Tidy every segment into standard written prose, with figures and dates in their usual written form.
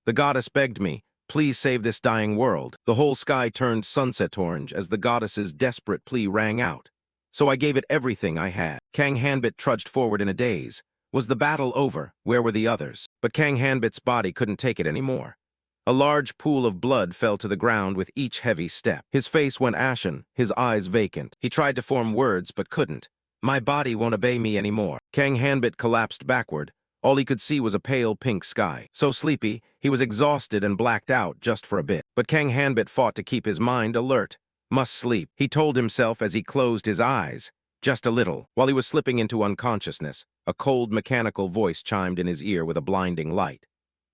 The goddess begged me, please save this dying world. The whole sky turned sunset orange as the goddess's desperate plea rang out. So I gave it everything I had. Kang Hanbit trudged forward in a daze. Was the battle over? Where were the others? But Kang Hanbit's body couldn't take it anymore. A large pool of blood fell to the ground with each heavy step. His face went ashen, his eyes vacant. He tried to form words but couldn't. My body won't obey me anymore. Kang Hanbit collapsed backward. All he could see was a pale pink sky. So sleepy, he was exhausted and blacked out just for a bit. But Kang Hanbit fought to keep his mind alert. Must sleep, he told himself as he closed his eyes. Just a little. While he was slipping into unconsciousness, a cold mechanical voice chimed in his ear with a blinding light.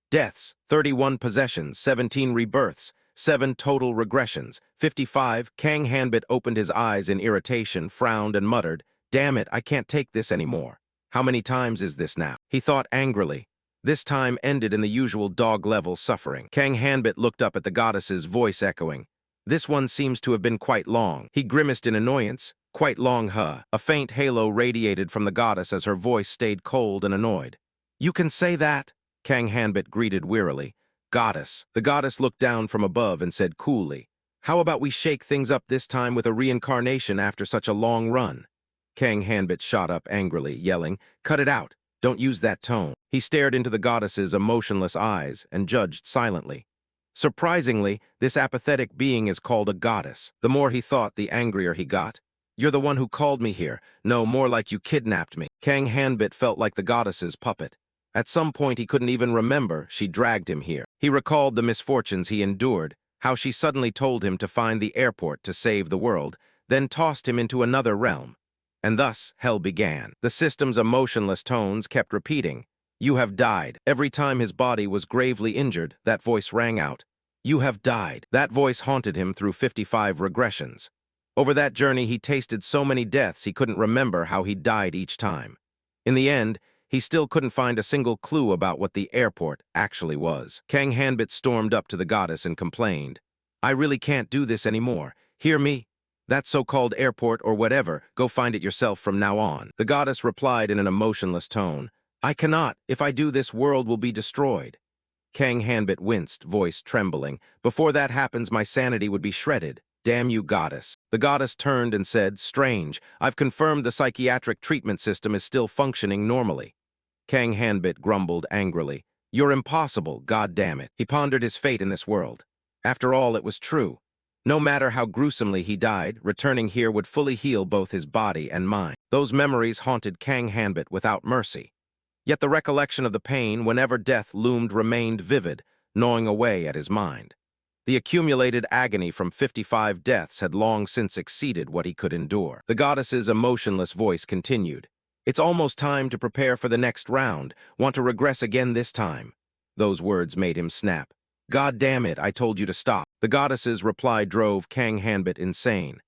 Deaths, 31 possessions, 17 rebirths, 7 total regressions, 55. Kang Hanbit opened his eyes in irritation, frowned and muttered, damn it, I can't take this anymore. How many times is this now? He thought angrily. This time ended in the usual dog-level suffering. Kang Hanbit looked up at the goddess's voice echoing. This one seems to have been quite long. He grimaced in annoyance. Quite long, huh? A faint halo radiated from the goddess as her voice stayed cold and annoyed. You can say that? Kang Hanbit greeted wearily. Goddess. The goddess looked down from above and said coolly, how about we shake things up this time with a reincarnation after such a long run? Kang Hanbit shot up angrily, yelling, cut it out. Don't use that tone. He stared into the goddess's emotionless eyes and judged silently. Surprisingly, this apathetic being is called a goddess. The more he thought, the angrier he got. You're the one who called me here. No, more like you kidnapped me. Kang Hanbit felt like the goddess's puppet. At some point he couldn't even remember she dragged him here. He recalled the misfortunes he endured, how she suddenly told him to find the airport to save the world, then tossed him into another realm. And thus hell began. The system's emotionless tones kept repeating, you have died. Every time his body was gravely injured, that voice rang out, you have died. That voice haunted him through 55 regressions. Over that journey he tasted so many deaths he couldn't remember how he died each time. In the end, he still couldn't find a single clue about what the airport actually was. Kang Hanbit stormed up to the goddess and complained, I really can't do this anymore. Hear me? That so-called airport or whatever, go find it yourself from now on. The goddess replied in an emotionless tone, I cannot. If I do, this world will be destroyed. Kang Hanbit winced, voice trembling. Before that happens, my sanity would be shredded. Damn you, goddess. The goddess turned and said, strange, I've confirmed the psychiatric treatment system is still functioning normally. Kang Hanbit grumbled angrily. You're impossible, god damn it. He pondered his fate in this world. After all, it was true. No matter how gruesomely he died, returning here would fully heal both his body and mind. Those memories haunted Kang Hanbit without mercy. Yet the recollection of the pain whenever death loomed remained vivid, gnawing away at his mind. The accumulated agony from 55 deaths had long since exceeded what he could endure. The goddess's emotionless voice continued. It's almost time to prepare for the next round. Want to regress again this time? Those words made him snap. God damn it, I told you to stop. The goddess's reply drove Kang Hanbit insane.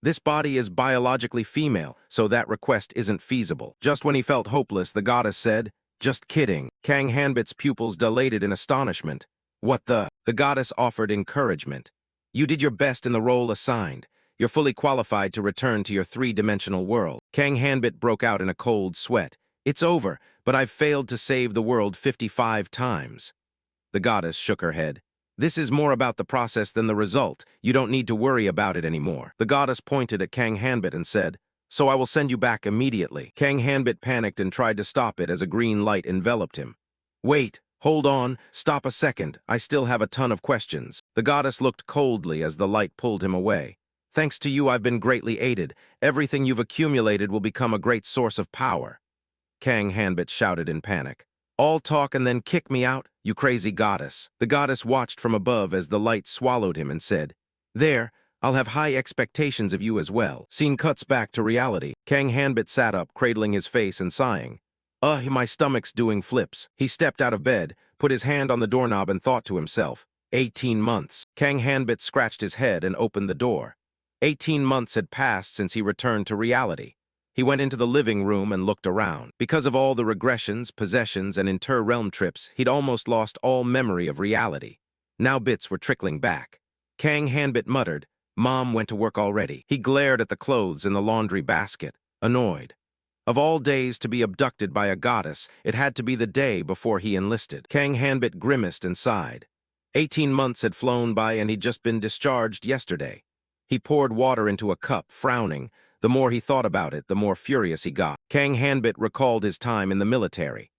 This body is biologically female, so that request isn't feasible. Just when he felt hopeless, the goddess said, just kidding. Kang Hanbit's pupils dilated in astonishment. What the? The goddess offered encouragement. You did your best in the role assigned. You're fully qualified to return to your three-dimensional world. Kang Hanbit broke out in a cold sweat. It's over, but I've failed to save the world 55 times. The goddess shook her head. This is more about the process than the result. You don't need to worry about it anymore. The goddess pointed at Kang Hanbit and said, so I will send you back immediately. Kang Hanbit panicked and tried to stop it as a green light enveloped him. Wait. Hold on, stop a second, I still have a ton of questions. The goddess looked coldly as the light pulled him away. Thanks to you, I've been greatly aided. Everything you've accumulated will become a great source of power. Kang Hanbit shouted in panic. All talk and then kick me out, you crazy goddess. The goddess watched from above as the light swallowed him and said, there, I'll have high expectations of you as well. Scene cuts back to reality. Kang Hanbit sat up, cradling his face and sighing. My stomach's doing flips. He stepped out of bed, put his hand on the doorknob and thought to himself, 18 months. Kang Hanbit scratched his head and opened the door. 18 months had passed since he returned to reality. He went into the living room and looked around. Because of all the regressions, possessions, and inter-realm trips, he'd almost lost all memory of reality. Now bits were trickling back. Kang Hanbit muttered, Mom went to work already. He glared at the clothes in the laundry basket, annoyed. Of all days to be abducted by a goddess, it had to be the day before he enlisted. Kang Hanbit grimaced and sighed. 18 months had flown by and he'd just been discharged yesterday. He poured water into a cup, frowning. The more he thought about it, the more furious he got. Kang Hanbit recalled his time in the military.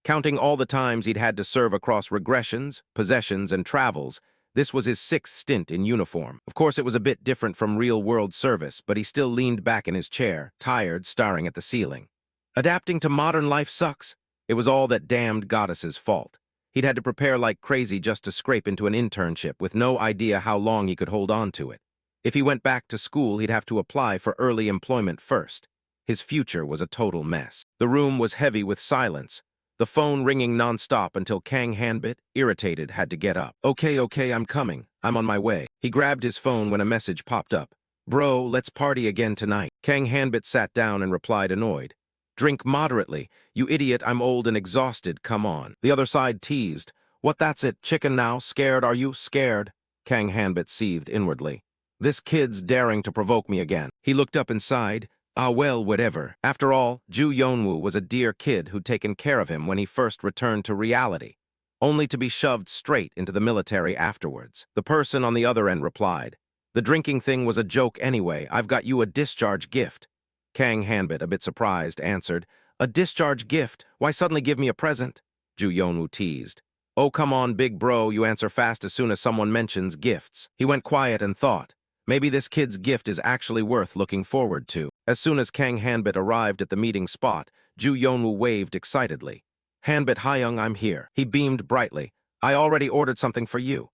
Counting all the times he'd had to serve across regressions, possessions, and travels, this was his 6th stint in uniform. Of course, it was a bit different from real-world service, but he still leaned back in his chair, tired, staring at the ceiling. Adapting to modern life sucks. It was all that damned goddess's fault. He'd had to prepare like crazy just to scrape into an internship with no idea how long he could hold on to it. If he went back to school, he'd have to apply for early employment first. His future was a total mess. The room was heavy with silence, the phone ringing nonstop until Kang Hanbit, irritated, had to get up. Okay, I'm coming. I'm on my way. He grabbed his phone when a message popped up. Bro, let's party again tonight. Kang Hanbit sat down and replied, annoyed. Drink moderately. You idiot, I'm old and exhausted, come on. The other side teased. What, that's it, chicken now? Scared, are you? Scared? Kang Hanbit seethed inwardly. This kid's daring to provoke me again. He looked up and sighed. Ah, well, whatever. After all, Ju Yeonwoo was a dear kid who'd taken care of him when he first returned to reality, only to be shoved straight into the military afterwards. The person on the other end replied, the drinking thing was a joke anyway. I've got you a discharge gift. Kang Hanbit, a bit surprised, answered, a discharge gift? Why suddenly give me a present? Ju Yeonwoo teased. Oh, come on, big bro, you answer fast as soon as someone mentions gifts. He went quiet and thought, maybe this kid's gift is actually worth looking forward to. As soon as Kang Hanbit arrived at the meeting spot, Ju Yeonwoo waved excitedly. Hanbit Hyung, I'm here. He beamed brightly. I already ordered something for you.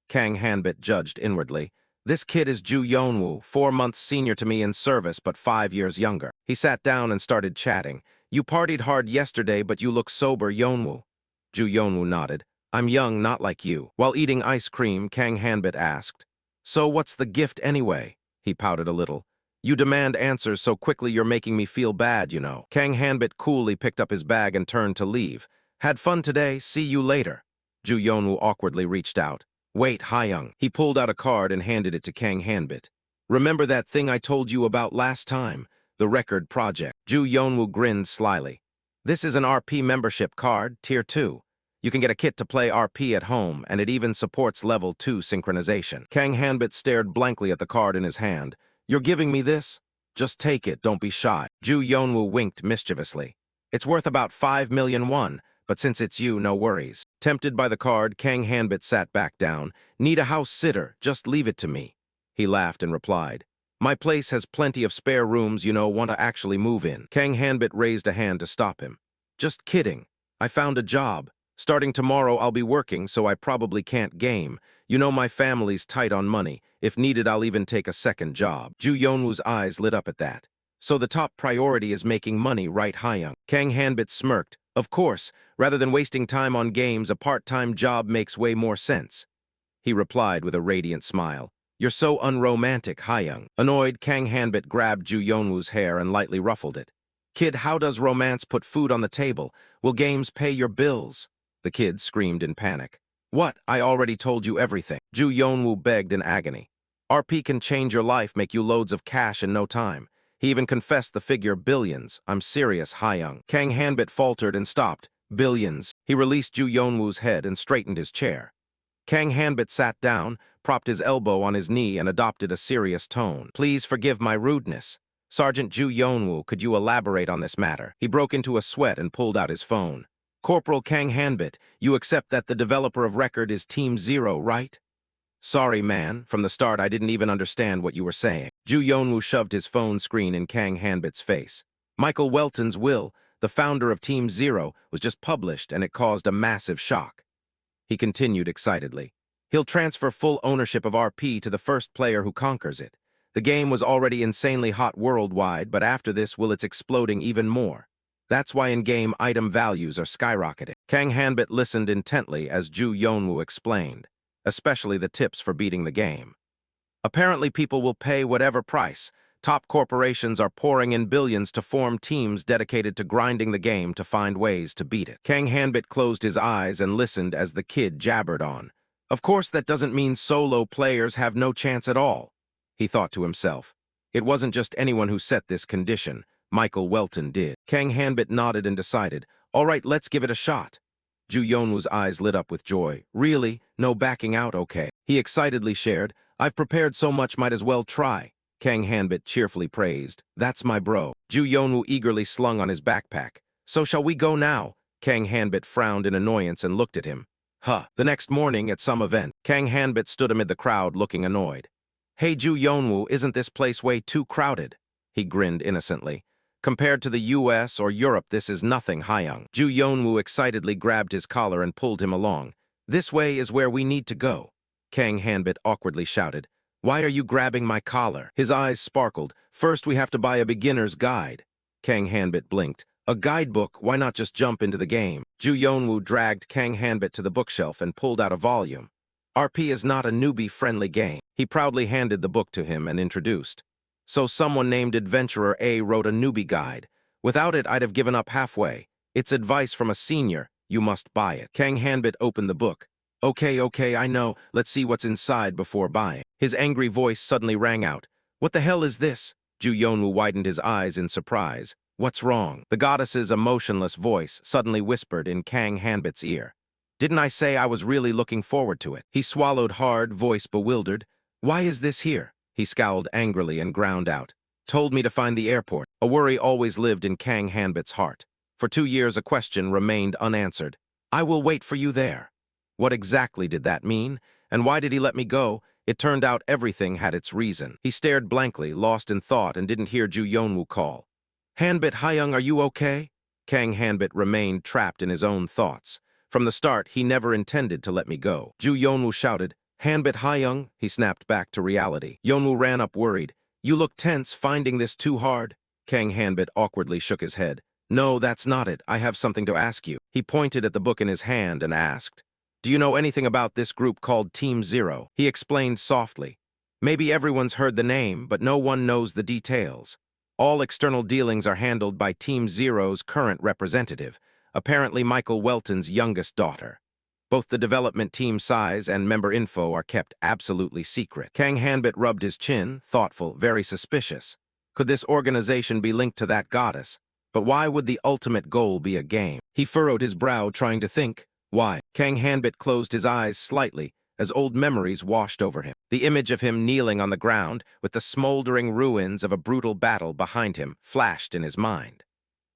Kang Hanbit judged inwardly. This kid is Ju Yeonwoo, 4 months senior to me in service but 5 years younger. He sat down and started chatting. You partied hard yesterday but you look sober, Yeonwoo. Ju Yeonwoo nodded. I'm young, not like you. While eating ice cream, Kang Hanbit asked, so what's the gift anyway? He pouted a little. You demand answers so quickly you're making me feel bad, you know. Kang Hanbit coolly picked up his bag and turned to leave. Had fun today, see you later. Ju Yeonwoo awkwardly reached out. Wait, Hyung. He pulled out a card and handed it to Kang Hanbit. Remember that thing I told you about last time? The record project. Ju Yeonwoo grinned slyly. This is an RP membership card, Tier 2. You can get a kit to play RP at home, and it even supports Level 2 synchronization. Kang Hanbit stared blankly at the card in his hand. You're giving me this? Just take it, don't be shy. Ju Yeonwoo winked mischievously. It's worth about 5 million won, but since it's you, no worries. Tempted by the card, Kang Hanbit sat back down. Need a house sitter, just leave it to me. He laughed and replied, my place has plenty of spare rooms, you know, want to actually move in. Kang Hanbit raised a hand to stop him. Just kidding. I found a job. Starting tomorrow, I'll be working, so I probably can't game. You know my family's tight on money. If needed, I'll even take a second job. Ju Yeonwoo's eyes lit up at that. So the top priority is making money, right, Hyung? Kang Hanbit smirked. Of course, rather than wasting time on games, a part-time job makes way more sense. He replied with a radiant smile. You're so unromantic, Hyung. Annoyed, Kang Hanbit grabbed Ju Yeonwoo's hair and lightly ruffled it. Kid, how does romance put food on the table? Will games pay your bills? The kid screamed in panic. What? I already told you everything. Ju Yeonwoo begged in agony. RP can change your life, make you loads of cash in no time. He even confessed the figure billions. I'm serious, Hyung. Kang Hanbit faltered and stopped. Billions. He released Ju Yeonwoo's head and straightened his chair. Kang Hanbit sat down, propped his elbow on his knee and adopted a serious tone. Please forgive my rudeness. Sergeant Ju Yeonwoo, could you elaborate on this matter? He broke into a sweat and pulled out his phone. Corporal Kang Hanbit, you accept that the developer of record is Team Zero, right? Sorry, man. From the start, I didn't even understand what you were saying. Ju Yeonwoo shoved his phone screen in Kang Hanbit's face. Michael Welton's will, the founder of Team Zero, was just published and it caused a massive shock. He continued excitedly. He'll transfer full ownership of RP to the first player who conquers it. The game was already insanely hot worldwide, but after this, it's exploding even more. That's why in-game item values are skyrocketing. Kang Hanbit listened intently as Ju Yeonwoo explained, especially the tips for beating the game. Apparently people will pay whatever price. Top corporations are pouring in billions to form teams dedicated to grinding the game to find ways to beat it. Kang Hanbit closed his eyes and listened as the kid jabbered on. Of course that doesn't mean solo players have no chance at all. He thought to himself. It wasn't just anyone who set this condition. Michael Welton did. Kang Hanbit nodded and decided, all right, let's give it a shot. Ju Yonwoo's eyes lit up with joy. Really? No backing out, okay. He excitedly shared, I've prepared so much, might as well try. Kang Hanbit cheerfully praised, that's my bro. Ju Yonwoo eagerly slung on his backpack. So shall we go now? Kang Hanbit frowned in annoyance and looked at him. Huh. The next morning at some event, Kang Hanbit stood amid the crowd looking annoyed. Hey Ju Yonwoo, isn't this place way too crowded? He grinned innocently. Compared to the US or Europe, this is nothing, Hyung. Ju Yonwoo excitedly grabbed his collar and pulled him along. This way is where we need to go. Kang Hanbit awkwardly shouted, why are you grabbing my collar? His eyes sparkled. First, we have to buy a beginner's guide. Kang Hanbit blinked. A guidebook, why not just jump into the game? Ju Yonwoo dragged Kang Hanbit to the bookshelf and pulled out a volume. RP is not a newbie-friendly game. He proudly handed the book to him and introduced. So someone named Adventurer A wrote a newbie guide. Without it, I'd have given up halfway. It's advice from a senior. You must buy it. Kang Hanbit opened the book. Okay, I know. Let's see what's inside before buying. His angry voice suddenly rang out. What the hell is this? Ju Yonwoo widened his eyes in surprise. What's wrong? The goddess's emotionless voice suddenly whispered in Kang Hanbit's ear. Didn't I say I was really looking forward to it? He swallowed hard, voice bewildered. Why is this here? He scowled angrily and ground out. Told me to find the airport. A worry always lived in Kang Hanbit's heart. For 2 years, a question remained unanswered. I will wait for you there. What exactly did that mean? And why did he let me go? It turned out everything had its reason. He stared blankly, lost in thought, and didn't hear Ju Yonwoo call. Hanbit, Hyung, are you okay? Kang Hanbit remained trapped in his own thoughts. From the start, he never intended to let me go. Ju Yonwoo shouted, Hanbit Hyung, he snapped back to reality. Yonwoo ran up worried. You look tense, finding this too hard? Kang Hanbit awkwardly shook his head. No, that's not it. I have something to ask you. He pointed at the book in his hand and asked, do you know anything about this group called Team Zero? He explained softly. Maybe everyone's heard the name, but no one knows the details. All external dealings are handled by Team Zero's current representative, apparently Michael Welton's youngest daughter. Both the development team size and member info are kept absolutely secret. Kang Hanbit rubbed his chin, thoughtful, very suspicious. Could this organization be linked to that goddess? But why would the ultimate goal be a game? He furrowed his brow, trying to think. Why? Kang Hanbit closed his eyes slightly as old memories washed over him. The image of him kneeling on the ground with the smoldering ruins of a brutal battle behind him flashed in his mind.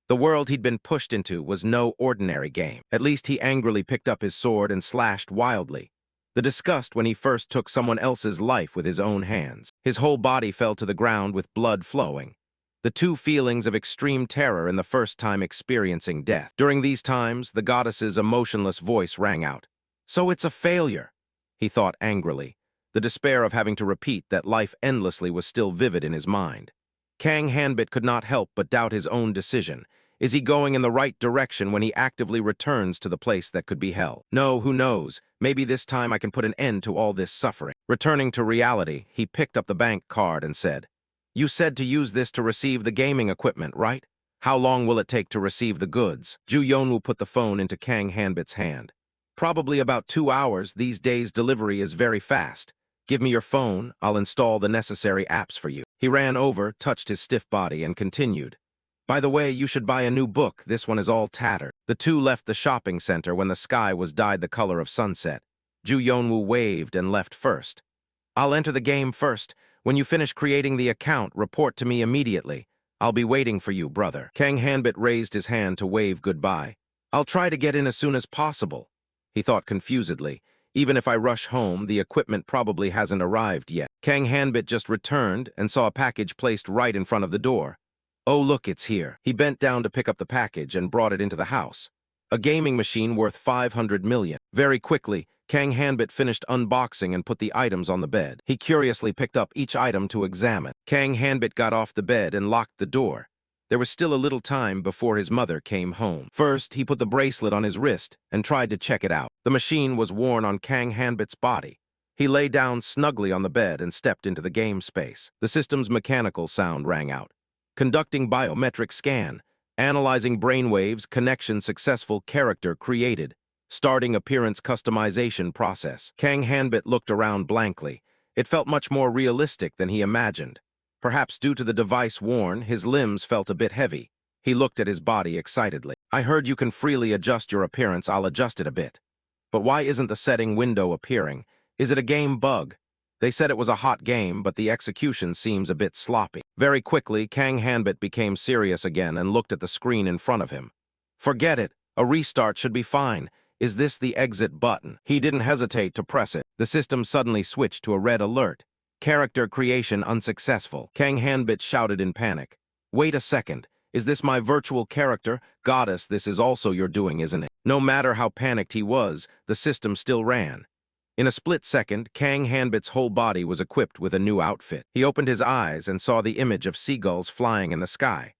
The world he'd been pushed into was no ordinary game. At least he angrily picked up his sword and slashed wildly. The disgust when he first took someone else's life with his own hands. His whole body fell to the ground with blood flowing. The two feelings of extreme terror in the first time experiencing death. During these times, the goddess's emotionless voice rang out. So it's a failure, he thought angrily. The despair of having to repeat that life endlessly was still vivid in his mind. Kang Hanbit could not help but doubt his own decision. Is he going in the right direction when he actively returns to the place that could be hell? No, who knows? Maybe this time I can put an end to all this suffering. Returning to reality, he picked up the bank card and said, You said to use this to receive the gaming equipment, right? How long will it take to receive the goods? Ju Yonwoo put the phone into Kang Hanbit's hand. Probably about 2 hours. These days delivery is very fast. Give me your phone, I'll install the necessary apps for you. He ran over, touched his stiff body, and continued. By the way, you should buy a new book. This one is all tattered. The two left the shopping center when the sky was dyed the color of sunset. Ju Yonwoo waved and left first. I'll enter the game first. When you finish creating the account, report to me immediately. I'll be waiting for you, brother. Kang Hanbit raised his hand to wave goodbye. I'll try to get in as soon as possible. He thought confusedly. Even if I rush home, the equipment probably hasn't arrived yet. Kang Hanbit just returned and saw a package placed right in front of the door. Oh, look, it's here. He bent down to pick up the package and brought it into the house. A gaming machine worth 500 million. Very quickly, Kang Hanbit finished unboxing and put the items on the bed. He curiously picked up each item to examine. Kang Hanbit got off the bed and locked the door. There was still a little time before his mother came home. First, he put the bracelet on his wrist and tried to check it out. The machine was worn on Kang Hanbit's body. He lay down snugly on the bed and stepped into the game space. The system's mechanical sound rang out. Conducting biometric scan. Analyzing brainwaves, connection successful, character created. Starting appearance customization process. Kang Hanbit looked around blankly. It felt much more realistic than he imagined. Perhaps due to the device worn, his limbs felt a bit heavy. He looked at his body excitedly. I heard you can freely adjust your appearance. I'll adjust it a bit. But why isn't the setting window appearing? Is it a game bug? They said it was a hot game, but the execution seems a bit sloppy. Very quickly, Kang Hanbit became serious again and looked at the screen in front of him. Forget it. A restart should be fine. Is this the exit button? He didn't hesitate to press it. The system suddenly switched to a red alert. Character creation unsuccessful. Kang Hanbit shouted in panic. Wait a second. Is this my virtual character? Goddess, this is also your doing, isn't it? No matter how panicked he was, the system still ran. In a split second, Kang Hanbit's whole body was equipped with a new outfit. He opened his eyes and saw the image of seagulls flying in the sky.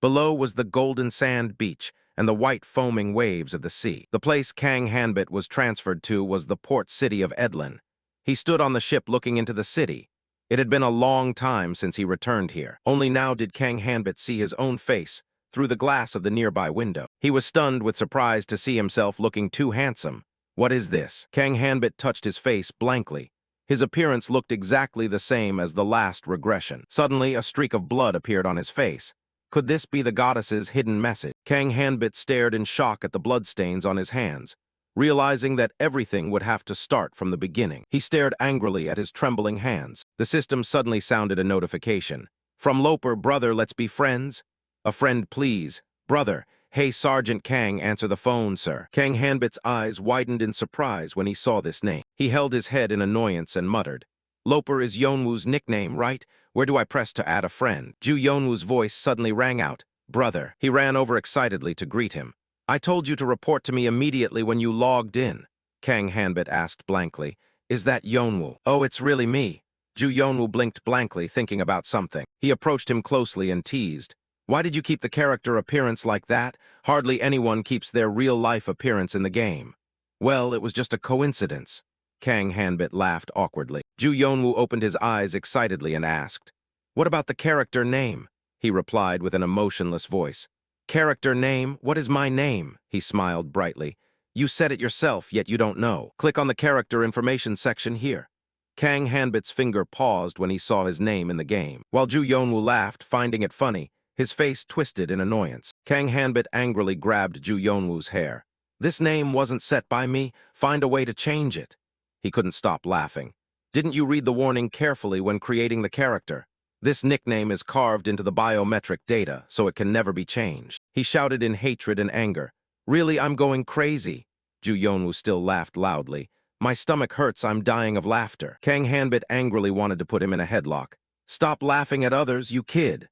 Below was the golden sand beach and the white foaming waves of the sea. The place Kang Hanbit was transferred to was the port city of Edlin. He stood on the ship looking into the city. It had been a long time since he returned here. Only now did Kang Hanbit see his own face through the glass of the nearby window. He was stunned with surprise to see himself looking too handsome. What is this? Kang Hanbit touched his face blankly. His appearance looked exactly the same as the last regression. Suddenly, a streak of blood appeared on his face. Could this be the goddess's hidden message? Kang Hanbit stared in shock at the bloodstains on his hands, realizing that everything would have to start from the beginning. He stared angrily at his trembling hands. The system suddenly sounded a notification. From Loper, brother, let's be friends. A friend, please. Brother. Hey, Sergeant Kang, answer the phone, sir. Kang Hanbit's eyes widened in surprise when he saw this name. He held his head in annoyance and muttered, Loper is Yeonwoo's nickname, right? Where do I press to add a friend? Ju Yeonwoo's voice suddenly rang out. Brother. He ran over excitedly to greet him. I told you to report to me immediately when you logged in. Kang Hanbit asked blankly. Is that Yeonwoo? Oh, it's really me. Ju Yeonwoo blinked blankly, thinking about something. He approached him closely and teased. Why did you keep the character appearance like that? Hardly anyone keeps their real-life appearance in the game. Well, it was just a coincidence. Kang Hanbit laughed awkwardly. Ju Yeonwoo opened his eyes excitedly and asked, What about the character name? He replied with an emotionless voice. Character name? What is my name? He smiled brightly. You said it yourself, yet you don't know. Click on the character information section here. Kang Hanbit's finger paused when he saw his name in the game. While Ju Yeonwoo laughed, finding it funny, his face twisted in annoyance. Kang Hanbit angrily grabbed Ju Yeonwoo's hair. This name wasn't set by me. Find a way to change it. He couldn't stop laughing. Didn't you read the warning carefully when creating the character? This nickname is carved into the biometric data, so it can never be changed. He shouted in hatred and anger. Really, I'm going crazy. Ju Yeonwoo still laughed loudly. My stomach hurts, I'm dying of laughter. Kang Hanbit angrily wanted to put him in a headlock. Stop laughing at others, you kid.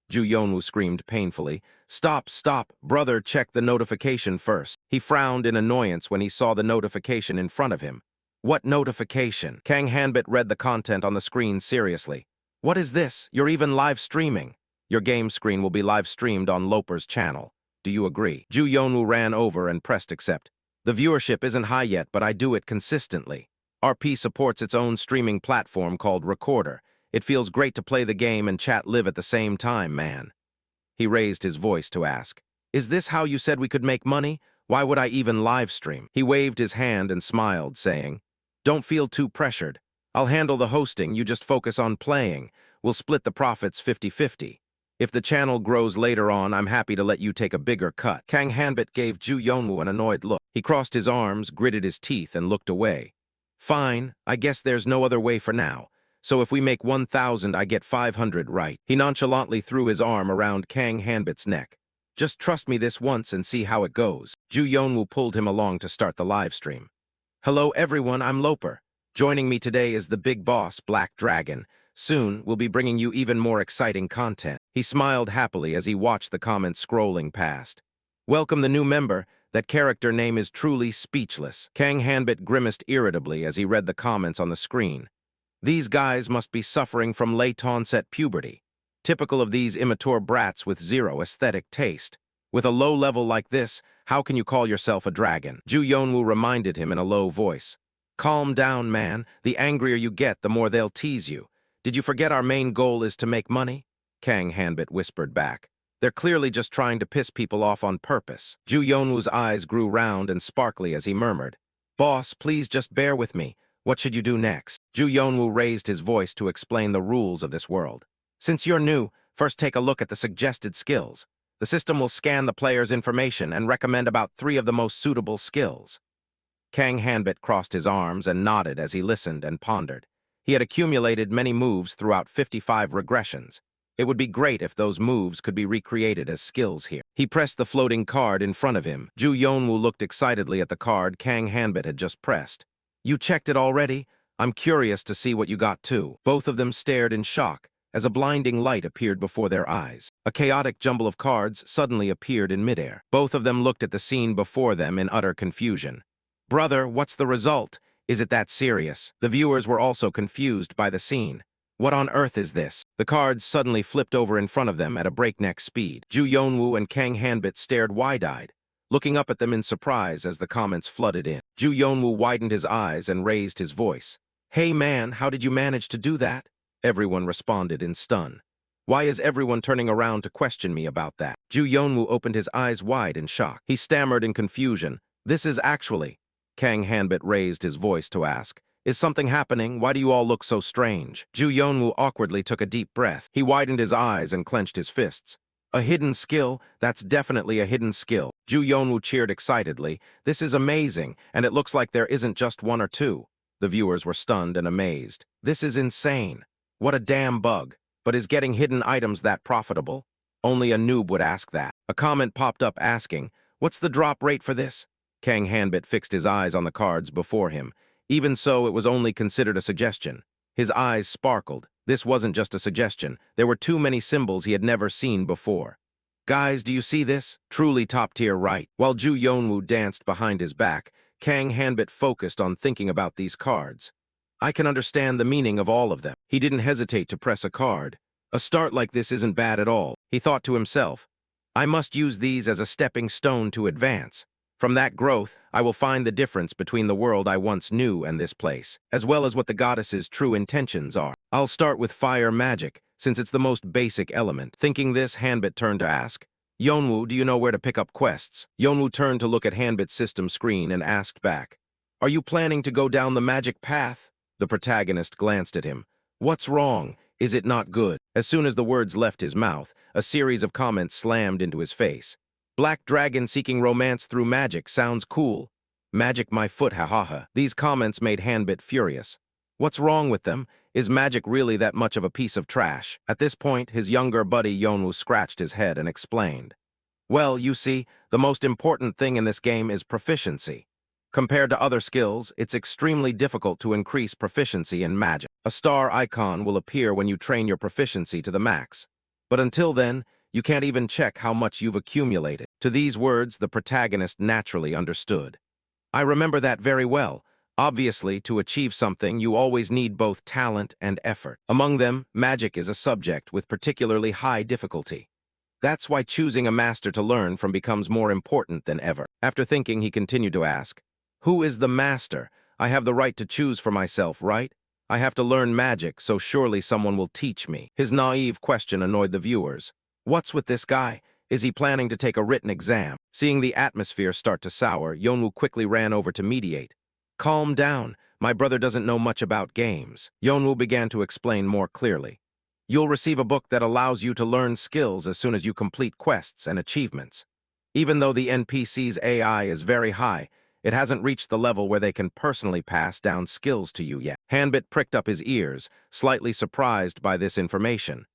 Ju Yeonwoo screamed painfully. Stop, stop, brother, check the notification first. He frowned in annoyance when he saw the notification in front of him. What notification? Kang Hanbit read the content on the screen seriously. What is this? You're even live streaming. Your game screen will be live streamed on Loper's channel. Do you agree? Ju Yeonwoo ran over and pressed accept. The viewership isn't high yet, but I do it consistently. RP supports its own streaming platform called Recorder. It feels great to play the game and chat live at the same time, man. He raised his voice to ask, Is this how you said we could make money? Why would I even live stream? He waved his hand and smiled, saying, Don't feel too pressured. I'll handle the hosting, you just focus on playing. We'll split the profits 50-50. If the channel grows later on, I'm happy to let you take a bigger cut. Kang Hanbit gave Ju Yeonwoo an annoyed look. He crossed his arms, gritted his teeth, and looked away. Fine, I guess there's no other way for now. So if we make 1,000, I get 500, right? He nonchalantly threw his arm around Kang Hanbit's neck. Just trust me this once and see how it goes. Ju Yeonwoo pulled him along to start the live stream. Hello everyone, I'm Loper. Joining me today is the big boss, Black Dragon. Soon, we'll be bringing you even more exciting content. He smiled happily as he watched the comments scrolling past. Welcome the new member. That character name is truly speechless. Kang Hanbit grimaced irritably as he read the comments on the screen. These guys must be suffering from late-onset puberty, typical of these immature brats with zero aesthetic taste. With a low level like this, how can you call yourself a dragon? Ju Yeonwoo reminded him in a low voice. Calm down, man. The angrier you get, the more they'll tease you. Did you forget our main goal is to make money? Kang Hanbit whispered back. They're clearly just trying to piss people off on purpose. Ju Yeonwoo's eyes grew round and sparkly as he murmured, Boss, please just bear with me. What should you do next? Ju Yeonwoo raised his voice to explain the rules of this world. Since you're new, first take a look at the suggested skills. The system will scan the player's information and recommend about 3 of the most suitable skills. Kang Hanbit crossed his arms and nodded as he listened and pondered. He had accumulated many moves throughout 55 regressions. It would be great if those moves could be recreated as skills here. He pressed the floating card in front of him. Ju Yonwoo looked excitedly at the card Kang Hanbit had just pressed. "You checked it already? I'm curious to see what you got too." Both of them stared in shock as a blinding light appeared before their eyes. A chaotic jumble of cards suddenly appeared in midair. Both of them looked at the scene before them in utter confusion. "Brother, what's the result? Is it that serious?" The viewers were also confused by the scene. "What on earth is this?" The cards suddenly flipped over in front of them at a breakneck speed. Ju Yonwoo and Kang Hanbit stared wide-eyed, looking up at them in surprise as the comments flooded in. Ju Yonwoo widened his eyes and raised his voice. "Hey man, how did you manage to do that?" Everyone responded in stun. "Why is everyone turning around to question me about that?" Ju Yonwoo opened his eyes wide in shock. He stammered in confusion. "This is actually..." Kang Hanbit raised his voice to ask, "Is something happening? Why do you all look so strange?" Ju Yonwoo awkwardly took a deep breath. He widened his eyes and clenched his fists. "A hidden skill? That's definitely a hidden skill." Ju Yonwoo cheered excitedly. "This is amazing, and it looks like there isn't just 1 or 2. The viewers were stunned and amazed. "This is insane. What a damn bug. But is getting hidden items that profitable?" Only a noob would ask that. A comment popped up asking, "What's the drop rate for this?" Kang Hanbit fixed his eyes on the cards before him. Even so, it was only considered a suggestion. His eyes sparkled. This wasn't just a suggestion. There were too many symbols he had never seen before. "Guys, do you see this? Truly top tier, right?" While Ju Yonwoo danced behind his back, Kang Hanbit focused on thinking about these cards. "I can understand the meaning of all of them." He didn't hesitate to press a card. "A start like this isn't bad at all," he thought to himself. "I must use these as a stepping stone to advance. From that growth, I will find the difference between the world I once knew and this place, as well as what the goddess's true intentions are. I'll start with fire magic, since it's the most basic element." Thinking this, Hanbit turned to ask, "Yonwoo, do you know where to pick up quests?" Yonwoo turned to look at Hanbit's system screen and asked back, "Are you planning to go down the magic path?" The protagonist glanced at him. "What's wrong? Is it not good?" As soon as the words left his mouth, a series of comments slammed into his face. "Black dragon seeking romance through magic sounds cool. Magic my foot, ha ha ha." These comments made Hanbit furious. What's wrong with them? Is magic really that much of a piece of trash? At this point, his younger buddy Yonwoo scratched his head and explained. "Well, you see, the most important thing in this game is proficiency. Compared to other skills, it's extremely difficult to increase proficiency in magic. A star icon will appear when you train your proficiency to the max. But until then, you can't even check how much you've accumulated." To these words, the protagonist naturally understood. "I remember that very well. Obviously, to achieve something, you always need both talent and effort. Among them, magic is a subject with particularly high difficulty. That's why choosing a master to learn from becomes more important than ever." After thinking, he continued to ask, "Who is the master? I have the right to choose for myself, right? I have to learn magic, so surely someone will teach me." His naive question annoyed the viewers. What's with this guy? Is he planning to take a written exam? Seeing the atmosphere start to sour, Yonwoo quickly ran over to mediate. "Calm down. My brother doesn't know much about games." Yonwoo began to explain more clearly. "You'll receive a book that allows you to learn skills as soon as you complete quests and achievements. Even though the NPC's AI is very high, it hasn't reached the level where they can personally pass down skills to you yet." Hanbit pricked up his ears, slightly surprised by this information.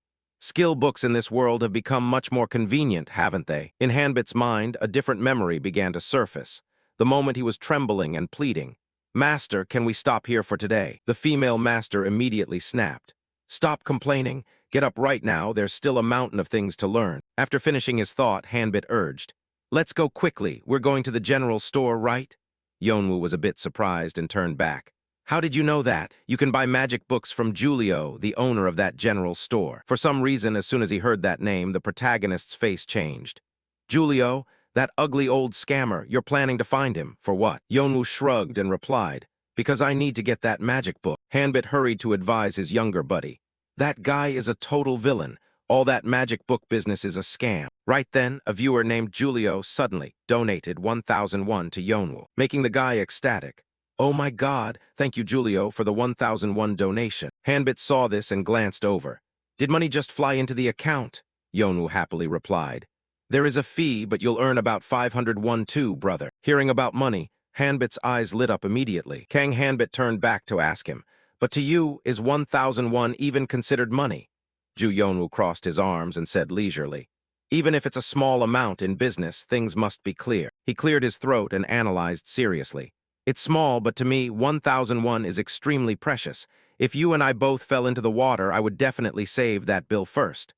Skill books in this world have become much more convenient, haven't they? In Hanbit's mind, a different memory began to surface. The moment he was trembling and pleading. "Master, can we stop here for today?" The female master immediately snapped. "Stop complaining. Get up right now. There's still a mountain of things to learn." After finishing his thought, Hanbit urged, "Let's go quickly. We're going to the general store, right?" Yonwoo was a bit surprised and turned back. "How did you know that? You can buy magic books from Julio, the owner of that general store." For some reason, as soon as he heard that name, the protagonist's face changed. "Julio? That ugly old scammer. You're planning to find him. For what?" Yonwoo shrugged and replied, "Because I need to get that magic book." Hanbit hurried to advise his younger buddy. "That guy is a total villain. All that magic book business is a scam." Right then, a viewer named Julio suddenly donated 1,001 to Yonwoo, making the guy ecstatic. "Oh my God, thank you, Julio, for the 1,001 donation." Hanbit saw this and glanced over. Did money just fly into the account? Yonwoo happily replied. There is a fee, but you'll earn about 501 too, brother. Hearing about money, Hanbit's eyes lit up immediately. Kang Hanbit turned back to ask him, but to you, is 1,001 even considered money? Ju Yonwoo crossed his arms and said leisurely, even if it's a small amount in business, things must be clear. He cleared his throat and analyzed seriously. It's small, but to me, 1,001 is extremely precious. If you and I both fell into the water, I would definitely save that bill first.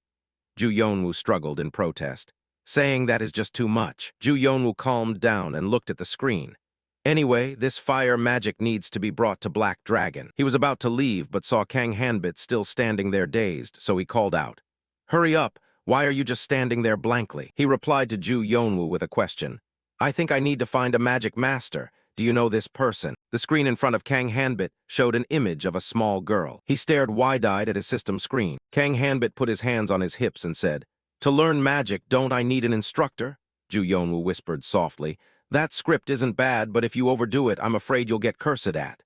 Ju Yonwoo struggled in protest, saying that is just too much. Ju Yonwoo calmed down and looked at the screen. Anyway, this fire magic needs to be brought to Black Dragon. He was about to leave, but saw Kang Hanbit still standing there dazed, so he called out, Hurry up! Why are you just standing there blankly? He replied to Ju Yonwoo with a question. I think I need to find a magic master. Do you know this person? The screen in front of Kang Hanbit showed an image of a small girl. He stared wide-eyed at his system screen. Kang Hanbit put his hands on his hips and said, To learn magic, don't I need an instructor? Ju Yonwoo whispered softly. That script isn't bad, but if you overdo it, I'm afraid you'll get cursed at.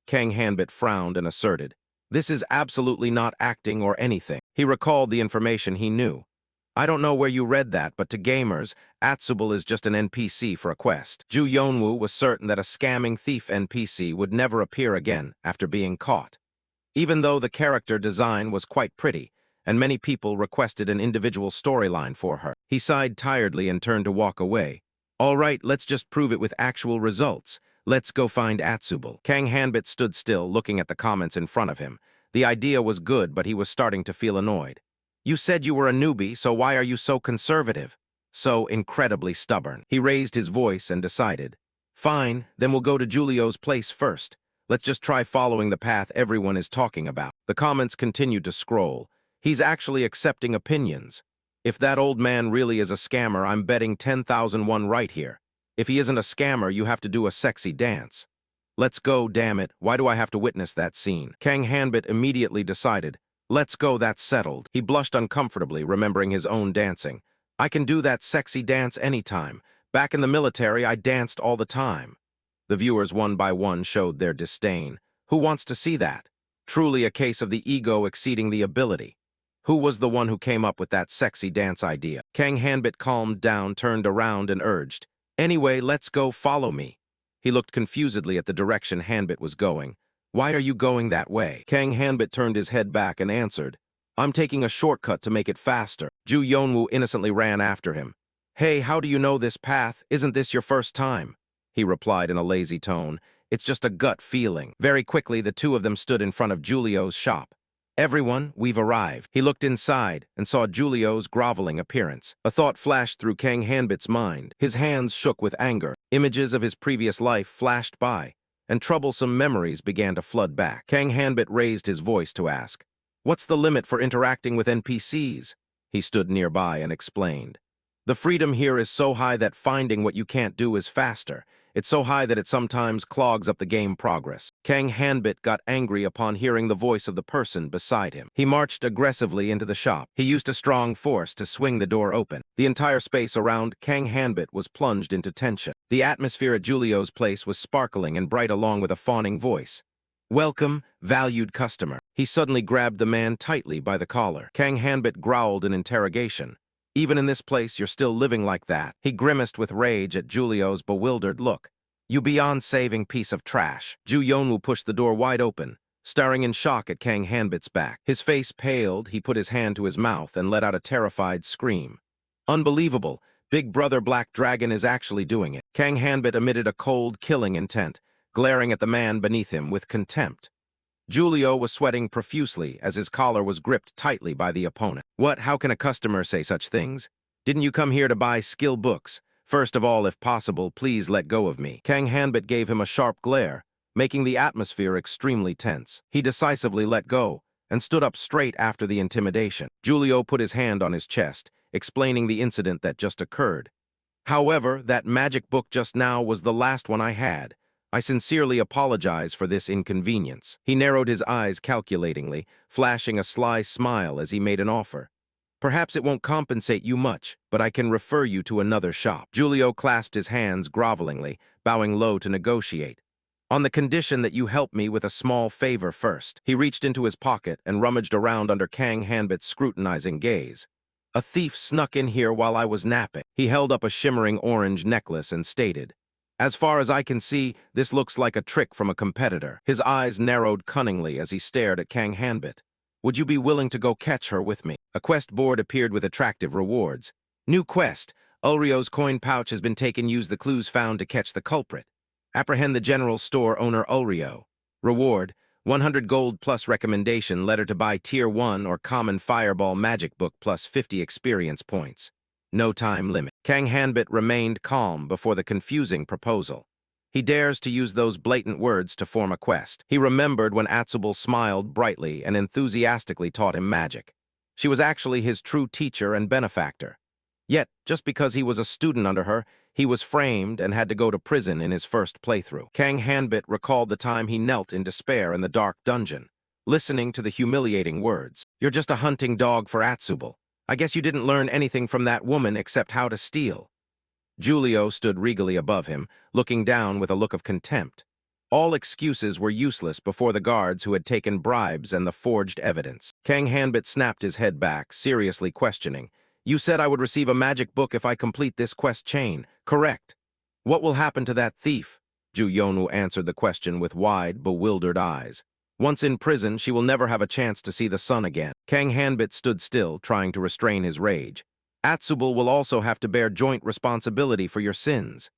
Kang Hanbit frowned and asserted, This is absolutely not acting or anything. He recalled the information he knew. I don't know where you read that, but to gamers, Atsubal is just an NPC for a quest. Ju Yonwoo was certain that a scamming thief NPC would never appear again after being caught. Even though the character design was quite pretty, and many people requested an individual storyline for her, he sighed tiredly and turned to walk away. All right, let's just prove it with actual results. Let's go find Atsubal. Kang Hanbit stood still, looking at the comments in front of him. The idea was good, but he was starting to feel annoyed. You said you were a newbie, so why are you so conservative? So incredibly stubborn. He raised his voice and decided, Fine, then we'll go to Julio's place first. Let's just try following the path everyone is talking about. The comments continued to scroll. He's actually accepting opinions. If that old man really is a scammer, I'm betting 10,001 right here. If he isn't a scammer, you have to do a sexy dance. Let's go, damn it. Why do I have to witness that scene? Kang Hanbit immediately decided, Let's go, that's settled. He blushed uncomfortably, remembering his own dancing. I can do that sexy dance anytime. Back in the military, I danced all the time. The viewers one by one showed their disdain. Who wants to see that? Truly a case of the ego exceeding the ability. Who was the one who came up with that sexy dance idea? Kang Hanbit calmed down, turned around, and urged, Anyway, let's go, follow me. He looked confusedly at the direction Hanbit was going. Why are you going that way? Kang Hanbit turned his head back and answered, I'm taking a shortcut to make it faster. Ju Yonwoo innocently ran after him. Hey, how do you know this path? Isn't this your first time? He replied in a lazy tone. It's just a gut feeling. Very quickly, the two of them stood in front of Julio's shop. Everyone, we've arrived. He looked inside and saw Julio's groveling appearance. A thought flashed through Kang Hanbit's mind. His hands shook with anger. Images of his previous life flashed by, and troublesome memories began to flood back. Kang Hanbit raised his voice to ask, What's the limit for interacting with NPCs? He stood nearby and explained. The freedom here is so high that finding what you can't do is faster. It's so high that it sometimes clogs up the game progress. Kang Hanbit got angry upon hearing the voice of the person beside him. He marched aggressively into the shop. He used a strong force to swing the door open. The entire space around Kang Hanbit was plunged into tension. The atmosphere at Julio's place was sparkling and bright along with a fawning voice. Welcome, valued customer. He suddenly grabbed the man tightly by the collar. Kang Hanbit growled in interrogation. Even in this place, you're still living like that. He grimaced with rage at Julio's bewildered look. You beyond saving piece of trash. Ju Yonwoo pushed the door wide open, staring in shock at Kang Hanbit's back. His face paled, he put his hand to his mouth and let out a terrified scream. Unbelievable. Big Brother Black Dragon is actually doing it. Kang Hanbit emitted a cold, killing intent, glaring at the man beneath him with contempt. Julio was sweating profusely as his collar was gripped tightly by the opponent. What? How can a customer say such things? Didn't you come here to buy skill books? First of all, if possible, please let go of me. Kang Hanbit gave him a sharp glare, making the atmosphere extremely tense. He decisively let go and stood up straight after the intimidation. Julio put his hand on his chest, explaining the incident that just occurred. However, that magic book just now was the last one I had. I sincerely apologize for this inconvenience. He narrowed his eyes calculatingly, flashing a sly smile as he made an offer. Perhaps it won't compensate you much, but I can refer you to another shop. Julio clasped his hands grovelingly, bowing low to negotiate. On the condition that you help me with a small favor first. He reached into his pocket and rummaged around under Kang Hanbit's scrutinizing gaze. A thief snuck in here while I was napping. He held up a shimmering orange necklace and stated, "As far as I can see, this looks like a trick from a competitor." His eyes narrowed cunningly as he stared at Kang Hanbit. "Would you be willing to go catch her with me?" A quest board appeared with attractive rewards. New quest. Ulrio's coin pouch has been taken. Use the clues found to catch the culprit. Apprehend the general store owner Ulrio. Reward, 100 gold plus recommendation letter to buy Tier 1 or Common Fireball Magic Book plus 50 experience points. No time limit. Kang Hanbit remained calm before the confusing proposal. He dares to use those blatant words to form a quest. He remembered when Atsubal smiled brightly and enthusiastically taught him magic. She was actually his true teacher and benefactor. Yet, just because he was a student under her, he was framed and had to go to prison in his first playthrough. Kang Hanbit recalled the time he knelt in despair in the dark dungeon, listening to the humiliating words. "You're just a hunting dog for Atsubal. I guess you didn't learn anything from that woman except how to steal." Julio stood regally above him, looking down with a look of contempt. All excuses were useless before the guards who had taken bribes and the forged evidence. Kang Hanbit snapped his head back, seriously questioning. "You said I would receive a magic book if I complete this quest chain, correct? What will happen to that thief?" Ju Yonu answered the question with wide, bewildered eyes. "Once in prison, she will never have a chance to see the sun again." Kang Hanbit stood still, trying to restrain his rage. "Atsubal will also have to bear joint responsibility for your sins.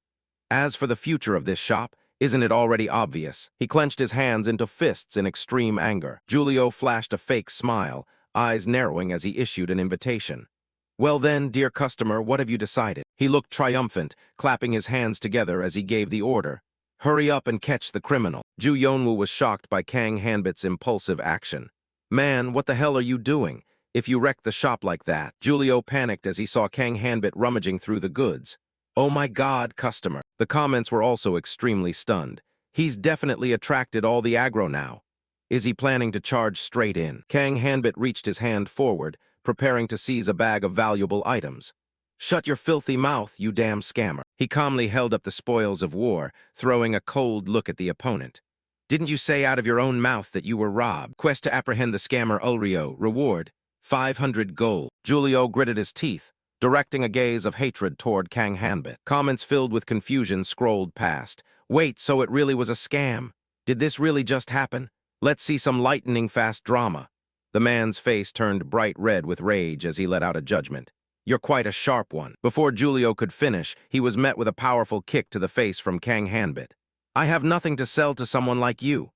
As for the future of this shop, isn't it already obvious?" He clenched his hands into fists in extreme anger. Julio flashed a fake smile, eyes narrowing as he issued an invitation. "Well then, dear customer, what have you decided?" He looked triumphant, clapping his hands together as he gave the order. "Hurry up and catch the criminal." Ju Yonwoo was shocked by Kang Hanbit's impulsive action. "Man, what the hell are you doing? If you wrecked the shop like that." Julio panicked as he saw Kang Hanbit rummaging through the goods. "Oh my God, customer." The comments were also extremely stunned. "He's definitely attracted all the aggro now. Is he planning to charge straight in?" Kang Hanbit reached his hand forward, preparing to seize a bag of valuable items. "Shut your filthy mouth, you damn scammer." He calmly held up the spoils of war, throwing a cold look at the opponent. "Didn't you say out of your own mouth that you were robbed?" Quest to apprehend the scammer Ulrio. Reward, 500 gold. Julio gritted his teeth, directing a gaze of hatred toward Kang Hanbit. Comments filled with confusion scrolled past. "Wait, so it really was a scam? Did this really just happen? Let's see some lightning-fast drama." The man's face turned bright red with rage as he let out a judgment. "You're quite a sharp one." Before Julio could finish, he was met with a powerful kick to the face from Kang Hanbit. "I have nothing to sell to someone like you."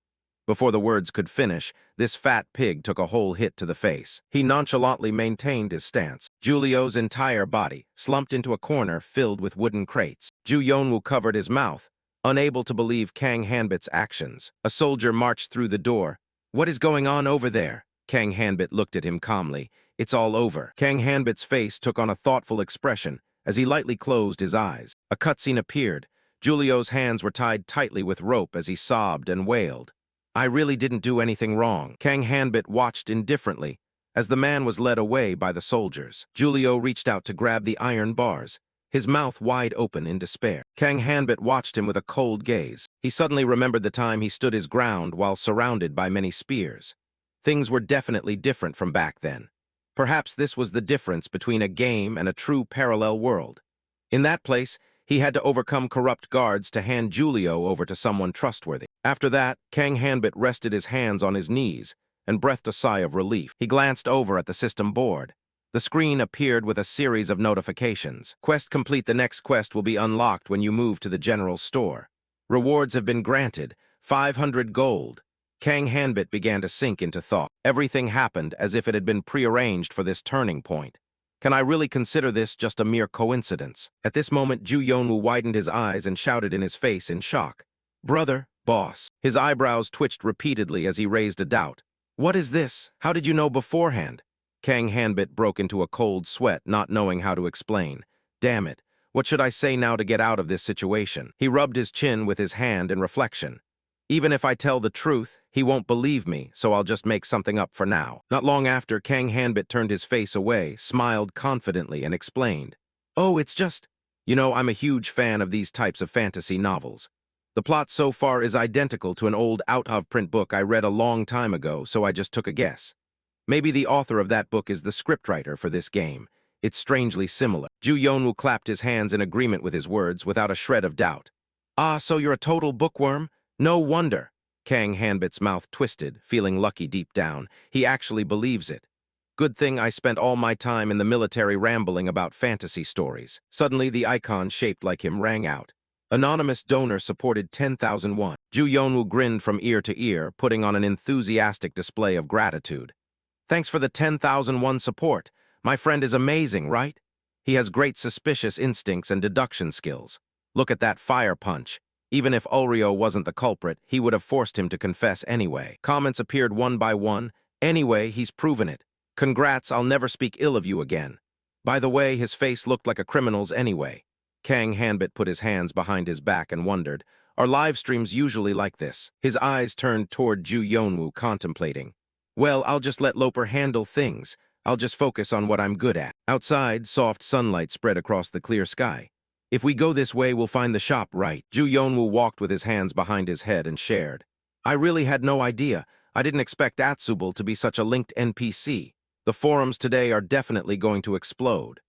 Before the words could finish, this fat pig took a whole hit to the face. He nonchalantly maintained his stance. Julio's entire body slumped into a corner filled with wooden crates. Ju Yonwoo covered his mouth, unable to believe Kang Hanbit's actions. A soldier marched through the door. "What is going on over there?" Kang Hanbit looked at him calmly. "It's all over." Kang Hanbit's face took on a thoughtful expression as he lightly closed his eyes. A cutscene appeared. Julio's hands were tied tightly with rope as he sobbed and wailed. "I really didn't do anything wrong." Kang Hanbit watched indifferently as the man was led away by the soldiers. Julio reached out to grab the iron bars, his mouth wide open in despair. Kang Hanbit watched him with a cold gaze. He suddenly remembered the time he stood his ground while surrounded by many spears. Things were definitely different from back then. Perhaps this was the difference between a game and a true parallel world. In that place, he had to overcome corrupt guards to hand Julio over to someone trustworthy. After that, Kang Hanbit rested his hands on his knees and breathed a sigh of relief. He glanced over at the system board. The screen appeared with a series of notifications. Quest complete. The next quest will be unlocked when you move to the general store. Rewards have been granted, 500 gold. Kang Hanbit began to sink into thought. Everything happened as if it had been prearranged for this turning point. Can I really consider this just a mere coincidence? At this moment, Ju Yonwoo widened his eyes and shouted in his face in shock. "Brother, boss." His eyebrows twitched repeatedly as he raised a doubt. "What is this? How did you know beforehand?" Kang Hanbit broke into a cold sweat, not knowing how to explain. "Damn it. What should I say now to get out of this situation?" He rubbed his chin with his hand in reflection. "Even if I tell the truth, he won't believe me, so I'll just make something up for now." Not long after, Kang Hanbit turned his face away, smiled confidently, and explained. "Oh, it's just... I'm a huge fan of these types of fantasy novels. The plot so far is identical to an old out-of-print book I read a long time ago, so I just took a guess. Maybe the author of that book is the scriptwriter for this game. It's strangely similar. Ju Yonwoo clapped his hands in agreement with his words without a shred of doubt. Ah, so you're a total bookworm? No wonder. Kang Hanbit's mouth twisted, feeling lucky deep down. He actually believes it. Good thing I spent all my time in the military rambling about fantasy stories. Suddenly, the icon shaped like him rang out. Anonymous donor supported 10,000 won. Ju Yonwoo grinned from ear to ear, putting on an enthusiastic display of gratitude. Thanks for the 10,001 support. My friend is amazing, right? He has great suspicious instincts and deduction skills. Look at that fire punch. Even if Ulryo wasn't the culprit, he would have forced him to confess anyway. Comments appeared one by one. Anyway, he's proven it. Congrats, I'll never speak ill of you again. By the way, his face looked like a criminal's anyway. Kang Hanbit put his hands behind his back and wondered, are live streams usually like this? His eyes turned toward Ju Yonwoo, contemplating. Well, I'll just let Loper handle things. I'll just focus on what I'm good at. Outside, soft sunlight spread across the clear sky. If we go this way, we'll find the shop, right? Ju Yonwoo walked with his hands behind his head and shared. I really had no idea. I didn't expect Atsubal to be such a linked NPC. The forums today are definitely going to explode.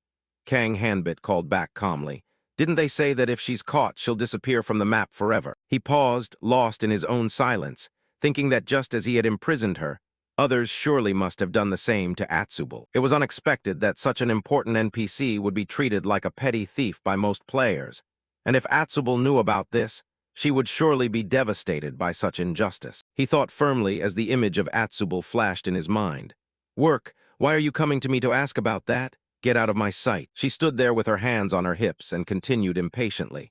Kang Hanbit called back calmly. Didn't they say that if she's caught, she'll disappear from the map forever? He paused, lost in his own silence, thinking that just as he had imprisoned her, others surely must have done the same to Atsubal. It was unexpected that such an important NPC would be treated like a petty thief by most players, and if Atsubal knew about this, she would surely be devastated by such injustice. He thought firmly as the image of Atsubal flashed in his mind. Work, why are you coming to me to ask about that? Get out of my sight. She stood there with her hands on her hips and continued impatiently.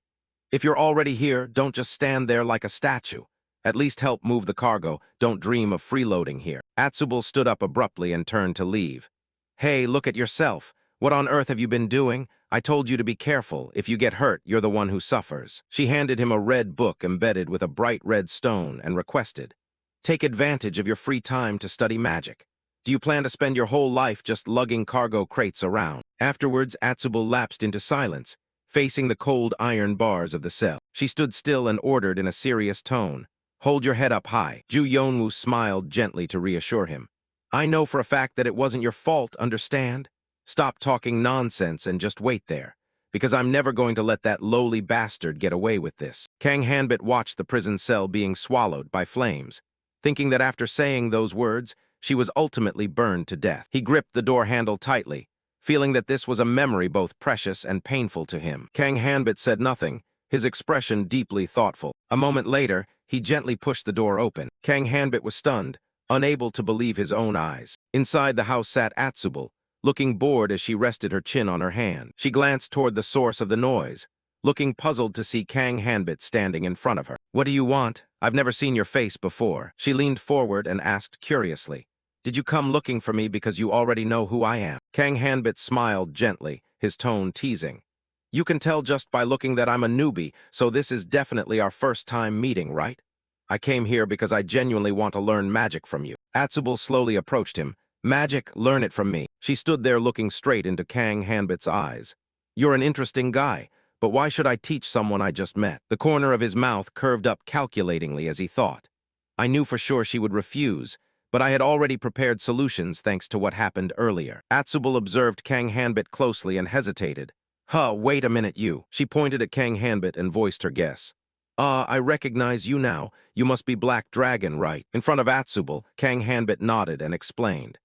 If you're already here, don't just stand there like a statue. At least help move the cargo. Don't dream of freeloading here. Atsubal stood up abruptly and turned to leave. Hey, look at yourself. What on earth have you been doing? I told you to be careful. If you get hurt, you're the one who suffers. She handed him a red book embedded with a bright red stone and requested, take advantage of your free time to study magic. Do you plan to spend your whole life just lugging cargo crates around? Afterwards, Atsubal lapsed into silence, facing the cold iron bars of the cell. She stood still and ordered in a serious tone, hold your head up high. Ju Yonwoo smiled gently to reassure him. I know for a fact that it wasn't your fault, understand? Stop talking nonsense and just wait there, because I'm never going to let that lowly bastard get away with this. Kang Hanbit watched the prison cell being swallowed by flames, thinking that after saying those words, she was ultimately burned to death. He gripped the door handle tightly, feeling that this was a memory both precious and painful to him. Kang Hanbit said nothing, his expression deeply thoughtful. A moment later, he gently pushed the door open. Kang Hanbit was stunned, unable to believe his own eyes. Inside the house sat Atsubal, looking bored as she rested her chin on her hand. She glanced toward the source of the noise, looking puzzled to see Kang Hanbit standing in front of her. What do you want? I've never seen your face before. She leaned forward and asked curiously. Did you come looking for me because you already know who I am? Kang Hanbit smiled gently, his tone teasing. You can tell just by looking that I'm a newbie, so this is definitely our first time meeting, right? I came here because I genuinely want to learn magic from you. Atsubal slowly approached him. Magic, learn it from me. She stood there looking straight into Kang Hanbit's eyes. You're an interesting guy, but why should I teach someone I just met? The corner of his mouth curved up calculatingly as he thought. I knew for sure she would refuse, but I had already prepared solutions thanks to what happened earlier. Atsubal observed Kang Hanbit closely and hesitated. Wait a minute you. She pointed at Kang Hanbit and voiced her guess. I recognize you now. You must be Black Dragon, right? In front of Atsubal, Kang Hanbit nodded and explained.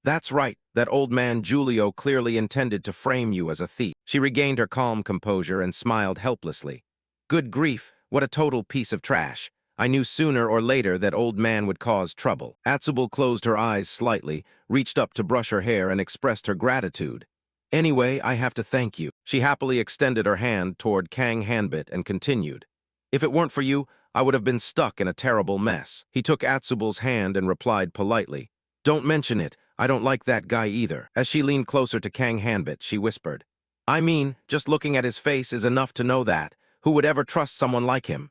That's right, that old man Julio clearly intended to frame you as a thief. She regained her calm composure and smiled helplessly. Good grief, what a total piece of trash. I knew sooner or later that old man would cause trouble. Atsubal closed her eyes slightly, reached up to brush her hair and expressed her gratitude. Anyway, I have to thank you. She happily extended her hand toward Kang Hanbit and continued. If it weren't for you, I would have been stuck in a terrible mess. He took Atsubal's hand and replied politely. Don't mention it. I don't like that guy either. As she leaned closer to Kang Hanbit, she whispered. I mean, just looking at his face is enough to know that. Who would ever trust someone like him?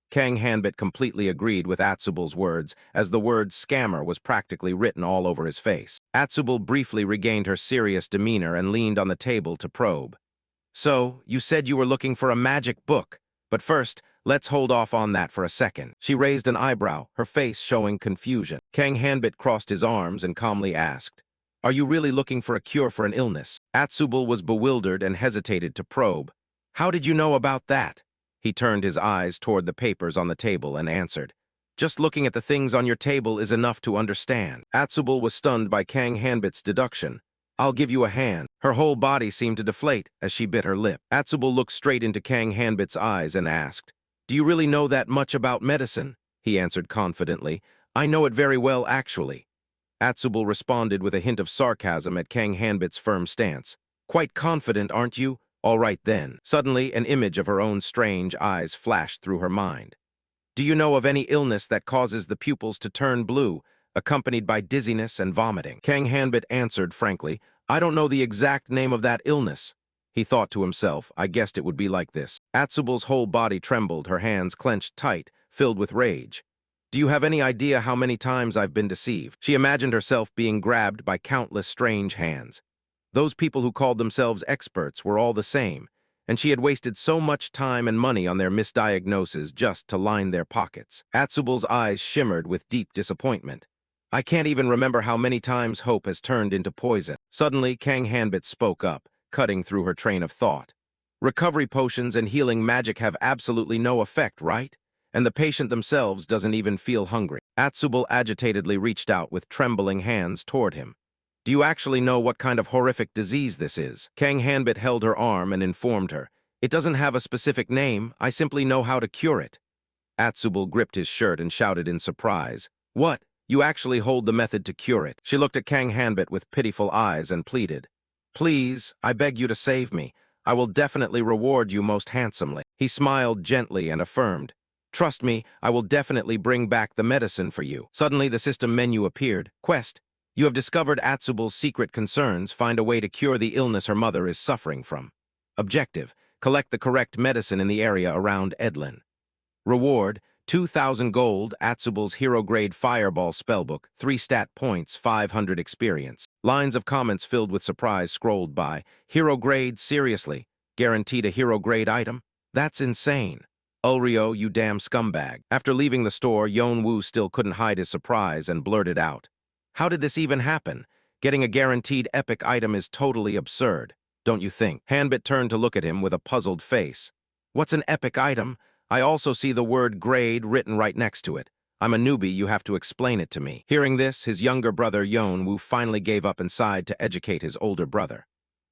Kang Hanbit completely agreed with Atsubal's words, as the word scammer was practically written all over his face. Atsubal briefly regained her serious demeanor and leaned on the table to probe. So, you said you were looking for a magic book, but first, Let's hold off on that for a second. She raised an eyebrow, her face showing confusion. Kang Hanbit crossed his arms and calmly asked, "Are you really looking for a cure for an illness?" Atsubal was bewildered and hesitated to probe. "How did you know about that?" He turned his eyes toward the papers on the table and answered, "Just looking at the things on your table is enough to understand." Atsubal was stunned by Kang Hanbit's deduction. "I'll give you a hand." Her whole body seemed to deflate as she bit her lip. Atsubal looked straight into Kang Hanbit's eyes and asked, "Do you really know that much about medicine?" He answered confidently, "I know it very well, actually." Atsubal responded with a hint of sarcasm at Kang Hanbit's firm stance. "Quite confident, aren't you? All right then." Suddenly, an image of her own strange eyes flashed through her mind. "Do you know of any illness that causes the pupils to turn blue, accompanied by dizziness and vomiting?" Kang Hanbit answered frankly, "I don't know the exact name of that illness." He thought to himself, "I guessed it would be like this." Atsubal's whole body trembled, her hands clenched tight, filled with rage. "Do you have any idea how many times I've been deceived?" She imagined herself being grabbed by countless strange hands. Those people who called themselves experts were all the same, and she had wasted so much time and money on their misdiagnoses just to line their pockets. Atsubal's eyes shimmered with deep disappointment. "I can't even remember how many times hope has turned into poison." Suddenly, Kang Hanbit spoke up, cutting through her train of thought. "Recovery potions and healing magic have absolutely no effect, right? And the patient themselves doesn't even feel hungry." Atsubal agitatedly reached out with trembling hands toward him. "Do you actually know what kind of horrific disease this is?" Kang Hanbit held her arm and informed her, "It doesn't have a specific name, I simply know how to cure it." Atsubal gripped his shirt and shouted in surprise, "What? You actually hold the method to cure it?" She looked at Kang Hanbit with pitiful eyes and pleaded, "Please, I beg you to save me. I will definitely reward you most handsomely." He smiled gently and affirmed, "Trust me, I will definitely bring back the medicine for you." Suddenly, the system menu appeared. Quest: You have discovered Atsubal's secret concerns. Find a way to cure the illness her mother is suffering from. Objective: collect the correct medicine in the area around Edlin. Reward: 2,000 gold, Atsubal's hero-grade Fireball spellbook, 3 stat points, 500 experience. Lines of comments filled with surprise scrolled by. Hero grade, seriously? Guaranteed a hero grade item? That's insane. Ulryo, you damn scumbag. After leaving the store, Yeonwoo still couldn't hide his surprise and blurted out, "How did this even happen? Getting a guaranteed epic item is totally absurd, don't you think?" Hanbit turned to look at him with a puzzled face. "What's an epic item? I also see the word grade written right next to it. I'm a newbie, you have to explain it to me." Hearing this, his younger brother Yeonwoo finally gave up and sighed to educate his older brother.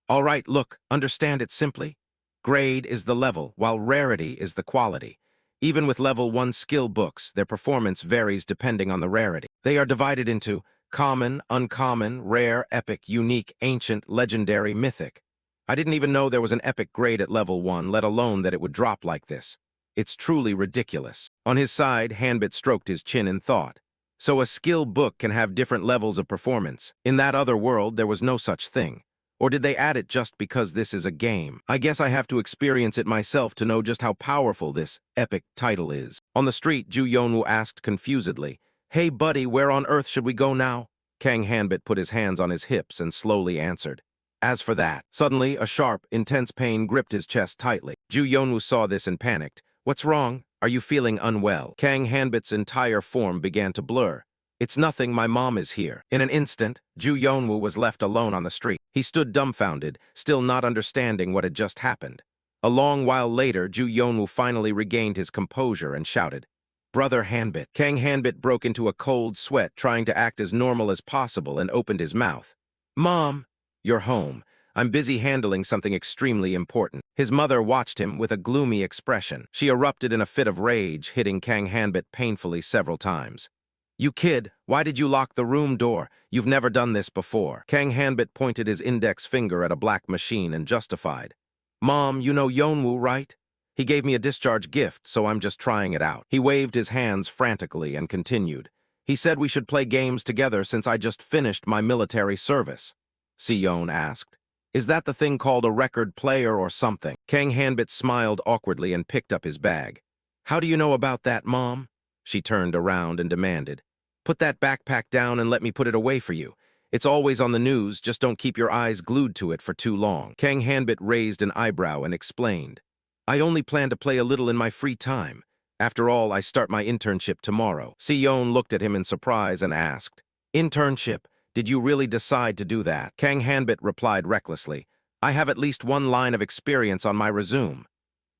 "All right, look, understand it simply. Grade is the level, while rarity is the quality. Even with level 1 skill books, their performance varies depending on the rarity. They are divided into common, uncommon, rare, epic, unique, ancient, legendary, mythic. I didn't even know there was an epic grade at level 1, let alone that it would drop like this. It's truly ridiculous." On his side, Hanbit stroked his chin in thought. So a skill book can have different levels of performance. In that other world, there was no such thing. Or did they add it just because this is a game? I guess I have to experience it myself to know just how powerful this epic title is. On the street, Ju Yeonwoo asked confusedly, "Hey buddy, where on earth should we go now?" Kang Hanbit put his hands on his hips and slowly answered, "As for that." Suddenly, a sharp, intense pain gripped his chest tightly. Ju Yeonwoo saw this and panicked. "What's wrong? Are you feeling unwell?" Kang Hanbit's entire form began to blur. "It's nothing, my mom is here." In an instant, Ju Yeonwoo was left alone on the street. He stood dumbfounded, still not understanding what had just happened. A long while later, Ju Yeonwoo finally regained his composure and shouted, "Brother Hanbit." Kang Hanbit broke into a cold sweat, trying to act as normal as possible, and opened his mouth. "Mom, you're home. I'm busy handling something extremely important." His mother watched him with a gloomy expression. She erupted in a fit of rage, hitting Kang Hanbit painfully several times. "You kid, why did you lock the room door? You've never done this before." Kang Hanbit pointed his index finger at a black machine and justified. "Mom, you know Yeonwoo, right? He gave me a discharge gift, so I'm just trying it out." He waved his hands frantically and continued. "He said we should play games together since I just finished my military service." Seon asked, "Is that the thing called a record player or something?" Kang Hanbit smiled awkwardly and picked up his bag. "How do you know about that, Mom?" She turned around and demanded, "Put that backpack down and let me put it away for you. It's always on the news, just don't keep your eyes glued to it for too long." Kang Hanbit raised an eyebrow and explained, I only plan to play a little in my free time. After all, I start my internship tomorrow. Sion looked at him in surprise and asked, Internship? Did you really decide to do that? Kang Hanbit replied recklessly, I have at least one line of experience on my resume.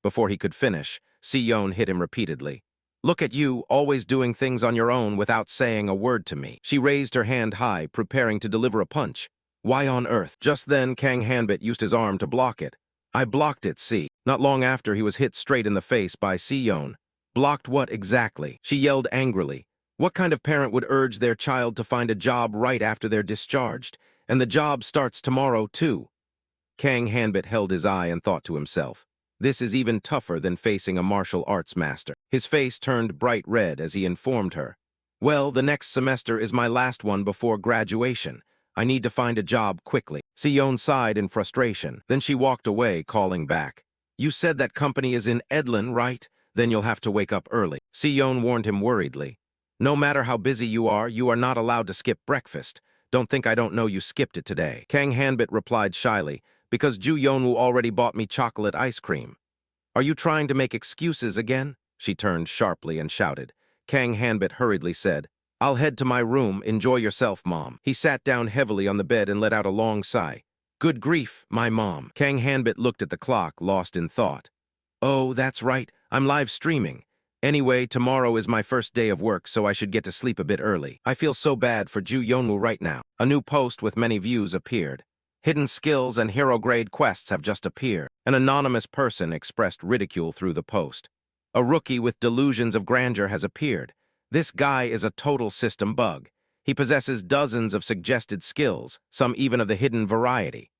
Before he could finish, Sion hit him repeatedly. Look at you, always doing things on your own without saying a word to me. She raised her hand high, preparing to deliver a punch. Why on earth? Just then, Kang Hanbit used his arm to block it. I blocked it, see. Not long after, he was hit straight in the face by Sion. Blocked what exactly? She yelled angrily. What kind of parent would urge their child to find a job right after they're discharged? And the job starts tomorrow, too. Kang Hanbit held his eye and thought to himself, this is even tougher than facing a martial arts master. His face turned bright red as he informed her. Well, the next semester is my last one before graduation. I need to find a job quickly. Sion sighed in frustration. Then she walked away, calling back. You said that company is in Edlin, right? Then you'll have to wake up early. Sion warned him worriedly. No matter how busy you are not allowed to skip breakfast. Don't think I don't know you skipped it today. Kang Hanbit replied shyly, because Ju Yonwoo already bought me chocolate ice cream. Are you trying to make excuses again? She turned sharply and shouted. Kang Hanbit hurriedly said, I'll head to my room, enjoy yourself, Mom. He sat down heavily on the bed and let out a long sigh. Good grief, my mom. Kang Hanbit looked at the clock, lost in thought. Oh, that's right, I'm live streaming. Anyway, tomorrow is my first day of work, so I should get to sleep a bit early. I feel so bad for Ju Yonwoo right now. A new post with many views appeared. Hidden skills and hero-grade quests have just appeared. An anonymous person expressed ridicule through the post. A rookie with delusions of grandeur has appeared. This guy is a total system bug. He possesses dozens of suggested skills, some even of the hidden variety.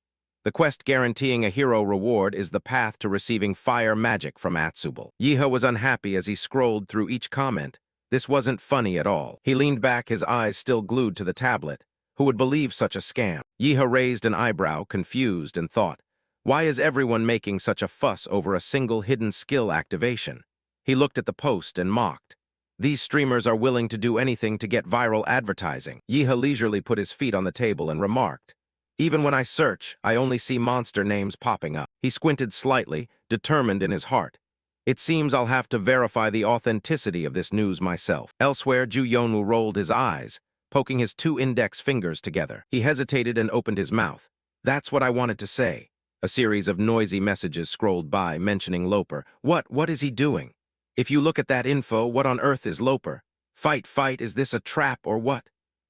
The quest guaranteeing a hero reward is the path to receiving fire magic from Atsubal. Yeha was unhappy as he scrolled through each comment. This wasn't funny at all. He leaned back, his eyes still glued to the tablet. Who would believe such a scam? Yeha raised an eyebrow, confused, and thought, why is everyone making such a fuss over a single hidden skill activation? He looked at the post and mocked. These streamers are willing to do anything to get viral advertising. Yeha leisurely put his feet on the table and remarked, even when I search, I only see monster names popping up. He squinted slightly, determined in his heart. It seems I'll have to verify the authenticity of this news myself. Elsewhere, Ju Yonwoo rolled his eyes, poking his two index fingers together. He hesitated and opened his mouth. That's what I wanted to say. A series of noisy messages scrolled by, mentioning Loper. What is he doing? If you look at that info, what on earth is Loper? Fight, is this a trap or what?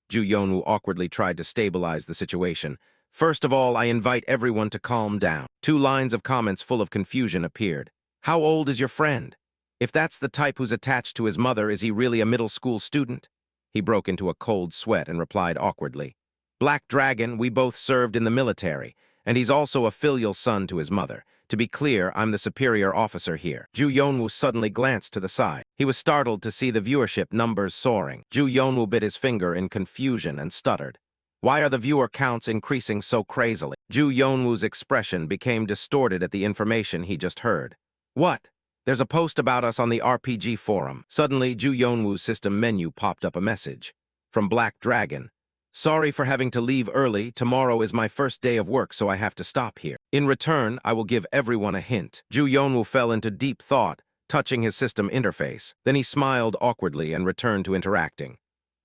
Ju Yonwoo awkwardly tried to stabilize the situation. First of all, I invite everyone to calm down. 2 lines of comments full of confusion appeared. How old is your friend? If that's the type who's attached to his mother, is he really a middle school student? He broke into a cold sweat and replied awkwardly. Black Dragon, we both served in the military, and he's also a filial son to his mother. To be clear, I'm the superior officer here. Ju Yonwoo suddenly glanced to the side. He was startled to see the viewership numbers soaring. Ju Yonwoo bit his finger in confusion and stuttered. Why are the viewer counts increasing so crazily? Ju Yonwoo's expression became distorted at the information he just heard. What? There's a post about us on the RPG forum. Suddenly, Ju Yonwoo's system menu popped up a message. From Black Dragon. Sorry for having to leave early. Tomorrow is my first day of work, so I have to stop here. In return, I will give everyone a hint. Ju Yonwoo fell into deep thought, touching his system interface. Then he smiled awkwardly and returned to interacting.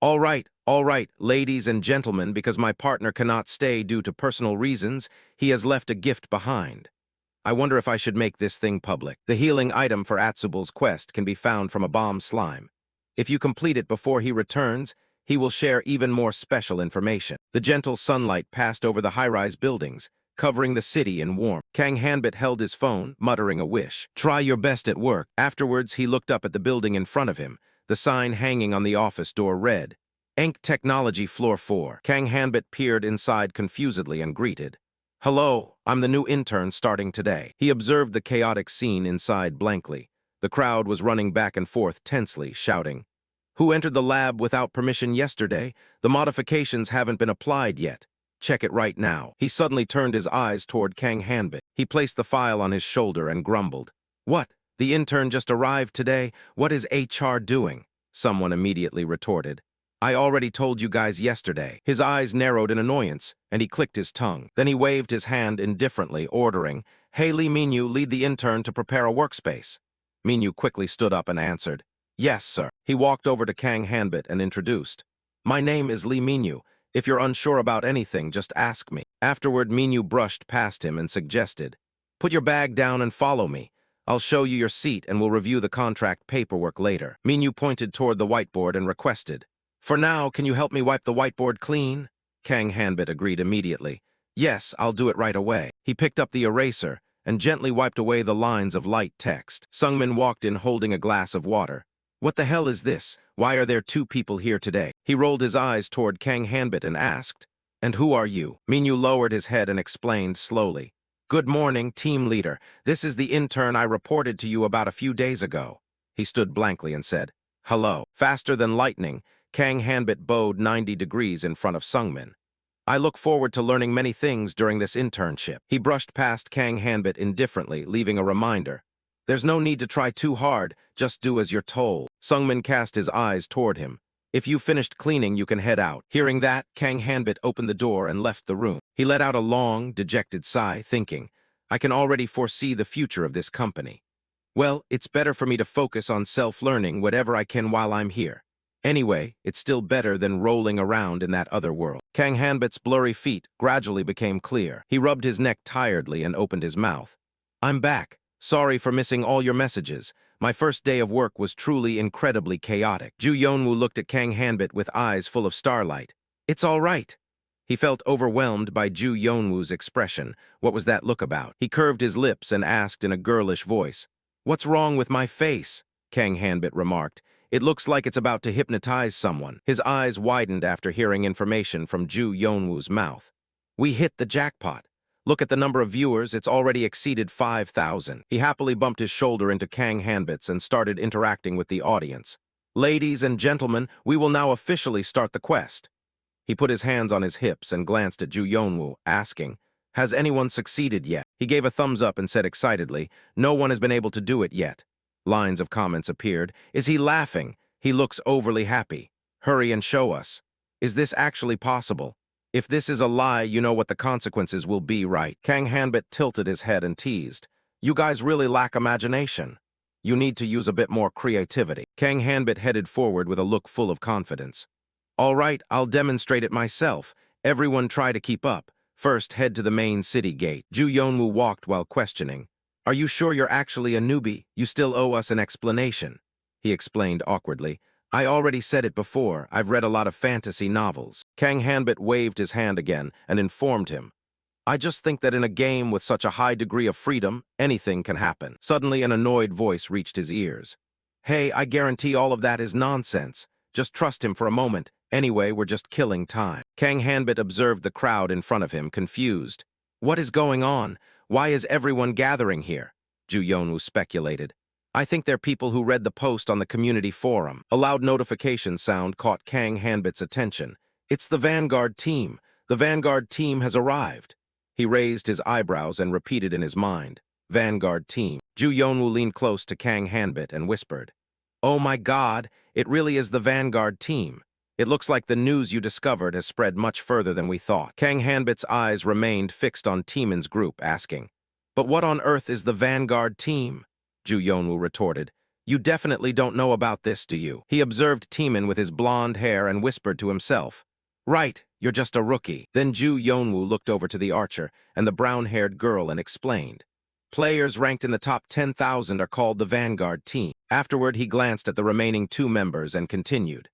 All right, ladies and gentlemen, because my partner cannot stay due to personal reasons, he has left a gift behind. I wonder if I should make this thing public. The healing item for Atsubal's quest can be found from a bomb slime. If you complete it before he returns, he will share even more special information. The gentle sunlight passed over the high-rise buildings, covering the city in warmth. Kang Hanbit held his phone, muttering a wish. Try your best at work. Afterwards, he looked up at the building in front of him. The sign hanging on the office door read, Enk Technology Floor 4. Kang Hanbit peered inside confusedly and greeted. Hello, I'm the new intern starting today. He observed the chaotic scene inside blankly. The crowd was running back and forth tensely, shouting, Who entered the lab without permission yesterday? The modifications haven't been applied yet. Check it right now. He suddenly turned his eyes toward Kang Hanbit. He placed the file on his shoulder and grumbled. What? The intern just arrived today? What is HR doing? Someone immediately retorted. I already told you guys yesterday. His eyes narrowed in annoyance, and he clicked his tongue. Then he waved his hand indifferently, ordering, "Hey, Lee Minyu, lead the intern to prepare a workspace." Minyu quickly stood up and answered, "Yes, sir." He walked over to Kang Hanbit and introduced, "My name is Lee Minyu. If you're unsure about anything, just ask me." Afterward, Minyu brushed past him and suggested, "Put your bag down and follow me. I'll show you your seat and we'll review the contract paperwork later." Minyu pointed toward the whiteboard and requested, "For now, can you help me wipe the whiteboard clean?" Kang Hanbit agreed immediately. "Yes, I'll do it right away." He picked up the eraser and gently wiped away the lines of light text. Sungmin walked in holding a glass of water. "What the hell is this? Why are there two people here today?" He rolled his eyes toward Kang Hanbit and asked, "And who are you?" Minyu lowered his head and explained slowly, "Good morning, team leader. This is the intern I reported to you about a few days ago." He stood blankly and said, "Hello." Faster than lightning, Kang Hanbit bowed 90 degrees in front of Sungmin. "I look forward to learning many things during this internship." He brushed past Kang Hanbit indifferently, leaving a reminder, "There's no need to try too hard, just do as you're told." Sungmin cast his eyes toward him. "If you finished cleaning, you can head out." Hearing that, Kang Hanbit opened the door and left the room. He let out a long, dejected sigh, thinking, "I can already foresee the future of this company. Well, it's better for me to focus on self-learning whatever I can while I'm here. Anyway, it's still better than rolling around in that other world." Kang Hanbit's blurry feet gradually became clear. He rubbed his neck tiredly and opened his mouth. "I'm back. Sorry for missing all your messages. My first day of work was truly incredibly chaotic." Ju Yonwoo looked at Kang Hanbit with eyes full of starlight. "It's all right." He felt overwhelmed by Ju Yonwoo's expression. What was that look about? He curved his lips and asked in a girlish voice, "What's wrong with my face?" Kang Hanbit remarked, "It looks like it's about to hypnotize someone." His eyes widened after hearing information from Ju Yonwoo's mouth. "We hit the jackpot. Look at the number of viewers, it's already exceeded 5,000. He happily bumped his shoulder into Kang Hanbit's and started interacting with the audience. "Ladies and gentlemen, we will now officially start the quest." He put his hands on his hips and glanced at Ju Yonwoo, asking, "Has anyone succeeded yet?" He gave a thumbs up and said excitedly, "No one has been able to do it yet." Lines of comments appeared. "Is he laughing? He looks overly happy. Hurry and show us. Is this actually possible? If this is a lie, you know what the consequences will be, right?" Kang Hanbit tilted his head and teased, "You guys really lack imagination. You need to use a bit more creativity." Kang Hanbit headed forward with a look full of confidence. "All right, I'll demonstrate it myself. Everyone try to keep up. First, head to the main city gate." Ju Yonwoo walked while questioning. "Are you sure you're actually a newbie? You still owe us an explanation." He explained awkwardly, "I already said it before. I've read a lot of fantasy novels." Kang Hanbit waved his hand again and informed him, "I just think that in a game with such a high degree of freedom, anything can happen." Suddenly, an annoyed voice reached his ears. "Hey, I guarantee all of that is nonsense. Just trust him for a moment. Anyway, we're just killing time." Kang Hanbit observed the crowd in front of him, confused. "What is going on? Why is everyone gathering here?" Ju Yonwoo speculated. "I think they're people who read the post on the community forum." A loud notification sound caught Kang Hanbit's attention. "It's the Vanguard team. The Vanguard team has arrived." He raised his eyebrows and repeated in his mind, "Vanguard team." Ju Yonwoo leaned close to Kang Hanbit and whispered, "Oh my God, it really is the Vanguard team. It looks like the news you discovered has spread much further than we thought." Kang Hanbit's eyes remained fixed on Teeman's group, asking, "But what on earth is the Vanguard team?" Ju Yonwoo retorted, "You definitely don't know about this, do you?" He observed Teeman with his blonde hair and whispered to himself, "Right, you're just a rookie." Then Ju Yonwoo looked over to the archer and the brown-haired girl and explained, "Players ranked in the top 10,000 are called the Vanguard team." Afterward, he glanced at the remaining two members and continued,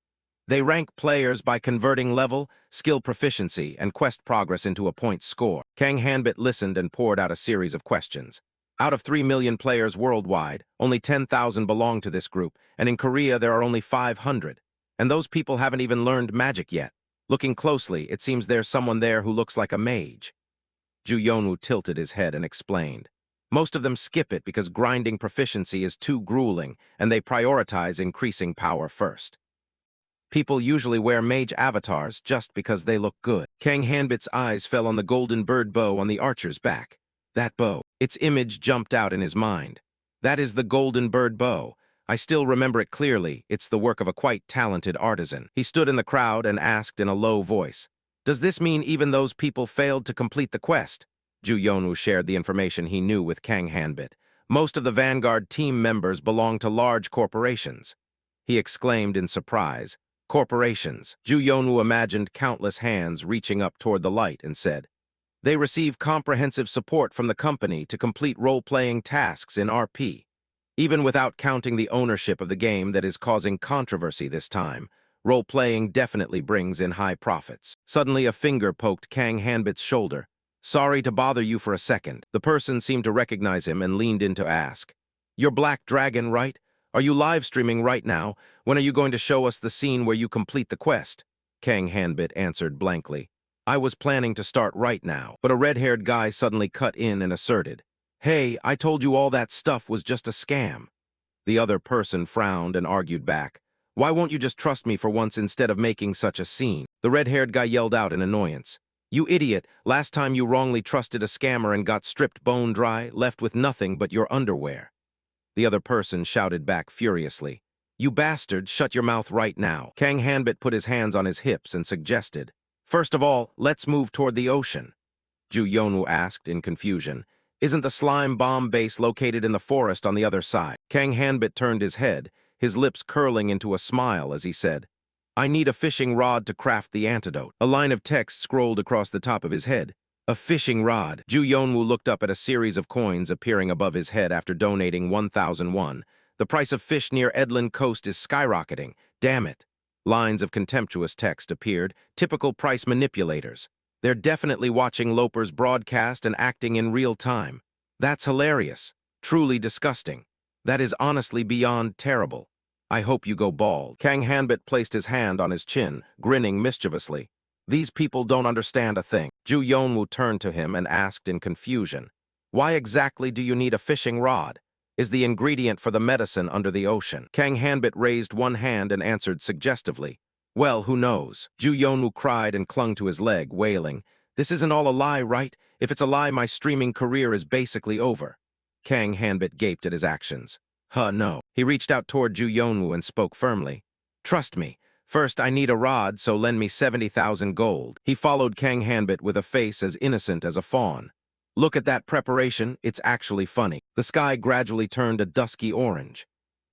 "They rank players by converting level, skill proficiency, and quest progress into a point score." Kang Hanbit listened and poured out a series of questions. "Out of 3 million players worldwide, only 10,000 belong to this group, and in Korea there are only 500. And those people haven't even learned magic yet. Looking closely, it seems there's someone there who looks like a mage." Ju Yonwoo tilted his head and explained, "Most of them skip it because grinding proficiency is too grueling, and they prioritize increasing power first. People usually wear mage avatars just because they look good." Kang Hanbit's eyes fell on the golden bird bow on the archer's back. That bow. Its image jumped out in his mind. "That is the golden bird bow. I still remember it clearly. It's the work of a quite talented artisan. He stood in the crowd and asked in a low voice, "Does this mean even those people failed to complete the quest?" Ju Yonwoo shared the information he knew with Kang Hanbit. Most of the Vanguard team members belong to large corporations. He exclaimed in surprise, "Corporations." Ju Yonwoo imagined countless hands reaching up toward the light and said, "They receive comprehensive support from the company to complete role-playing tasks in RP. Even without counting the ownership of the game that is causing controversy this time, role-playing definitely brings in high profits." Suddenly, a finger poked Kang Hanbit's shoulder. "Sorry to bother you for a second." The person seemed to recognize him and leaned in to ask, "You're Black Dragon, right? Are you live streaming right now? When are you going to show us the scene where you complete the quest?" Kang Hanbit answered blankly, "I was planning to start right now." But a red-haired guy suddenly cut in and asserted, "Hey, I told you all that stuff was just a scam." The other person frowned and argued back, "Why won't you just trust me for once instead of making such a scene?" The red-haired guy yelled out in annoyance, "You idiot, last time you wrongly trusted a scammer and got stripped bone dry, left with nothing but your underwear." The other person shouted back furiously, "You bastard, shut your mouth right now." Kang Hanbit put his hands on his hips and suggested, "First of all, let's move toward the ocean." Ju Yonwoo asked in confusion, "Isn't the slime bomb base located in the forest on the other side?" Kang Hanbit turned his head, his lips curling into a smile as he said, "I need a fishing rod to craft the antidote." A line of text scrolled across the top of his head. A fishing rod. Ju Yonwoo looked up at a series of coins appearing above his head after donating 1,001. "The price of fish near Edlin Coast is skyrocketing. Damn it." Lines of contemptuous text appeared, typical price manipulators. "They're definitely watching Loper's broadcast and acting in real time. That's hilarious. Truly disgusting. That is honestly beyond terrible. I hope you go bald." Kang Hanbit placed his hand on his chin, grinning mischievously. "These people don't understand a thing." Ju Yonwoo turned to him and asked in confusion, "Why exactly do you need a fishing rod? Is the ingredient for the medicine under the ocean?" Kang Hanbit raised one hand and answered suggestively, "Well, who knows?" Ju Yonwoo cried and clung to his leg, wailing, "This isn't all a lie, right? If it's a lie, my streaming career is basically over." Kang Hanbit gaped at his actions. "Huh, no." He reached out toward Ju Yonwoo and spoke firmly. "Trust me. First, I need a rod, so lend me 70,000 gold." He followed Kang Hanbit with a face as innocent as a fawn. "Look at that preparation, it's actually funny." The sky gradually turned a dusky orange.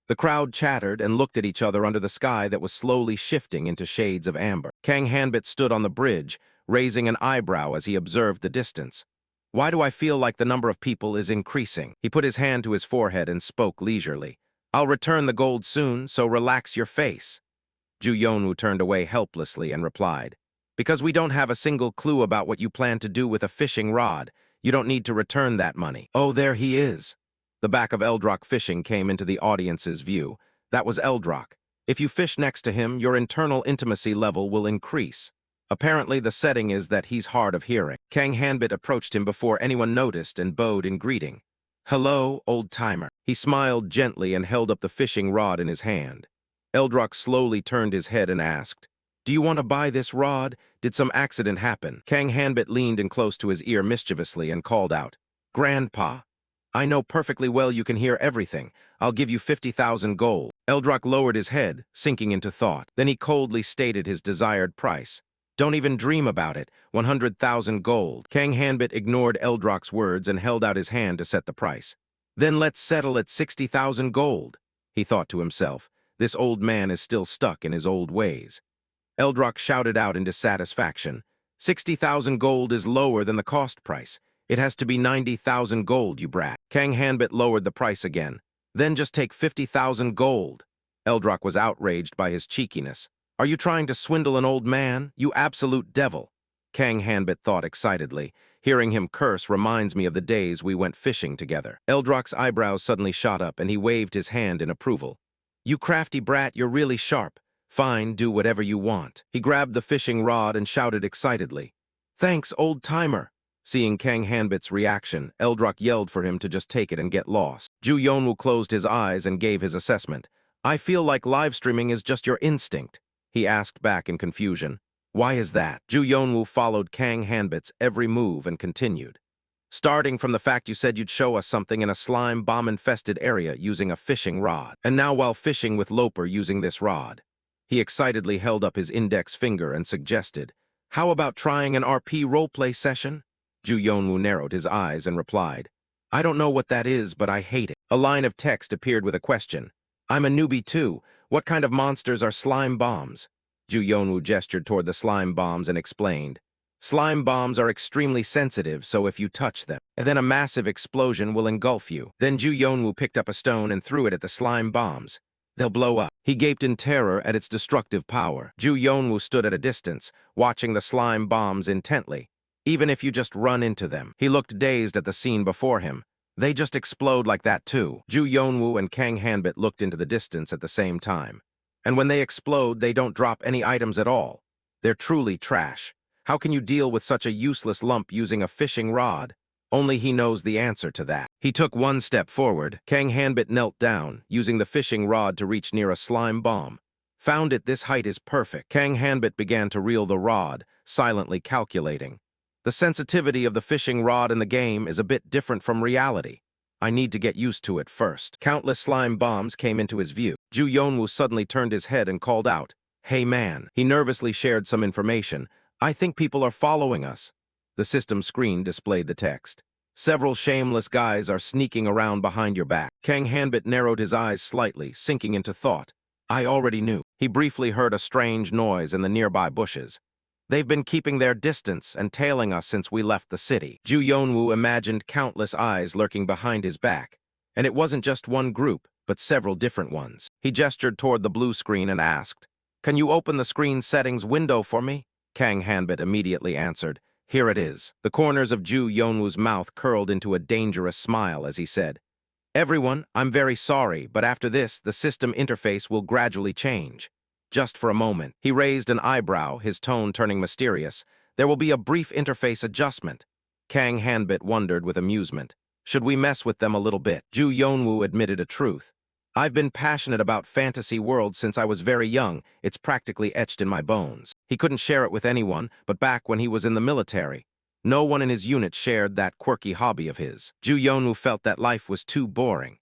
The crowd chattered and looked at each other under the sky that was slowly shifting into shades of amber. Kang Hanbit stood on the bridge, raising an eyebrow as he observed the distance. "Why do I feel like the number of people is increasing?" He put his hand to his forehead and spoke leisurely. "I'll return the gold soon, so relax your face." Ju Yonwoo turned away helplessly and replied, "Because we don't have a single clue about what you plan to do with a fishing rod. You don't need to return that money." "Oh, there he is." The back of Eldrock Fishing came into the audience's view. That was Eldrock. If you fish next to him, your internal intimacy level will increase. Apparently, the setting is that he's hard of hearing. Kang Hanbit approached him before anyone noticed and bowed in greeting. "Hello, old-timer." He smiled gently and held up the fishing rod in his hand. Eldrock slowly turned his head and asked, "Do you want to buy this rod? Did some accident happen?" Kang Hanbit leaned in close to his ear mischievously and called out, "Grandpa, I know perfectly well you can hear everything. I'll give you 50,000 gold." Eldrock lowered his head, sinking into thought. Then he coldly stated his desired price. "Don't even dream about it. 100,000 gold." Kang Hanbit ignored Eldrock's words and held out his hand to set the price. "Then let's settle at 60,000 gold." He thought to himself, "This old man is still stuck in his old ways." Eldrock shouted out in dissatisfaction, "60,000 gold is lower than the cost price. It has to be 90,000 gold, you brat." Kang Hanbit lowered the price again. "Then just take 50,000 gold." Eldrock was outraged by his cheekiness. "Are you trying to swindle an old man, you absolute devil?" Kang Hanbit thought excitedly. Hearing him curse reminds me of the days we went fishing together. Eldrock's eyebrows suddenly shot up and he waved his hand in approval. "You crafty brat, you're really sharp. Fine, do whatever you want." He grabbed the fishing rod and shouted excitedly, "Thanks, old-timer." Seeing Kang Hanbit's reaction, Eldrock yelled for him to just take it and get lost. Ju Yonwoo closed his eyes and gave his assessment. "I feel like live streaming is just your instinct." He asked back in confusion, "Why is that?" Ju Yonwoo followed Kang Hanbit's every move and continued. Starting from the fact you said you'd show us something in a slime bomb-infested area using a fishing rod. And now while fishing with Loper using this rod. He excitedly held up his index finger and suggested, "How about trying an RP roleplay session?" Ju Yonwoo narrowed his eyes and replied, "I don't know what that is, but I hate it." A line of text appeared with a question. "I'm a newbie too. What kind of monsters are slime bombs?" Ju Yonwoo gestured toward the slime bombs and explained, "Slime bombs are extremely sensitive, so if you touch them, then a massive explosion will engulf you." Then Ju Yonwoo picked up a stone and threw it at the slime bombs. "They'll blow up." He gaped in terror at its destructive power. Ju Yonwoo stood at a distance, watching the slime bombs intently. "Even if you just run into them." He looked dazed at the scene before him. "They just explode like that too." Ju Yonwoo and Kang Hanbit looked into the distance at the same time. "And when they explode, they don't drop any items at all. They're truly trash. How can you deal with such a useless lump using a fishing rod?" Only he knows the answer to that. He took one step forward. Kang Hanbit knelt down, using the fishing rod to reach near a slime bomb. "Found it. This height is perfect." Kang Hanbit began to reel the rod, silently calculating. "The sensitivity of the fishing rod in the game is a bit different from reality. I need to get used to it first." Countless slime bombs came into his view. Ju Yonwoo suddenly turned his head and called out, "Hey man." He nervously shared some information. "I think people are following us." The system screen displayed the text. "Several shameless guys are sneaking around behind your back." Kang Hanbit narrowed his eyes slightly, sinking into thought. "I already knew." He briefly heard a strange noise in the nearby bushes. "They've been keeping their distance and tailing us since we left the city." Ju Yonwoo imagined countless eyes lurking behind his back. And it wasn't just one group, but several different ones. He gestured toward the blue screen and asked, "Can you open the screen settings window for me?" Kang Hanbit immediately answered, "Here it is." The corners of Ju Yonwoo's mouth curled into a dangerous smile as he said, "Everyone, I'm very sorry, but after this, the system interface will gradually change. Just for a moment." He raised an eyebrow, his tone turning mysterious. "There will be a brief interface adjustment." Kang Hanbit wondered with amusement. "Should we mess with them a little bit?" Ju Yonwoo admitted a truth. "I've been passionate about fantasy worlds since I was very young. It's practically etched in my bones." He couldn't share it with anyone, but back when he was in the military. No one in his unit shared that quirky hobby of his. Ju Yonwoo felt that life was too boring.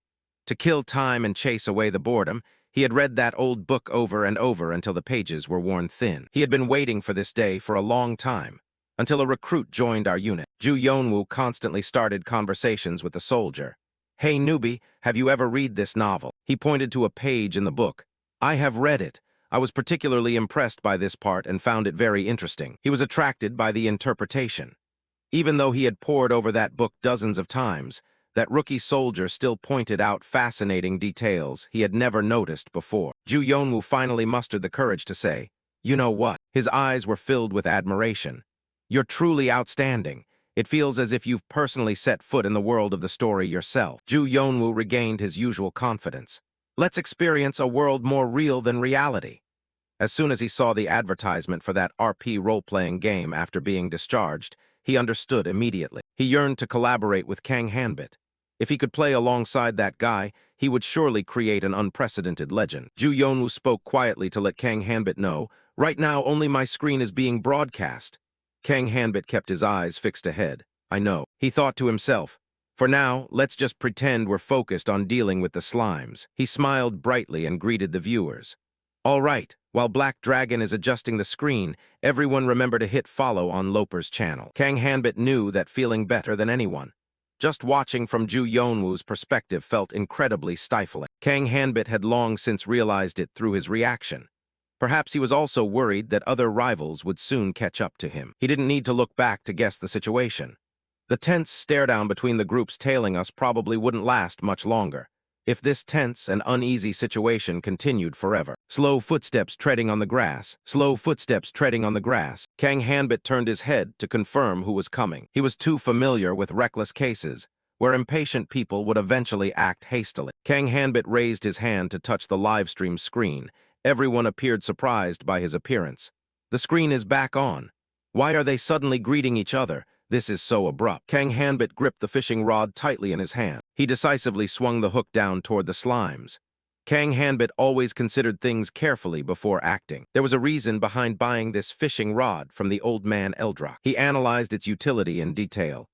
To kill time and chase away the boredom, he had read that old book over and over until the pages were worn thin. He had been waiting for this day for a long time, until a recruit joined our unit. Ju Yonwoo constantly started conversations with the soldier. "Hey newbie, have you ever read this novel?" He pointed to a page in the book. "I have read it. I was particularly impressed by this part and found it very interesting." He was attracted by the interpretation. Even though he had pored over that book dozens of times, that rookie soldier still pointed out fascinating details he had never noticed before. Ju Yonwoo finally mustered the courage to say, "You know what?" His eyes were filled with admiration. "You're truly outstanding. It feels as if you've personally set foot in the world of the story yourself." Ju Yonwoo regained his usual confidence. "Let's experience a world more real than reality." As soon as he saw the advertisement for that RP role-playing game after being discharged, he understood immediately. He yearned to collaborate with Kang Hanbit. If he could play alongside that guy, he would surely create an unprecedented legend. Ju Yonwoo spoke quietly to let Kang Hanbit know, "Right now, only my screen is being broadcast." Kang Hanbit kept his eyes fixed ahead. "I know," he thought to himself. "For now, let's just pretend we're focused on dealing with the slimes." He smiled brightly and greeted the viewers. "All right, while Black Dragon is adjusting the screen, everyone remember to hit follow on Loper's channel." Kang Hanbit knew that feeling better than anyone. Just watching from Ju Yonwoo's perspective felt incredibly stifling. Kang Hanbit had long since realized it through his reaction. Perhaps he was also worried that other rivals would soon catch up to him. He didn't need to look back to guess the situation. The tense stare-down between the groups tailing us probably wouldn't last much longer, if this tense and uneasy situation continued forever. Slow footsteps treading on the grass. Slow footsteps treading on the grass. Kang Hanbit turned his head to confirm who was coming. He was too familiar with reckless cases, where impatient people would eventually act hastily. Kang Hanbit raised his hand to touch the livestream screen. Everyone appeared surprised by his appearance. "The screen is back on. Why are they suddenly greeting each other? This is so abrupt." Kang Hanbit gripped the fishing rod tightly in his hand. He decisively swung the hook down toward the slimes. Kang Hanbit always considered things carefully before acting. There was a reason behind buying this fishing rod from the old man Eldrock. He analyzed its utility in detail.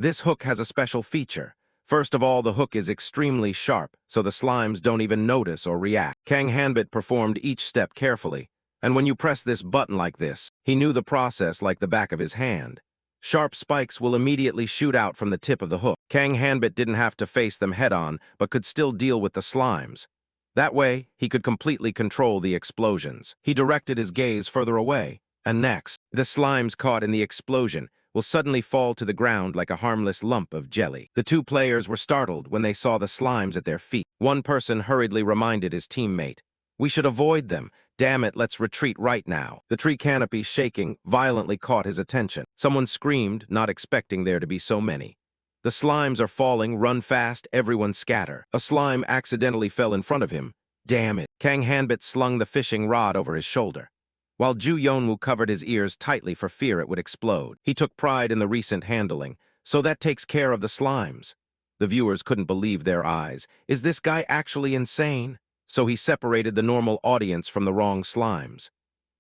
This hook has a special feature. First of all, the hook is extremely sharp, so the slimes don't even notice or react. Kang Hanbit performed each step carefully, and when you press this button like this, he knew the process like the back of his hand. Sharp spikes will immediately shoot out from the tip of the hook. Kang Hanbit didn't have to face them head-on, but could still deal with the slimes. That way, he could completely control the explosions. He directed his gaze further away, and next, the slimes caught in the explosion will suddenly fall to the ground like a harmless lump of jelly. The two players were startled when they saw the slimes at their feet. One person hurriedly reminded his teammate, "We should avoid them. Damn it, let's retreat right now." The tree canopy shaking violently caught his attention. Someone screamed, not expecting there to be so many. "The slimes are falling, run fast, everyone scatter." A slime accidentally fell in front of him. Damn it. Kang Hanbit slung the fishing rod over his shoulder, while Ju Yonwoo covered his ears tightly for fear it would explode. He took pride in the recent handling, so that takes care of the slimes. The viewers couldn't believe their eyes. Is this guy actually insane? So he separated the normal audience from the wrong slimes.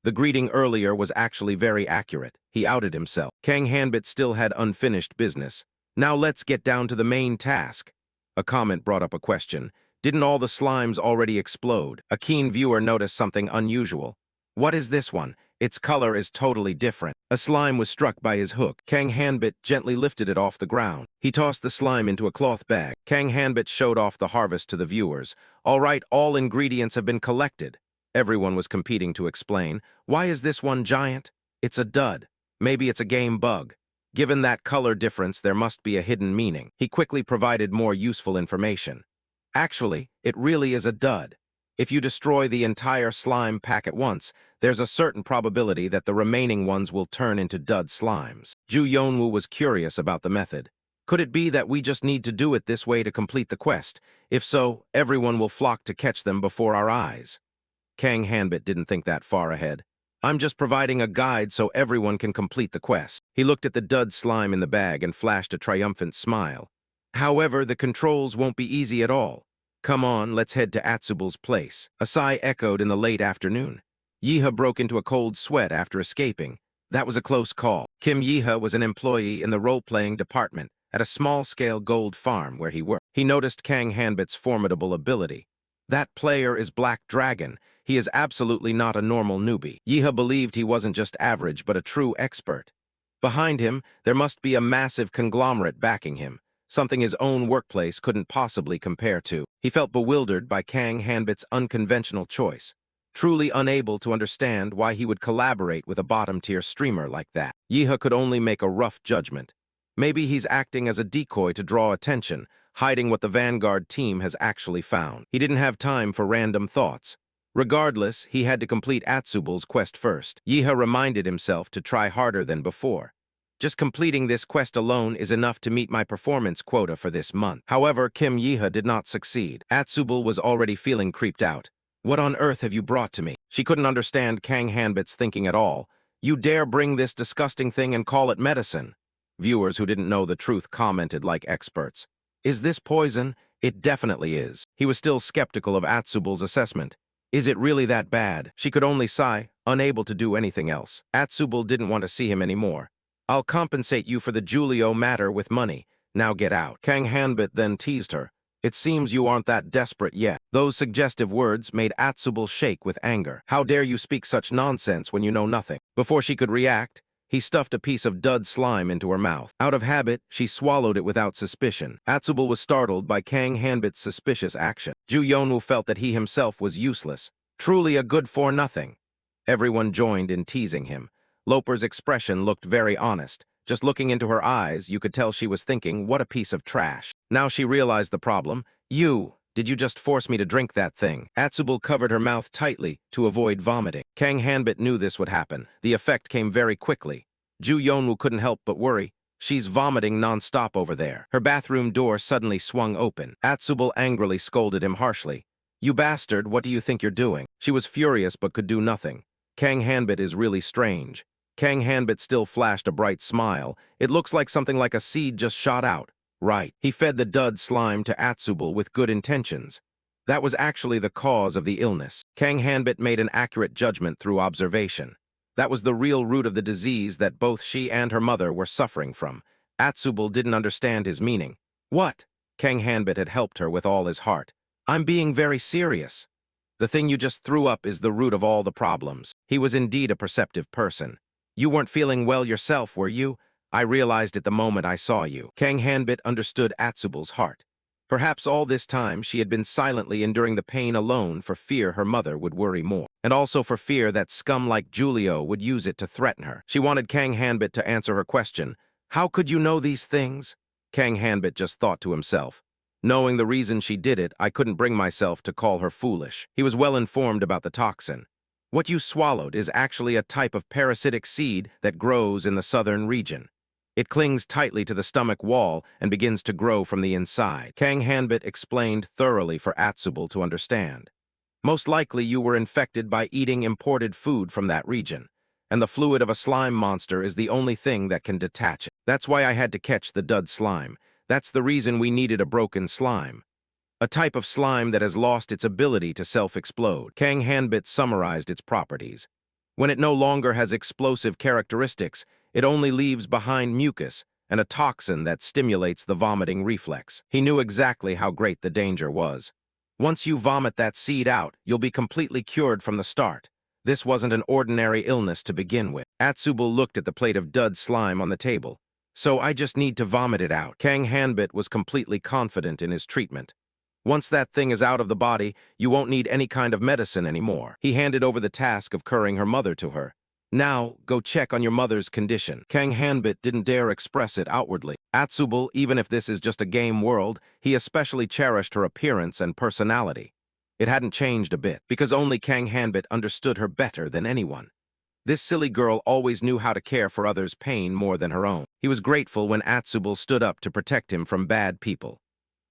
The greeting earlier was actually very accurate. He outed himself. Kang Hanbit still had unfinished business. Now let's get down to the main task. A comment brought up a question. Didn't all the slimes already explode? A keen viewer noticed something unusual. What is this one? Its color is totally different. A slime was struck by his hook. Kang Hanbit gently lifted it off the ground. He tossed the slime into a cloth bag. Kang Hanbit showed off the harvest to the viewers. All right, all ingredients have been collected. Everyone was competing to explain. Why is this one giant? It's a dud. Maybe it's a game bug. Given that color difference, there must be a hidden meaning. He quickly provided more useful information. Actually, it really is a dud. If you destroy the entire slime pack at once, there's a certain probability that the remaining ones will turn into dud slimes. Ju Yonwoo was curious about the method. Could it be that we just need to do it this way to complete the quest? If so, everyone will flock to catch them before our eyes. Kang Hanbit didn't think that far ahead. I'm just providing a guide so everyone can complete the quest. He looked at the dud slime in the bag and flashed a triumphant smile. However, the controls won't be easy at all. Come on, let's head to Atsubul's place. A sigh echoed in the late afternoon. Yeha broke into a cold sweat after escaping. That was a close call. Kim Yeha was an employee in the role-playing department at a small-scale gold farm where he worked. He noticed Kang Hanbit's formidable ability. That player is Black Dragon. He is absolutely not a normal newbie. Yeha believed he wasn't just average, but a true expert. Behind him, there must be a massive conglomerate backing him, something his own workplace couldn't possibly compare to. He felt bewildered by Kang Hanbit's unconventional choice, truly unable to understand why he would collaborate with a bottom-tier streamer like that. Yeha could only make a rough judgment. Maybe he's acting as a decoy to draw attention, hiding what the Vanguard team has actually found. He didn't have time for random thoughts. Regardless, he had to complete Atsubul's quest first. Yeha reminded himself to try harder than before. Just completing this quest alone is enough to meet my performance quota for this month. However, Kim Yeha did not succeed. Atsubul was already feeling creeped out. What on earth have you brought to me? She couldn't understand Kang Hanbit's thinking at all. You dare bring this disgusting thing and call it medicine? Viewers who didn't know the truth commented like experts. Is this poison? It definitely is. He was still skeptical of Atsubul's assessment. Is it really that bad? She could only sigh, unable to do anything else. Atsubul didn't want to see him anymore. I'll compensate you for the Julio matter with money. Now get out. Kang Hanbit then teased her. It seems you aren't that desperate yet. Those suggestive words made Atsubul shake with anger. How dare you speak such nonsense when you know nothing? Before she could react, he stuffed a piece of dud slime into her mouth. Out of habit, she swallowed it without suspicion. Atsubul was startled by Kang Hanbit's suspicious action. Ju Yonwoo felt that he himself was useless. Truly a good-for-nothing. Everyone joined in teasing him. Loper's expression looked very honest. Just looking into her eyes, you could tell she was thinking, what a piece of trash. Now she realized the problem. Did you just force me to drink that thing? Atsubul covered her mouth tightly to avoid vomiting. Kang Hanbit knew this would happen. The effect came very quickly. Ju Yonwoo couldn't help but worry. She's vomiting non-stop over there. Her bathroom door suddenly swung open. Atsubul angrily scolded him harshly. You bastard, what do you think you're doing? She was furious but could do nothing. Kang Hanbit is really strange. Kang Hanbit still flashed a bright smile. It looks like something like a seed just shot out. Right. He fed the dud slime to Atsubul with good intentions. That was actually the cause of the illness. Kang Hanbit made an accurate judgment through observation. That was the real root of the disease that both she and her mother were suffering from. Atsubal didn't understand his meaning. What? Kang Hanbit had helped her with all his heart. I'm being very serious. The thing you just threw up is the root of all the problems. He was indeed a perceptive person. You weren't feeling well yourself, were you? I realized it the moment I saw you. Kang Hanbit understood Atsubal's heart. Perhaps all this time she had been silently enduring the pain alone for fear her mother would worry more, and also for fear that scum like Julio would use it to threaten her. She wanted Kang Hanbit to answer her question. How could you know these things? Kang Hanbit just thought to himself. Knowing the reason she did it, I couldn't bring myself to call her foolish. He was well informed about the toxin. What you swallowed is actually a type of parasitic seed that grows in the southern region. It clings tightly to the stomach wall and begins to grow from the inside. Kang Hanbit explained thoroughly for Atsubal to understand. Most likely you were infected by eating imported food from that region, and the fluid of a slime monster is the only thing that can detach it. That's why I had to catch the dud slime. That's the reason we needed a broken slime. A type of slime that has lost its ability to self-explode. Kang Hanbit summarized its properties. When it no longer has explosive characteristics, it only leaves behind mucus and a toxin that stimulates the vomiting reflex. He knew exactly how great the danger was. Once you vomit that seed out, you'll be completely cured from the start. This wasn't an ordinary illness to begin with. Atsubal looked at the plate of dud slime on the table. So I just need to vomit it out. Kang Hanbit was completely confident in his treatment. Once that thing is out of the body, you won't need any kind of medicine anymore. He handed over the task of curing her mother to her. Now, go check on your mother's condition. Kang Hanbit didn't dare express it outwardly. Atsubal, even if this is just a game world, he especially cherished her appearance and personality. It hadn't changed a bit, because only Kang Hanbit understood her better than anyone. This silly girl always knew how to care for others' pain more than her own. He was grateful when Atsubal stood up to protect him from bad people.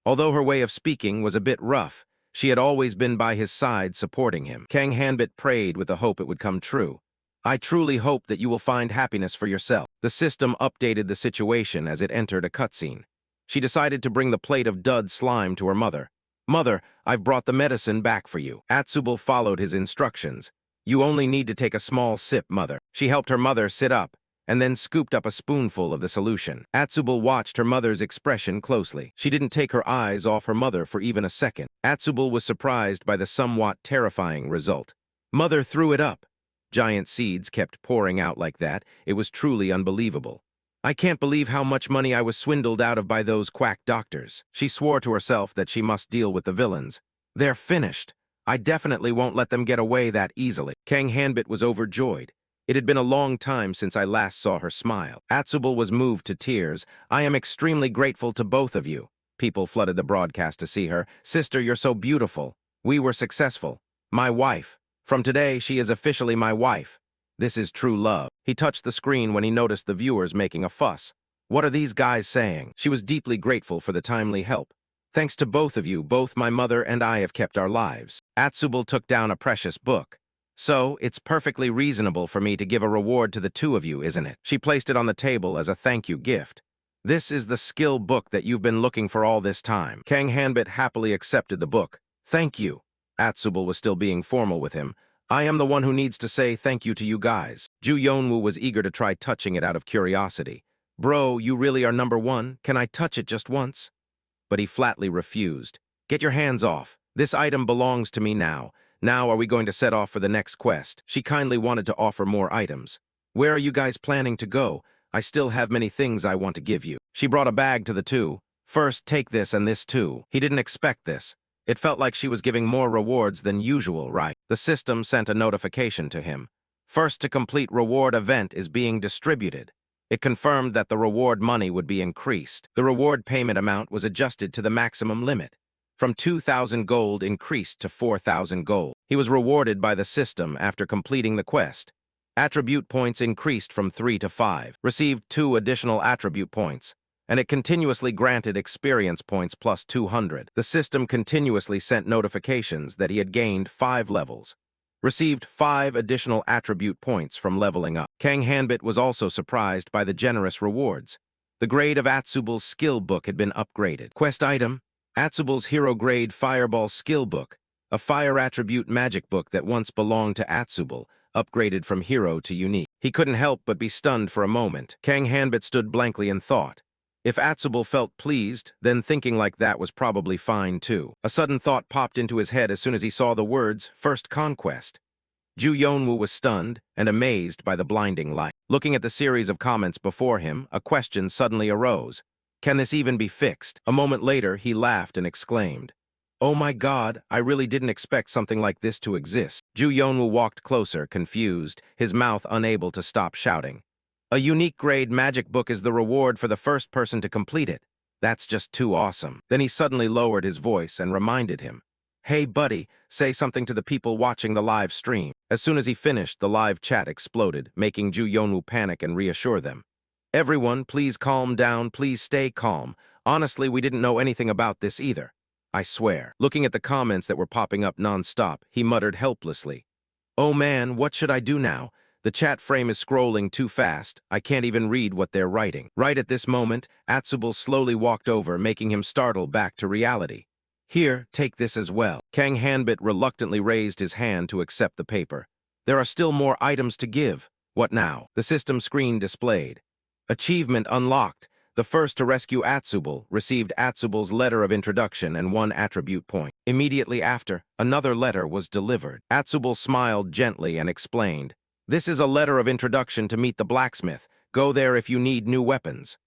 Although her way of speaking was a bit rough, she had always been by his side supporting him. Kang Hanbit prayed with the hope it would come true. I truly hope that you will find happiness for yourself. The system updated the situation as it entered a cutscene. She decided to bring the plate of dud slime to her mother. Mother, I've brought the medicine back for you. Atsubal followed his instructions. You only need to take a small sip, mother. She helped her mother sit up, and then scooped up a spoonful of the solution. Atsubal watched her mother's expression closely. She didn't take her eyes off her mother for even a second. Atsubal was surprised by the somewhat terrifying result. Mother threw it up. Giant seeds kept pouring out like that. It was truly unbelievable. I can't believe how much money I was swindled out of by those quack doctors. She swore to herself that she must deal with the villains. They're finished. I definitely won't let them get away that easily. Kang Hanbit was overjoyed. It had been a long time since I last saw her smile. Atsubal was moved to tears. I am extremely grateful to both of you. People flooded the broadcast to see her. Sister, you're so beautiful. We were successful. My wife. From today, she is officially my wife. This is true love. He touched the screen when he noticed the viewers making a fuss. What are these guys saying? She was deeply grateful for the timely help. Thanks to both of you, both my mother and I have kept our lives. Atsubal took down a precious book. So, it's perfectly reasonable for me to give a reward to the two of you, isn't it? She placed it on the table as a thank you gift. This is the skill book that you've been looking for all this time. Kang Hanbit happily accepted the book. Thank you. Atsubal was still being formal with him. I am the one who needs to say thank you to you guys. Ju Yonwoo was eager to try touching it out of curiosity. Bro, you really are number one. Can I touch it just once? But he flatly refused. Get your hands off. This item belongs to me now. Now are we going to set off for the next quest? She kindly wanted to offer more items. Where are you guys planning to go? I still have many things I want to give you. She brought a bag to the two. First, take this and this too. He didn't expect this. It felt like she was giving more rewards than usual, right? The system sent a notification to him. First to complete reward event is being distributed. It confirmed that the reward money would be increased. The reward payment amount was adjusted to the maximum limit. From 2,000 gold increased to 4,000 gold. He was rewarded by the system after completing the quest. Attribute points increased from 3 to 5. Received 2 additional attribute points, and it continuously granted experience points plus 200. The system continuously sent notifications that he had gained 5 levels. Received 5 additional attribute points from leveling up. Kang Hanbit was also surprised by the generous rewards. The grade of Atsubal's skill book had been upgraded. Quest item: Atsubal's Hero Grade Fireball Skill Book, a fire attribute magic book that once belonged to Atsubal, upgraded from Hero to Unique. He couldn't help but be stunned for a moment. Kang Hanbit stood blankly in thought. If Atsubal felt pleased, then thinking like that was probably fine too. A sudden thought popped into his head as soon as he saw the words, First Conquest. Ju Yonwoo was stunned and amazed by the blinding light. Looking at the series of comments before him, a question suddenly arose. Can this even be fixed? A moment later, he laughed and exclaimed, Oh my God, I really didn't expect something like this to exist. Ju Yonwoo walked closer, confused, his mouth unable to stop shouting. A unique grade magic book is the reward for the first person to complete it. That's just too awesome. Then he suddenly lowered his voice and reminded him. Hey buddy, say something to the people watching the live stream. As soon as he finished, the live chat exploded, making Ju Yonwoo panic and reassure them. Everyone, please calm down, please stay calm. Honestly, we didn't know anything about this either. I swear. Looking at the comments that were popping up non-stop, he muttered helplessly. Oh man, what should I do now? The chat frame is scrolling too fast. I can't even read what they're writing. Right at this moment, Atsubal slowly walked over, making him startle back to reality. Here, take this as well. Kang Hanbit reluctantly raised his hand to accept the paper. There are still more items to give. What now? The system screen displayed. Achievement unlocked. The first to rescue Atsubal received Atsubal's letter of introduction and 1 attribute point. Immediately after, another letter was delivered. Atsubal smiled gently and explained, This is a letter of introduction to meet the blacksmith. Go there if you need new weapons.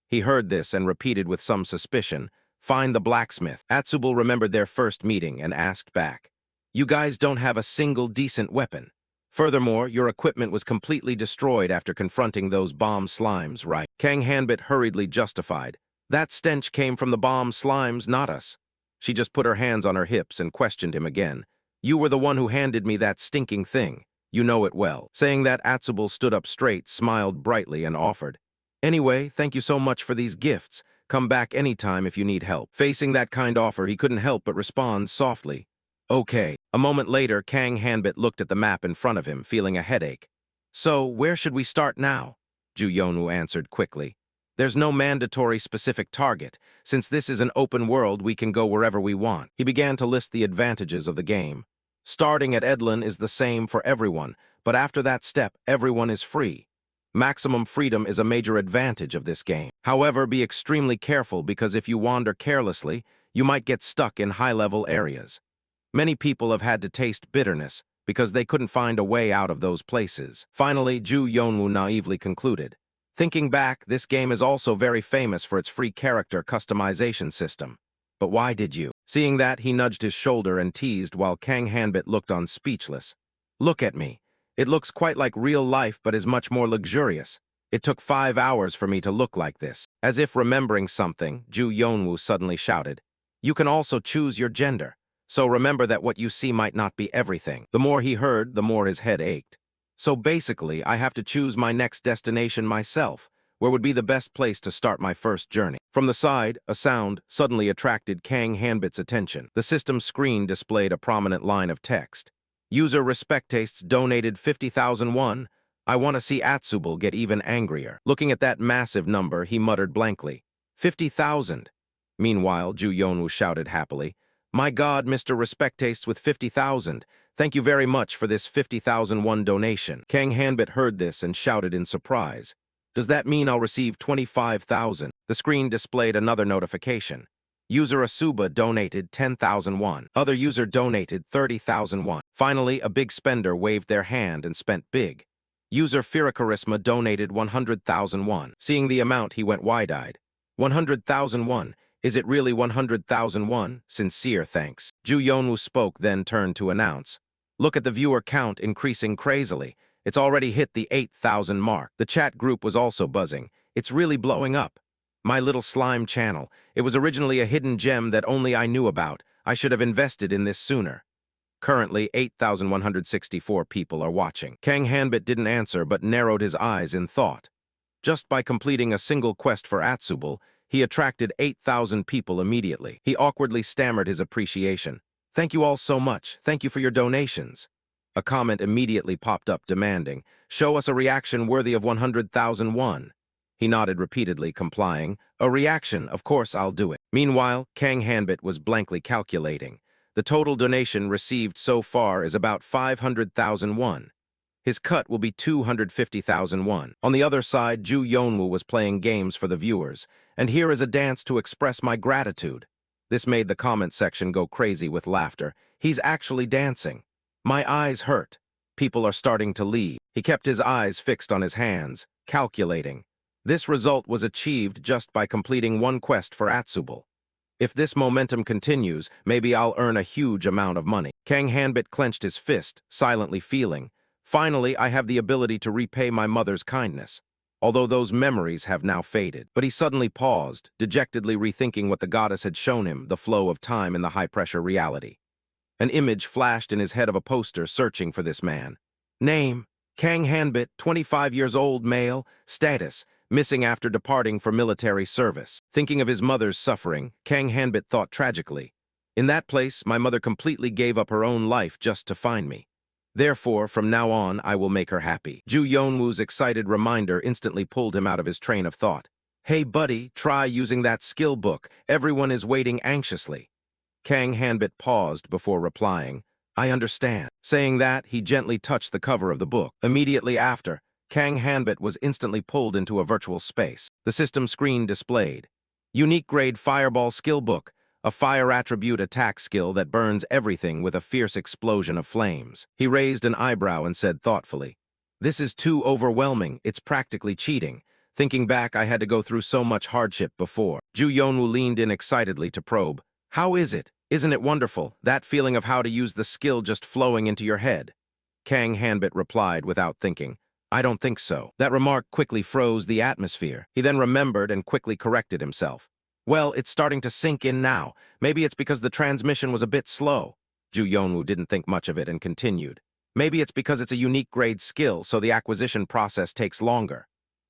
He heard this and repeated with some suspicion, Find the blacksmith. Atsubal remembered their first meeting and asked back, You guys don't have a single decent weapon. Furthermore, your equipment was completely destroyed after confronting those bomb slimes, right? Kang Hanbit hurriedly justified. That stench came from the bomb slimes, not us. She just put her hands on her hips and questioned him again. You were the one who handed me that stinking thing. You know it well. Saying that, Atsubal stood up straight, smiled brightly, and offered. Anyway, thank you so much for these gifts. Come back anytime if you need help. Facing that kind offer, he couldn't help but respond softly. Okay. A moment later, Kang Hanbit looked at the map in front of him, feeling a headache. So, where should we start now? Ju Yonwoo answered quickly. There's no mandatory specific target. Since this is an open world, we can go wherever we want. He began to list the advantages of the game. Starting at Edlin is the same for everyone, but after that step, everyone is free. Maximum freedom is a major advantage of this game. However, be extremely careful because if you wander carelessly, you might get stuck in high-level areas. Many people have had to taste bitterness because they couldn't find a way out of those places. Finally, Ju Yonwoo naively concluded. Thinking back, this game is also very famous for its free character customization system. But why did you? Seeing that, he nudged his shoulder and teased while Kang Hanbit looked on speechless. Look at me. It looks quite like real life but is much more luxurious. It took 5 hours for me to look like this. As if remembering something, Ju Yonwoo suddenly shouted. You can also choose your gender. So remember that what you see might not be everything. The more he heard, the more his head ached. So basically, I have to choose my next destination myself. Where would be the best place to start my first journey? From the side, a sound suddenly attracted Kang Hanbit's attention. The system screen displayed a prominent line of text. User Respect Tastes donated 50,000 won. I want to see Atsubal get even angrier. Looking at that massive number, he muttered blankly. 50,000. Meanwhile, Ju Yonwoo shouted happily. My God, Mr. Respect Tastes with 50,000. Thank you very much for this 50,000 won donation. Kang Hanbit heard this and shouted in surprise. Does that mean I'll receive 25,000? The screen displayed another notification. User Asuba donated 10,000 won. Other user donated 30,000 won. Finally, a big spender waved their hand and spent big. User Firacharisma donated 100,000 won. Seeing the amount, he went wide-eyed. 100,000 won. Is it really 100,000 won? Sincere thanks. Ju Yonwoo spoke, then turned to announce. Look at the viewer count increasing crazily. It's already hit the 8,000 mark. The chat group was also buzzing. It's really blowing up. My little slime channel. It was originally a hidden gem that only I knew about. I should have invested in this sooner. Currently, 8,164 people are watching. Kang Hanbit didn't answer but narrowed his eyes in thought. Just by completing a single quest for Atsubal, he attracted 8,000 people immediately. He awkwardly stammered his appreciation. Thank you all so much. Thank you for your donations. A comment immediately popped up demanding, show us a reaction worthy of 100,000 won. He nodded repeatedly, complying. A reaction, of course I'll do it. Meanwhile, Kang Hanbit was blankly calculating. The total donation received so far is about 500,000 won. His cut will be 250,000 won. On the other side, Ju Yonwoo was playing games for the viewers, and here is a dance to express my gratitude. This made the comment section go crazy with laughter. He's actually dancing. My eyes hurt. People are starting to leave. He kept his eyes fixed on his hands, calculating. This result was achieved just by completing one quest for Atsubal. If this momentum continues, maybe I'll earn a huge amount of money. Kang Hanbit clenched his fist, silently feeling. Finally, I have the ability to repay my mother's kindness, although those memories have now faded. But he suddenly paused, dejectedly rethinking what the goddess had shown him, the flow of time in the high-pressure reality. An image flashed in his head of a poster searching for this man. Name: Kang Hanbit, 25 years old, male, status: missing after departing for military service. Thinking of his mother's suffering, Kang Hanbit thought tragically. In that place, my mother completely gave up her own life just to find me. Therefore, from now on, I will make her happy. Ju Yonwoo's excited reminder instantly pulled him out of his train of thought. Hey buddy, try using that skill book. Everyone is waiting anxiously. Kang Hanbit paused before replying. I understand. Saying that, he gently touched the cover of the book. Immediately after, Kang Hanbit was instantly pulled into a virtual space. The system screen displayed. Unique grade Fireball skill book, a fire attribute attack skill that burns everything with a fierce explosion of flames. He raised an eyebrow and said thoughtfully, This is too overwhelming, it's practically cheating. Thinking back, I had to go through so much hardship before. Ju Yonwoo leaned in excitedly to probe. How is it? Isn't it wonderful, that feeling of how to use the skill just flowing into your head? Kang Hanbit replied without thinking. I don't think so. That remark quickly froze the atmosphere. He then remembered and quickly corrected himself. Well, it's starting to sink in now. Maybe it's because the transmission was a bit slow. Ju Yonwoo didn't think much of it and continued. Maybe it's because it's a unique grade skill, so the acquisition process takes longer.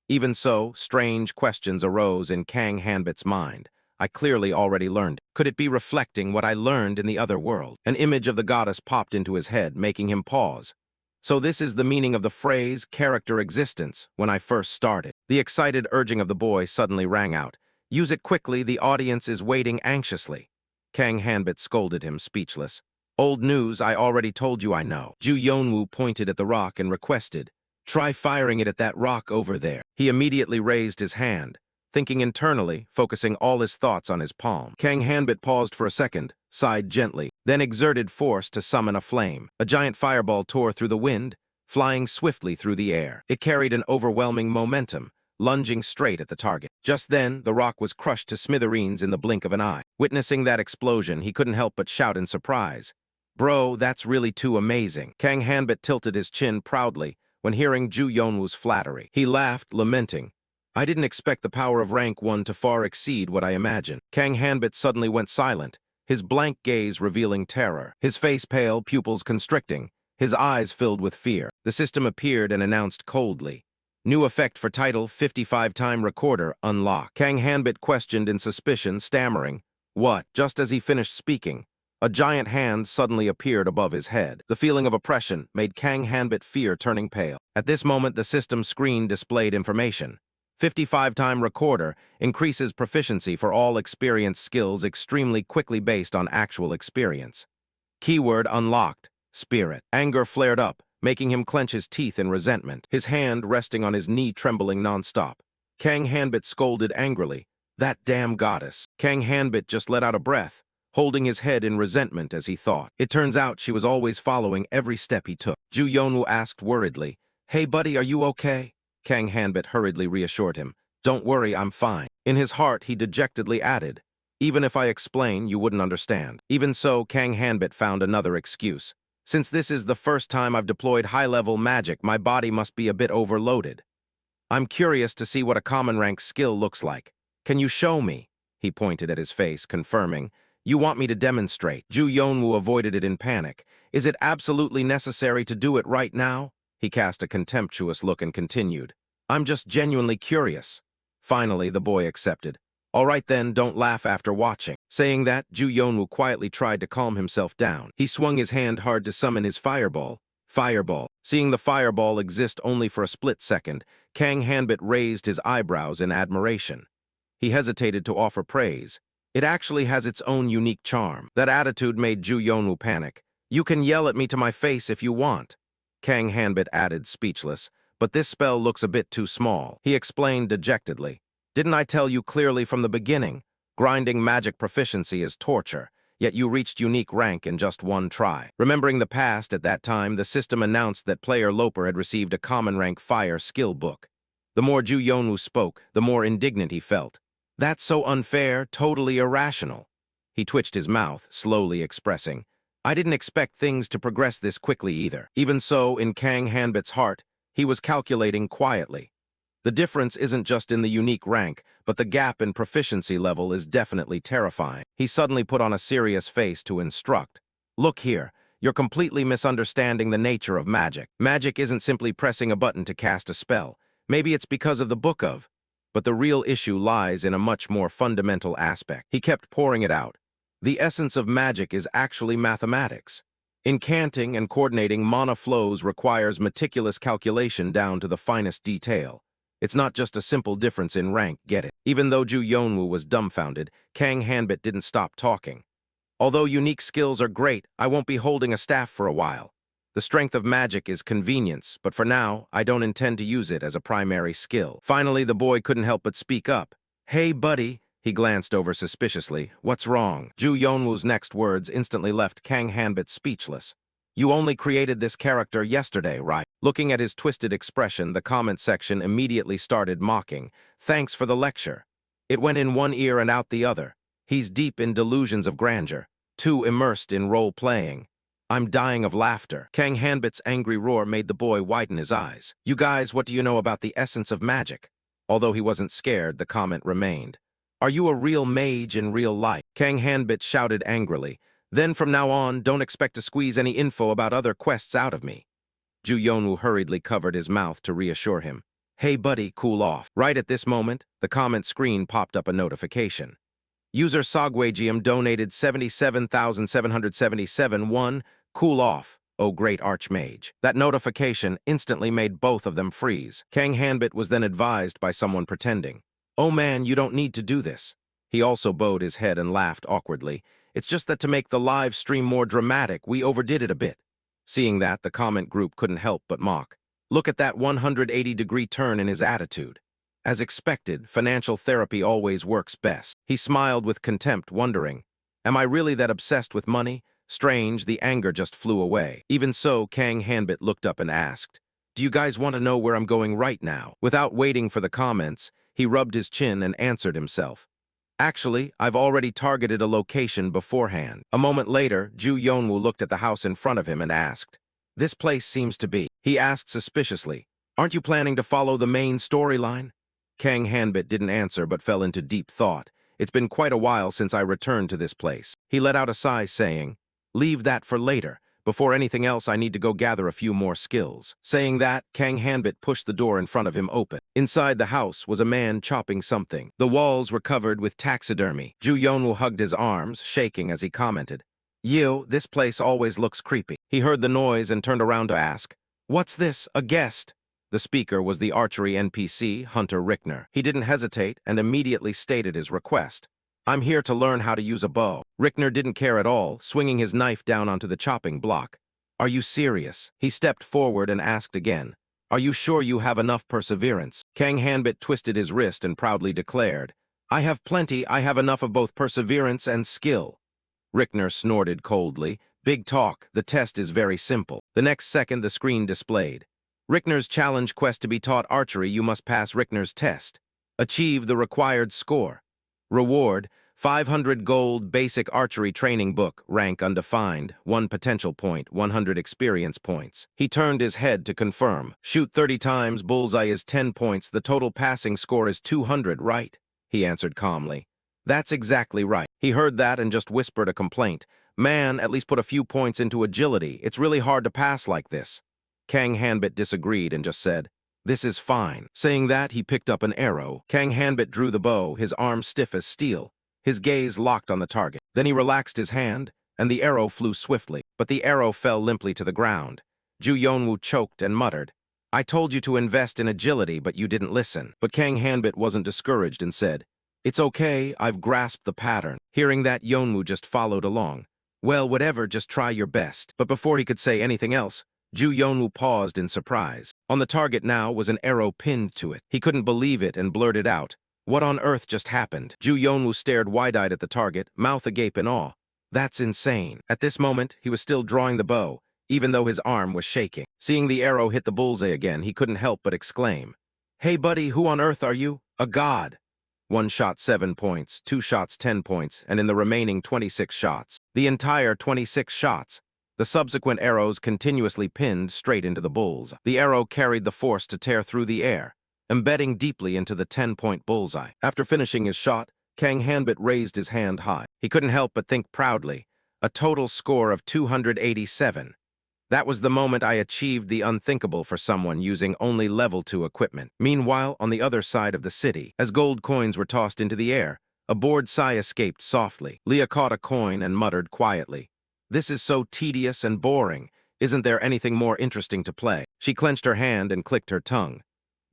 Even so, strange questions arose in Kang Hanbit's mind. I clearly already learned. Could it be reflecting what I learned in the other world? An image of the goddess popped into his head, making him pause. So this is the meaning of the phrase, character existence, when I first started. The excited urging of the boy suddenly rang out. Use it quickly, the audience is waiting anxiously. Kang Hanbit scolded him, speechless. Old news, I already told you I know. Ju Yonwoo pointed at the rock and requested, try firing it at that rock over there. He immediately raised his hand, thinking internally, focusing all his thoughts on his palm. Kang Hanbit paused for a second, sighed gently, then exerted force to summon a flame. A giant fireball tore through the wind, flying swiftly through the air. It carried an overwhelming momentum, lunging straight at the target. Just then, the rock was crushed to smithereens in the blink of an eye. Witnessing that explosion, he couldn't help but shout in surprise. Bro, that's really too amazing. Kang Hanbit tilted his chin proudly when hearing Ju Yonwoo's flattery. He laughed, lamenting. I didn't expect the power of rank 1 to far exceed what I imagined. Kang Hanbit suddenly went silent, his blank gaze revealing terror. His face pale, pupils constricting, his eyes filled with fear. The system appeared and announced coldly. New effect for title, 55-time recorder, unlocked. Kang Hanbit questioned in suspicion, stammering. What? Just as he finished speaking, a giant hand suddenly appeared above his head. The feeling of oppression made Kang Hanbit fear turning pale. At this moment, the system screen displayed information. 55-time recorder increases proficiency for all experienced skills extremely quickly based on actual experience. Keyword unlocked. Spirit. Anger flared up, making him clench his teeth in resentment, his hand resting on his knee trembling nonstop. Kang Hanbit scolded angrily. That damn goddess. Kang Hanbit just let out a breath, holding his head in resentment as he thought. It turns out she was always following every step he took. Ju Yonwoo asked worriedly, Hey buddy, are you okay? Kang Hanbit hurriedly reassured him. Don't worry, I'm fine. In his heart, he dejectedly added, Even if I explain, you wouldn't understand. Even so, Kang Hanbit found another excuse. Since this is the first time I've deployed high-level magic, my body must be a bit overloaded. I'm curious to see what a common rank skill looks like. Can you show me? He pointed at his face, confirming. You want me to demonstrate? Ju Yonwoo avoided it in panic. Is it absolutely necessary to do it right now? He cast a contemptuous look and continued. I'm just genuinely curious. Finally, the boy accepted. All right then, don't laugh after watching. Saying that, Ju Yonwoo quietly tried to calm himself down. He swung his hand hard to summon his fireball. Fireball. Seeing the fireball exist only for a split second, Kang Hanbit raised his eyebrows in admiration. He hesitated to offer praise. It actually has its own unique charm. That attitude made Ju Yonwoo panic. You can yell at me to my face if you want. Kang Hanbit added, speechless. But this spell looks a bit too small. He explained dejectedly. Didn't I tell you clearly from the beginning? Grinding magic proficiency is torture, yet you reached unique rank in just one try. Remembering the past, at that time, the system announced that player Loper had received a common rank fire skill book. The more Ju Yonwoo spoke, the more indignant he felt. That's so unfair, totally irrational. He twitched his mouth, slowly expressing, I didn't expect things to progress this quickly either. Even so, in Kang Hanbit's heart, he was calculating quietly. The difference isn't just in the unique rank, but the gap in proficiency level is definitely terrifying. He suddenly put on a serious face to instruct. Look here, you're completely misunderstanding the nature of magic. Magic isn't simply pressing a button to cast a spell. Maybe it's because of the book of. But the real issue lies in a much more fundamental aspect. He kept pouring it out. The essence of magic is actually mathematics. Incanting and coordinating mana flows requires meticulous calculation down to the finest detail. It's not just a simple difference in rank, get it? Even though Ju Yonwoo was dumbfounded, Kang Hanbit didn't stop talking. Although unique skills are great, I won't be holding a staff for a while. The strength of magic is convenience, but for now, I don't intend to use it as a primary skill. Finally, the boy couldn't help but speak up. Hey, buddy. He glanced over suspiciously. What's wrong? Ju Yonwoo's next words instantly left Kang Hanbit speechless. You only created this character yesterday, right? Looking at his twisted expression, the comment section immediately started mocking. Thanks for the lecture. It went in one ear and out the other. He's deep in delusions of grandeur, too immersed in role-playing. I'm dying of laughter. Kang Hanbit's angry roar made the boy widen his eyes. You guys, what do you know about the essence of magic? Although he wasn't scared, the comment remained. Are you a real mage in real life? Kang Hanbit shouted angrily. Then from now on, don't expect to squeeze any info about other quests out of me. Ju Yonwoo hurriedly covered his mouth to reassure him. Hey buddy, cool off. Right at this moment, the comment screen popped up a notification. User Sogwagium donated 77,777 won. Cool off, oh great archmage. That notification instantly made both of them freeze. Kang Hanbit was then advised by someone pretending. Oh man, you don't need to do this. He also bowed his head and laughed awkwardly. It's just that to make the live stream more dramatic, we overdid it a bit. Seeing that, the comment group couldn't help but mock. Look at that 180-degree turn in his attitude. As expected, financial therapy always works best. He smiled with contempt, wondering, am I really that obsessed with money? Strange, the anger just flew away. Even so, Kang Hanbit looked up and asked, do you guys want to know where I'm going right now? Without waiting for the comments, he rubbed his chin and answered himself. Actually, I've already targeted a location beforehand. A moment later, Ju Yonwoo looked at the house in front of him and asked, this place seems to be. He asked suspiciously, aren't you planning to follow the main storyline? Kang Hanbit didn't answer but fell into deep thought. It's been quite a while since I returned to this place. He let out a sigh saying, leave that for later. Before anything else, I need to go gather a few more skills. Saying that, Kang Hanbit pushed the door in front of him open. Inside the house was a man chopping something. The walls were covered with taxidermy. Ju Yonwoo hugged his arms, shaking as he commented, Yo, this place always looks creepy. He heard the noise and turned around to ask, what's this, a guest? The speaker was the archery NPC, Hunter Rickner. He didn't hesitate and immediately stated his request. I'm here to learn how to use a bow. Rickner didn't care at all, swinging his knife down onto the chopping block. Are you serious? He stepped forward and asked again. Are you sure you have enough perseverance? Kang Hanbit twisted his wrist and proudly declared, I have plenty, I have enough of both perseverance and skill. Rickner snorted coldly. Big talk, the test is very simple. The next second the screen displayed. Rickner's challenge quest to be taught archery, you must pass Rickner's test. Achieve the required score. Reward, 500 gold basic archery training book, rank undefined, 1 potential point, 100 experience points. He turned his head to confirm. Shoot 30 times, bullseye is 10 points, the total passing score is 200, right? He answered calmly. That's exactly right. He heard that and just whispered a complaint. Man, at least put a few points into agility. It's really hard to pass like this. Kang Hanbit disagreed and just said, this is fine. Saying that, he picked up an arrow. Kang Hanbit drew the bow, his arm stiff as steel. His gaze locked on the target. Then he relaxed his hand, and the arrow flew swiftly. But the arrow fell limply to the ground. Ju Yonwoo choked and muttered, I told you to invest in agility, but you didn't listen. But Kang Hanbit wasn't discouraged and said, it's okay, I've grasped the pattern. Hearing that, Yonwoo just followed along. Well, whatever, just try your best. But before he could say anything else, Ju Yonwoo paused in surprise. On the target now was an arrow pinned to it. He couldn't believe it and blurted out, "What on earth just happened?" Ju Yonwoo stared wide-eyed at the target, mouth agape in awe. "That's insane." At this moment, he was still drawing the bow, even though his arm was shaking. Seeing the arrow hit the bullseye again, he couldn't help but exclaim, "Hey buddy, who on earth are you? A god." One shot 7 points, two shots 10 points, and in the remaining 26 shots, the entire 26 shots, the subsequent arrows continuously pinned straight into the bulls. The arrow carried the force to tear through the air, embedding deeply into the 10-point bullseye. After finishing his shot, Kang Hanbit raised his hand high. He couldn't help but think proudly, a total score of 287. That was the moment I achieved the unthinkable for someone using only level 2 equipment. Meanwhile, on the other side of the city, as gold coins were tossed into the air, a bored sigh escaped softly. Leah caught a coin and muttered quietly, "This is so tedious and boring. Isn't there anything more interesting to play?" She clenched her hand and clicked her tongue.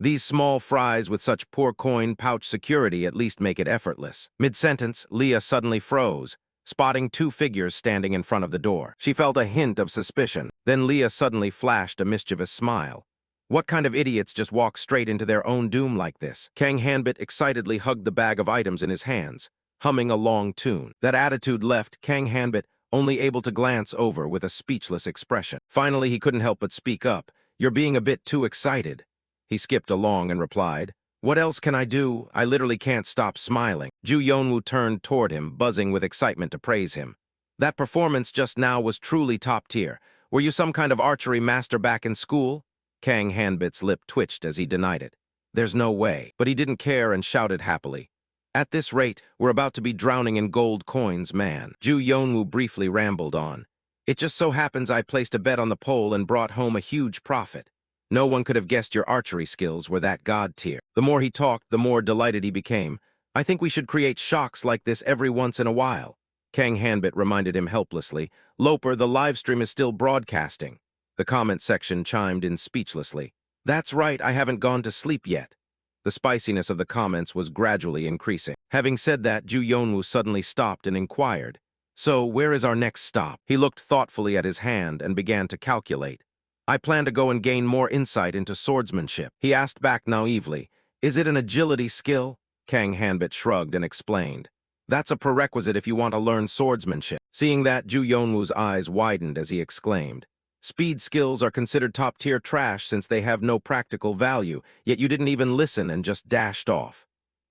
These small fries with such poor coin pouch security at least make it effortless. Mid-sentence, Leah suddenly froze, spotting two figures standing in front of the door. She felt a hint of suspicion. Then Leah suddenly flashed a mischievous smile. What kind of idiots just walk straight into their own doom like this? Kang Hanbit excitedly hugged the bag of items in his hands, humming a long tune. That attitude left Kang Hanbit only able to glance over with a speechless expression. Finally, he couldn't help but speak up. "You're being a bit too excited." He skipped along and replied, "What else can I do? I literally can't stop smiling." Ju Yonwoo turned toward him, buzzing with excitement to praise him. "That performance just now was truly top tier. Were you some kind of archery master back in school?" Kang Hanbit's lip twitched as he denied it. "There's no way." But he didn't care and shouted happily, "At this rate, we're about to be drowning in gold coins, man." Ju Yonwoo briefly rambled on. "It just so happens I placed a bet on the pole and brought home a huge profit. No one could have guessed your archery skills were that god tier." The more he talked, the more delighted he became. "I think we should create shocks like this every once in a while." Kang Hanbit reminded him helplessly, "Loper, the live stream is still broadcasting." The comment section chimed in speechlessly. "That's right, I haven't gone to sleep yet." The spiciness of the comments was gradually increasing. Having said that, Ju Yonwoo suddenly stopped and inquired, "So, where is our next stop?" He looked thoughtfully at his hand and began to calculate. "I plan to go and gain more insight into swordsmanship." He asked back naively, "Is it an agility skill?" Kang Hanbit shrugged and explained, "That's a prerequisite if you want to learn swordsmanship." Seeing that, Ju Yonwoo's eyes widened as he exclaimed, "Speed skills are considered top-tier trash since they have no practical value, yet you didn't even listen and just dashed off.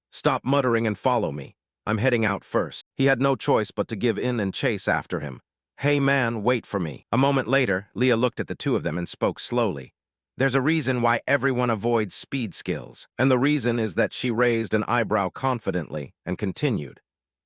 Stop muttering and follow me. I'm heading out first." He had no choice but to give in and chase after him. "Hey man, wait for me." A moment later, Leah looked at the two of them and spoke slowly. "There's a reason why everyone avoids speed skills, and the reason is that." She raised an eyebrow confidently and continued,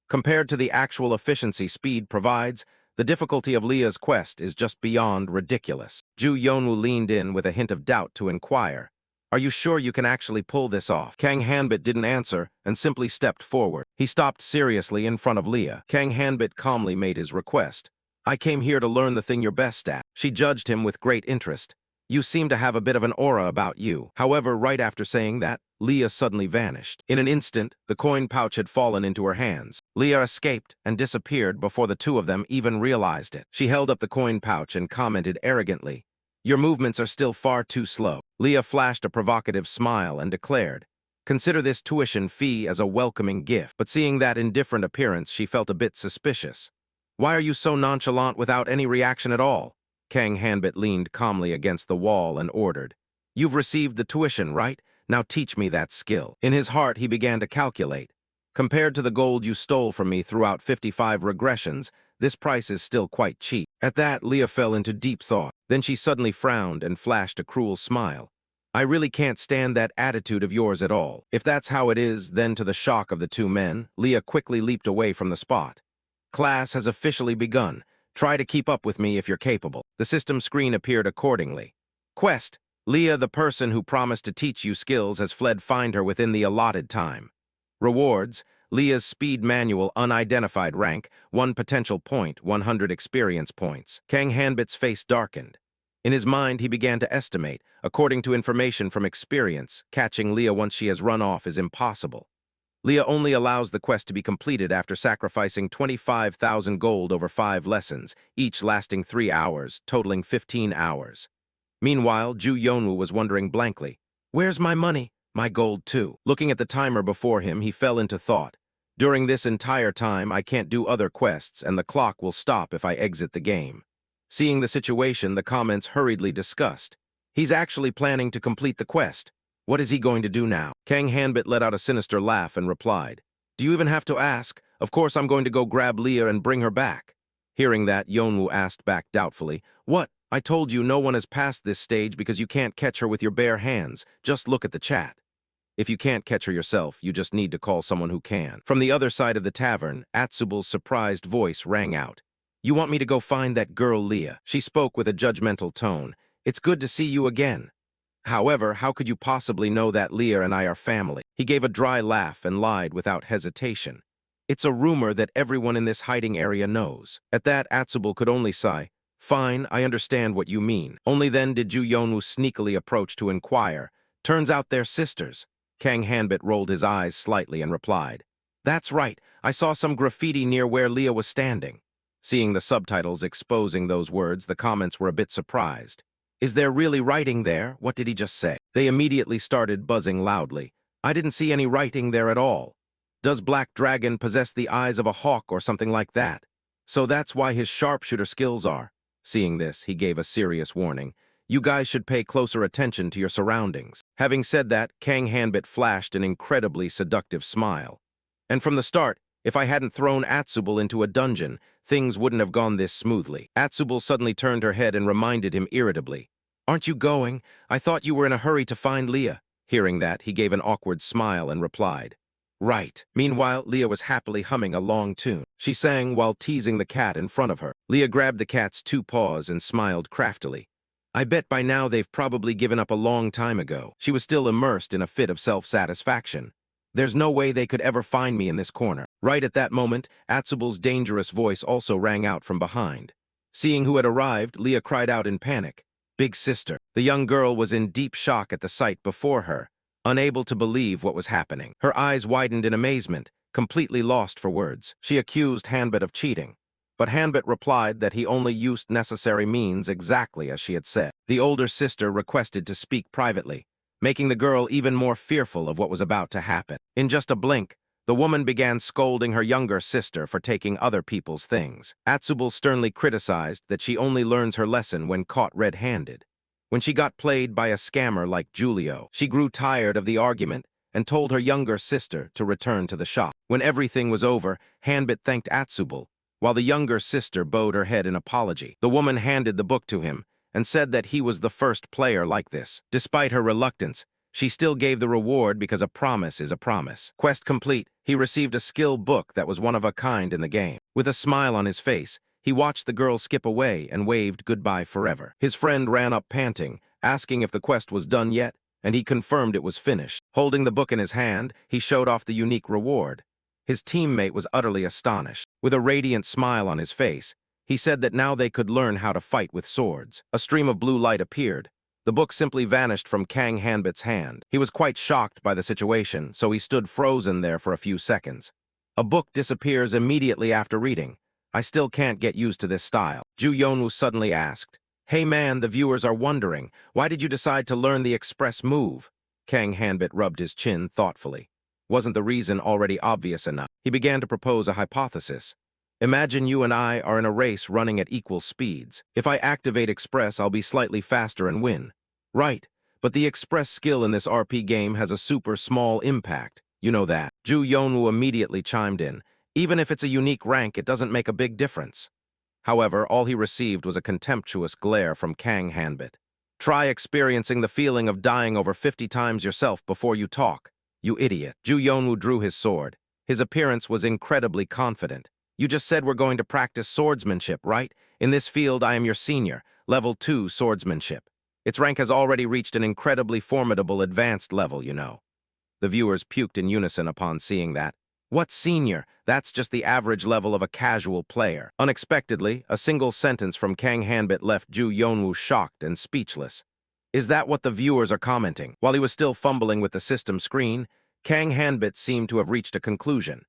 "Compared to the actual efficiency speed provides, the difficulty of Leah's quest is just beyond ridiculous." Ju Yonwoo leaned in with a hint of doubt to inquire, "Are you sure you can actually pull this off?" Kang Hanbit didn't answer and simply stepped forward. He stopped seriously in front of Leah. Kang Hanbit calmly made his request, "I came here to learn the thing you're best at." She judged him with great interest. "You seem to have a bit of an aura about you." However, right after saying that, Leah suddenly vanished. In an instant, the coin pouch had fallen into her hands. Leah escaped and disappeared before the two of them even realized it. She held up the coin pouch and commented arrogantly, "Your movements are still far too slow." Leah flashed a provocative smile and declared, "Consider this tuition fee as a welcoming gift." But seeing that indifferent appearance, she felt a bit suspicious. "Why are you so nonchalant without any reaction at all?" Kang Hanbit leaned calmly against the wall and ordered, "You've received the tuition, right? Now teach me that skill." In his heart, he began to calculate. "Compared to the gold you stole from me throughout 55 regressions, this price is still quite cheap." At that, Leah fell into deep thought. Then she suddenly frowned and flashed a cruel smile. "I really can't stand that attitude of yours at all." If that's how it is, then to the shock of the two men, Leah quickly leaped away from the spot. "Class has officially begun. Try to keep up with me if you're capable." The system screen appeared accordingly. "Quest, Leah, the person who promised to teach you skills, has fled. Find her within the allotted time." Rewards, Leah's speed manual unidentified rank, 1 potential point, 100 experience points. Kang Hanbit's face darkened. In his mind, he began to estimate. According to information from experience, catching Leah once she has run off is impossible. Leah only allows the quest to be completed after sacrificing 25,000 gold over 5 lessons, each lasting 3 hours, totaling 15 hours. Meanwhile, Ju Yonwoo was wondering blankly, "Where's my money? My gold too." Looking at the timer before him, he fell into thought. During this entire time, I can't do other quests, and the clock will stop if I exit the game. Seeing the situation, the comments hurriedly discussed. He's actually planning to complete the quest. What is he going to do now? Kang Hanbit let out a sinister laugh and replied, "Do you even have to ask? Of course I'm going to go grab Leah and bring her back." Hearing that, Yonwoo asked back doubtfully, "What? I told you no one has passed this stage because you can't catch her with your bare hands. Just look at the chat. If you can't catch her yourself, you just need to call someone who can." From the other side of the tavern, Atsubul's surprised voice rang out. "You want me to go find that girl Leah?" She spoke with a judgmental tone. "It's good to see you again. However, how could you possibly know that Leah and I are family?" He gave a dry laugh and lied without hesitation. "It's a rumor that everyone in this hiding area knows." At that, Atsubul could only sigh. "Fine, I understand what you mean." Only then did Ju Yonwoo sneakily approach to inquire. "Turns out they're sisters." Kang Hanbit rolled his eyes slightly and replied, "That's right, I saw some graffiti near where Leah was standing." Seeing the subtitles exposing those words, the comments were a bit surprised. "Is there really writing there? What did he just say?" They immediately started buzzing loudly. "I didn't see any writing there at all. Does Black Dragon possess the eyes of a hawk or something like that? So that's why his sharpshooter skills are." Seeing this, he gave a serious warning. "You guys should pay closer attention to your surroundings." Having said that, Kang Hanbit flashed an incredibly seductive smile. "And from the start, if I hadn't thrown Atsubul into a dungeon, things wouldn't have gone this smoothly." Atsubul suddenly turned her head and reminded him irritably, "Aren't you going? I thought you were in a hurry to find Leah." Hearing that, he gave an awkward smile and replied, "Right." Meanwhile, Leah was happily humming a long tune. She sang while teasing the cat in front of her. Leah grabbed the cat's two paws and smiled craftily. "I bet by now they've probably given up a long time ago." She was still immersed in a fit of self-satisfaction. "There's no way they could ever find me in this corner." Right at that moment, Atsubul's dangerous voice also rang out from behind. Seeing who had arrived, Leah cried out in panic, "Big sister." The young girl was in deep shock at the sight before her, unable to believe what was happening. Her eyes widened in amazement, completely lost for words. She accused Hanbit of cheating, but Hanbit replied that he only used necessary means exactly as she had said. The older sister requested to speak privately, making the girl even more fearful of what was about to happen. In just a blink, the woman began scolding her younger sister for taking other people's things. Atsubul sternly criticized that she only learns her lesson when caught red-handed. When she got played by a scammer like Julio, she grew tired of the argument and told her younger sister to return to the shop. When everything was over, Hanbit thanked Atsubul, while the younger sister bowed her head in apology. The woman handed the book to him and said that he was the first player like this. Despite her reluctance, she still gave the reward because a promise is a promise. Quest complete, he received a skill book that was one of a kind in the game. With a smile on his face, he watched the girl skip away and waved goodbye forever. His friend ran up panting, asking if the quest was done yet, and he confirmed it was finished. Holding the book in his hand, he showed off the unique reward. His teammate was utterly astonished. With a radiant smile on his face, he said that now they could learn how to fight with swords. A stream of blue light appeared. The book simply vanished from Kang Hanbit's hand. He was quite shocked by the situation, so he stood frozen there for a few seconds. A book disappears immediately after reading. I still can't get used to this style. Ju Yonwoo suddenly asked, "Hey man, the viewers are wondering, why did you decide to learn the express move?" Kang Hanbit rubbed his chin thoughtfully. Wasn't the reason already obvious enough? He began to propose a hypothesis. "Imagine you and I are in a race running at equal speeds. If I activate Express, I'll be slightly faster and win." "Right, but the Express skill in this RP game has a super small impact. You know that." Ju Yonwoo immediately chimed in. "Even if it's a unique rank, it doesn't make a big difference." However, all he received was a contemptuous glare from Kang Hanbit. "Try experiencing the feeling of dying over 50 times yourself before you talk. You idiot." Ju Yonwoo drew his sword. His appearance was incredibly confident. "You just said we're going to practice swordsmanship, right? In this field, I am your senior, level 2 swordsmanship. Its rank has already reached an incredibly formidable advanced level, you know." The viewers puked in unison upon seeing that. "What senior? That's just the average level of a casual player." Unexpectedly, a single sentence from Kang Hanbit left Ju Yonwoo shocked and speechless. "Is that what the viewers are commenting?" While he was still fumbling with the system screen, Kang Hanbit seemed to have reached a conclusion.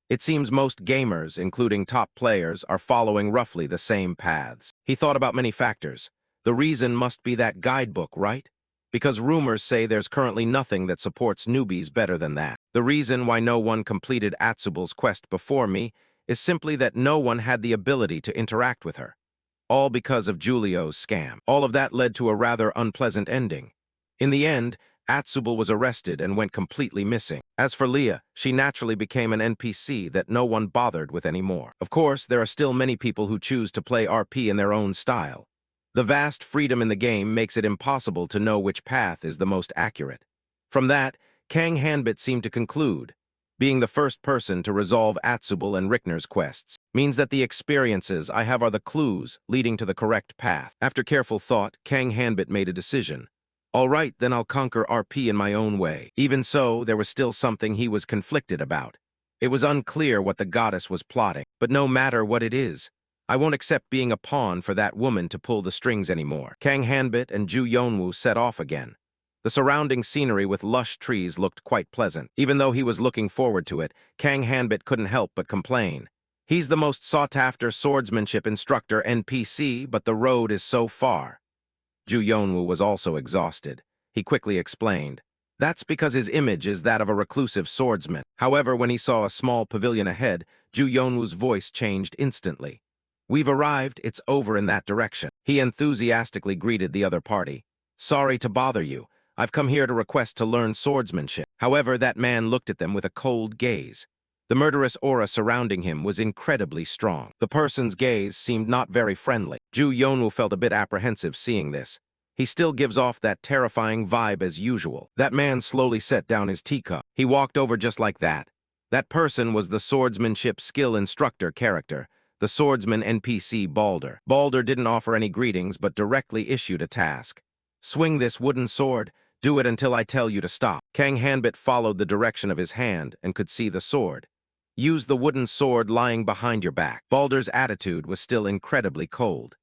It seems most gamers, including top players, are following roughly the same paths. He thought about many factors. The reason must be that guidebook, right? Because rumors say there's currently nothing that supports newbies better than that. The reason why no one completed Atsubul's quest before me is simply that no one had the ability to interact with her. All because of Julio's scam. All of that led to a rather unpleasant ending. In the end, Atsubul was arrested and went completely missing. As for Leah, she naturally became an NPC that no one bothered with anymore. Of course, there are still many people who choose to play RP in their own style. The vast freedom in the game makes it impossible to know which path is the most accurate. From that, Kang Hanbit seemed to conclude, being the first person to resolve Atsubul and Rickner's quests means that the experiences I have are the clues leading to the correct path. After careful thought, Kang Hanbit made a decision. All right, then I'll conquer RP in my own way. Even so, there was still something he was conflicted about. It was unclear what the goddess was plotting, but no matter what it is, I won't accept being a pawn for that woman to pull the strings anymore. Kang Hanbit and Ju Yonwoo set off again. The surrounding scenery with lush trees looked quite pleasant. Even though he was looking forward to it, Kang Hanbit couldn't help but complain. He's the most sought-after swordsmanship instructor NPC, but the road is so far. Ju Yonwoo was also exhausted. He quickly explained. That's because his image is that of a reclusive swordsman. However, when he saw a small pavilion ahead, Ju Yonwoo's voice changed instantly. We've arrived, it's over in that direction. He enthusiastically greeted the other party. Sorry to bother you. I've come here to request to learn swordsmanship. However, that man looked at them with a cold gaze. The murderous aura surrounding him was incredibly strong. The person's gaze seemed not very friendly. Ju Yonwoo felt a bit apprehensive seeing this. He still gives off that terrifying vibe as usual. That man slowly set down his teacup. He walked over just like that. That person was the swordsmanship skill instructor character, the swordsman NPC Balder. Balder didn't offer any greetings but directly issued a task. Swing this wooden sword. Do it until I tell you to stop. Kang Hanbit followed the direction of his hand and could see the sword. Use the wooden sword lying behind your back. Balder's attitude was still incredibly cold.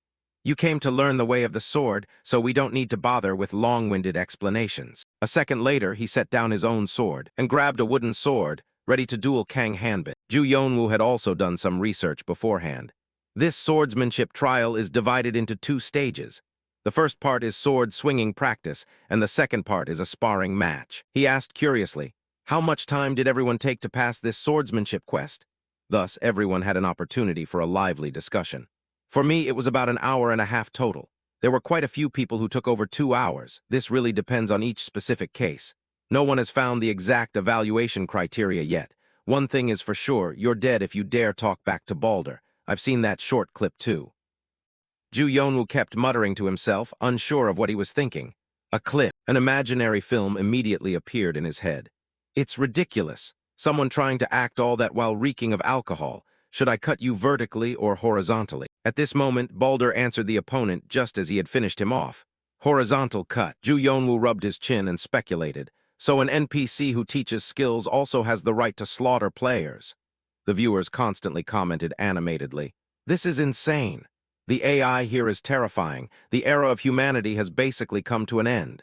You came to learn the way of the sword, so we don't need to bother with long-winded explanations. A second later, he set down his own sword and grabbed a wooden sword, ready to duel Kang Hanbit. Ju Yonwoo had also done some research beforehand. This swordsmanship trial is divided into 2 stages. The first part is sword-swinging practice, and the second part is a sparring match. He asked curiously, how much time did everyone take to pass this swordsmanship quest? Thus, everyone had an opportunity for a lively discussion. For me, it was about an hour and a half total. There were quite a few people who took over 2 hours. This really depends on each specific case. No one has found the exact evaluation criteria yet. One thing is for sure, you're dead if you dare talk back to Balder. I've seen that short clip too. Ju Yonwoo kept muttering to himself, unsure of what he was thinking. A clip, an imaginary film immediately appeared in his head. It's ridiculous. Someone trying to act all that while reeking of alcohol. Should I cut you vertically or horizontally? At this moment, Balder answered the opponent just as he had finished him off. Horizontal cut. Ju Yonwoo rubbed his chin and speculated. So an NPC who teaches skills also has the right to slaughter players. The viewers constantly commented animatedly. This is insane. The AI here is terrifying. The era of humanity has basically come to an end.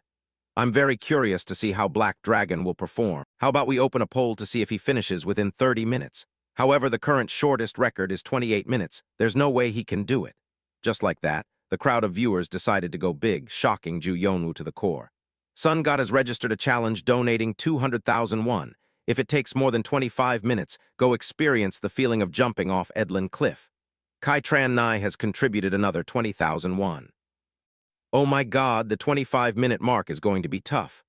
I'm very curious to see how Black Dragon will perform. How about we open a poll to see if he finishes within 30 minutes? However, the current shortest record is 28 minutes. There's no way he can do it. Just like that, the crowd of viewers decided to go big, shocking Ju Yonwoo to the core. Sun God has registered a challenge donating 200,000 won. If it takes more than 25 minutes, go experience the feeling of jumping off Edlin Cliff. Kai Tran Nai has contributed another 20,000 won. Oh my god, the 25-minute mark is going to be tough.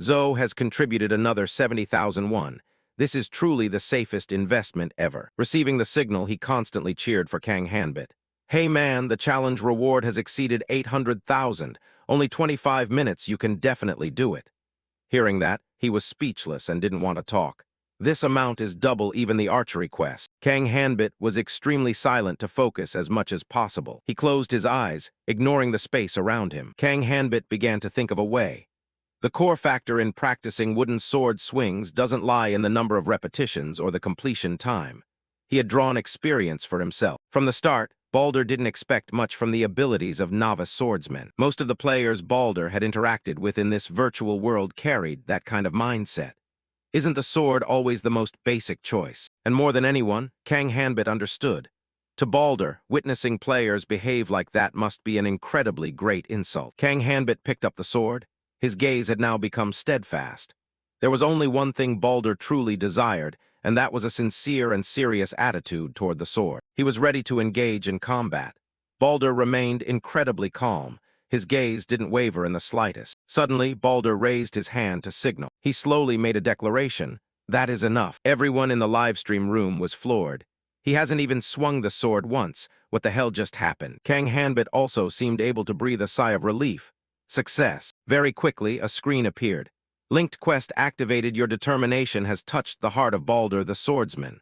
Zoe has contributed another 70,000 won. This is truly the safest investment ever. Receiving the signal, he constantly cheered for Kang Hanbit. Hey man, the challenge reward has exceeded 800,000. Only 25 minutes, you can definitely do it. Hearing that, he was speechless and didn't want to talk. This amount is double even the archery quest. Kang Hanbit was extremely silent to focus as much as possible. He closed his eyes, ignoring the space around him. Kang Hanbit began to think of a way. The core factor in practicing wooden sword swings doesn't lie in the number of repetitions or the completion time. He had drawn experience for himself. From the start, Balder didn't expect much from the abilities of novice swordsmen. Most of the players Balder had interacted with in this virtual world carried that kind of mindset. Isn't the sword always the most basic choice? And more than anyone, Kang Hanbit understood. To Balder, witnessing players behave like that must be an incredibly great insult. Kang Hanbit picked up the sword. His gaze had now become steadfast. There was only one thing Balder truly desired, and that was a sincere and serious attitude toward the sword. He was ready to engage in combat. Balder remained incredibly calm. His gaze didn't waver in the slightest. Suddenly, Balder raised his hand to signal. He slowly made a declaration. That is enough. Everyone in the livestream room was floored. He hasn't even swung the sword once. What the hell just happened? Kang Hanbit also seemed able to breathe a sigh of relief. Success. Very quickly, a screen appeared. Linked quest activated. Your determination has touched the heart of Balder the swordsman.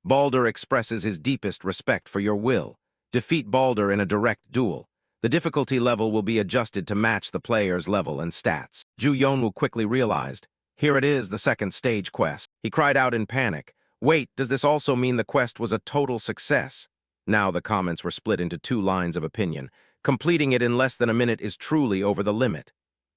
Balder expresses his deepest respect for your will. Defeat Balder in a direct duel. The difficulty level will be adjusted to match the player's level and stats. Ju Yonwoo quickly realized. Here it is, the second stage quest. He cried out in panic. Wait, does this also mean the quest was a total success? Now the comments were split into two lines of opinion. Completing it in less than a minute is truly over the limit.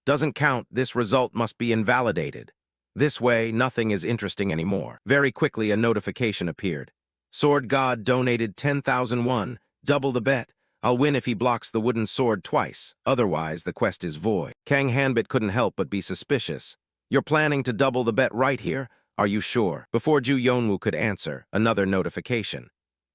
Doesn't count, this result must be invalidated. This way, nothing is interesting anymore. Very quickly, a notification appeared. Sword God donated 10,000 won, double the bet. I'll win if he blocks the wooden sword twice. Otherwise, the quest is void. Kang Hanbit couldn't help but be suspicious. You're planning to double the bet right here? Are you sure? Before Ju Yonwoo could answer, another notification.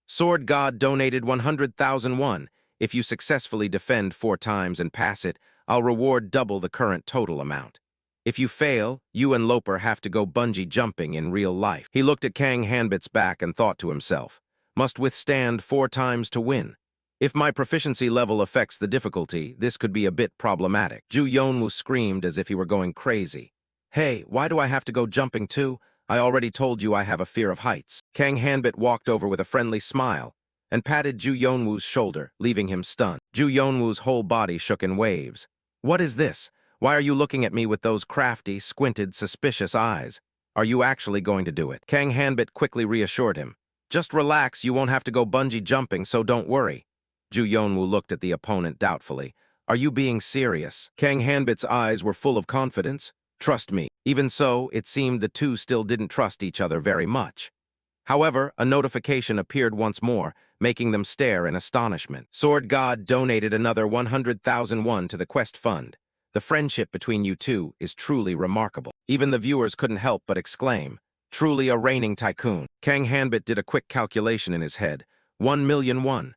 Sword God donated 100,000 won. If you successfully defend 4 times and pass it, I'll reward double the current total amount. If you fail, you and Loper have to go bungee jumping in real life. He looked at Kang Hanbit's back and thought to himself, must withstand 4 times to win. If my proficiency level affects the difficulty, this could be a bit problematic. Ju Yonwoo screamed as if he were going crazy. Hey, why do I have to go jumping too? I already told you I have a fear of heights. Kang Hanbit walked over with a friendly smile and patted Ju Yonwoo's shoulder, leaving him stunned. Ju Yonwoo's whole body shook in waves. What is this? Why are you looking at me with those crafty, squinted, suspicious eyes? Are you actually going to do it? Kang Hanbit quickly reassured him. Just relax, you won't have to go bungee jumping, so don't worry. Ju Yonwoo looked at the opponent doubtfully. Are you being serious? Kang Hanbit's eyes were full of confidence. Trust me. Even so, it seemed the two still didn't trust each other very much. However, a notification appeared once more, making them stare in astonishment. Sword God donated another 100,000 won to the quest fund. The friendship between you two is truly remarkable. Even the viewers couldn't help but exclaim, truly a reigning tycoon. Kang Hanbit did a quick calculation in his head. 1 million won.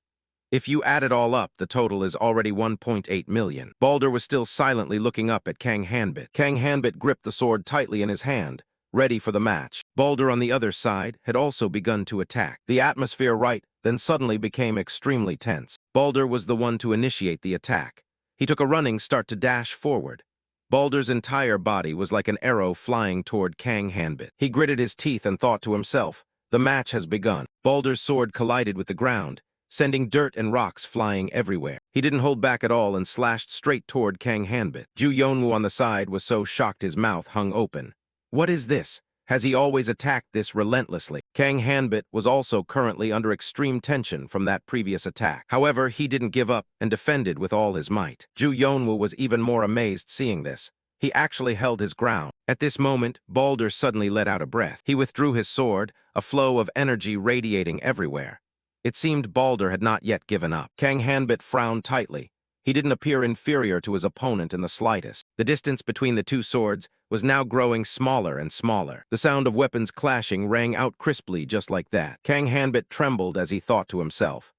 If you add it all up, the total is already 1.8 million. Balder was still silently looking up at Kang Hanbit. Kang Hanbit gripped the sword tightly in his hand, ready for the match. Balder on the other side had also begun to attack. The atmosphere then suddenly became extremely tense. Balder was the one to initiate the attack. He took a running start to dash forward. Balder's entire body was like an arrow flying toward Kang Hanbit. He gritted his teeth and thought to himself, the match has begun. Balder's sword collided with the ground, sending dirt and rocks flying everywhere. He didn't hold back at all and slashed straight toward Kang Hanbit. Ju Yonwoo on the side was so shocked his mouth hung open. What is this? Has he always attacked this relentlessly? Kang Hanbit was also currently under extreme tension from that previous attack. However, he didn't give up and defended with all his might. Ju Yonwoo was even more amazed seeing this. He actually held his ground. At this moment, Balder suddenly let out a breath. He withdrew his sword, a flow of energy radiating everywhere. It seemed Balder had not yet given up. Kang Hanbit frowned tightly. He didn't appear inferior to his opponent in the slightest. The distance between the two swords was now growing smaller and smaller. The sound of weapons clashing rang out crisply just like that. Kang Hanbit trembled as he thought to himself.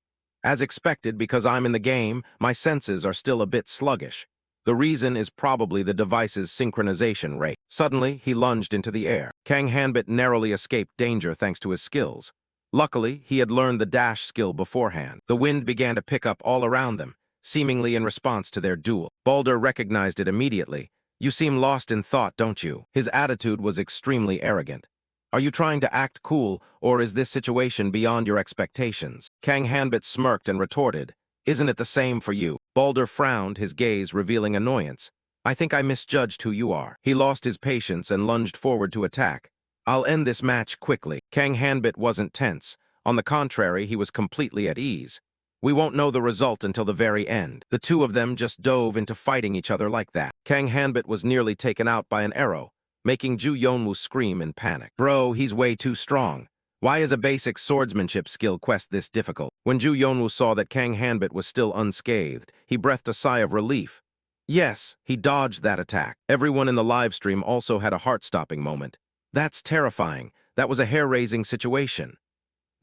As expected, because I'm in the game, my senses are still a bit sluggish. The reason is probably the device's synchronization rate. Suddenly, he lunged into the air. Kang Hanbit narrowly escaped danger thanks to his skills. Luckily, he had learned the dash skill beforehand. The wind began to pick up all around them, seemingly in response to their duel. Balder recognized it immediately. You seem lost in thought, don't you? His attitude was extremely arrogant. Are you trying to act cool, or is this situation beyond your expectations? Kang Hanbit smirked and retorted, isn't it the same for you? Balder frowned, his gaze revealing annoyance. I think I misjudged who you are. He lost his patience and lunged forward to attack. I'll end this match quickly. Kang Hanbit wasn't tense. On the contrary, he was completely at ease. We won't know the result until the very end. The two of them just dove into fighting each other like that. Kang Hanbit was nearly taken out by an arrow, making Ju Yonwoo scream in panic. Bro, he's way too strong. Why is a basic swordsmanship skill quest this difficult? When Ju Yonwoo saw that Kang Hanbit was still unscathed, he breathed a sigh of relief. Yes, he dodged that attack. Everyone in the live stream also had a heart-stopping moment. That's terrifying. That was a hair-raising situation.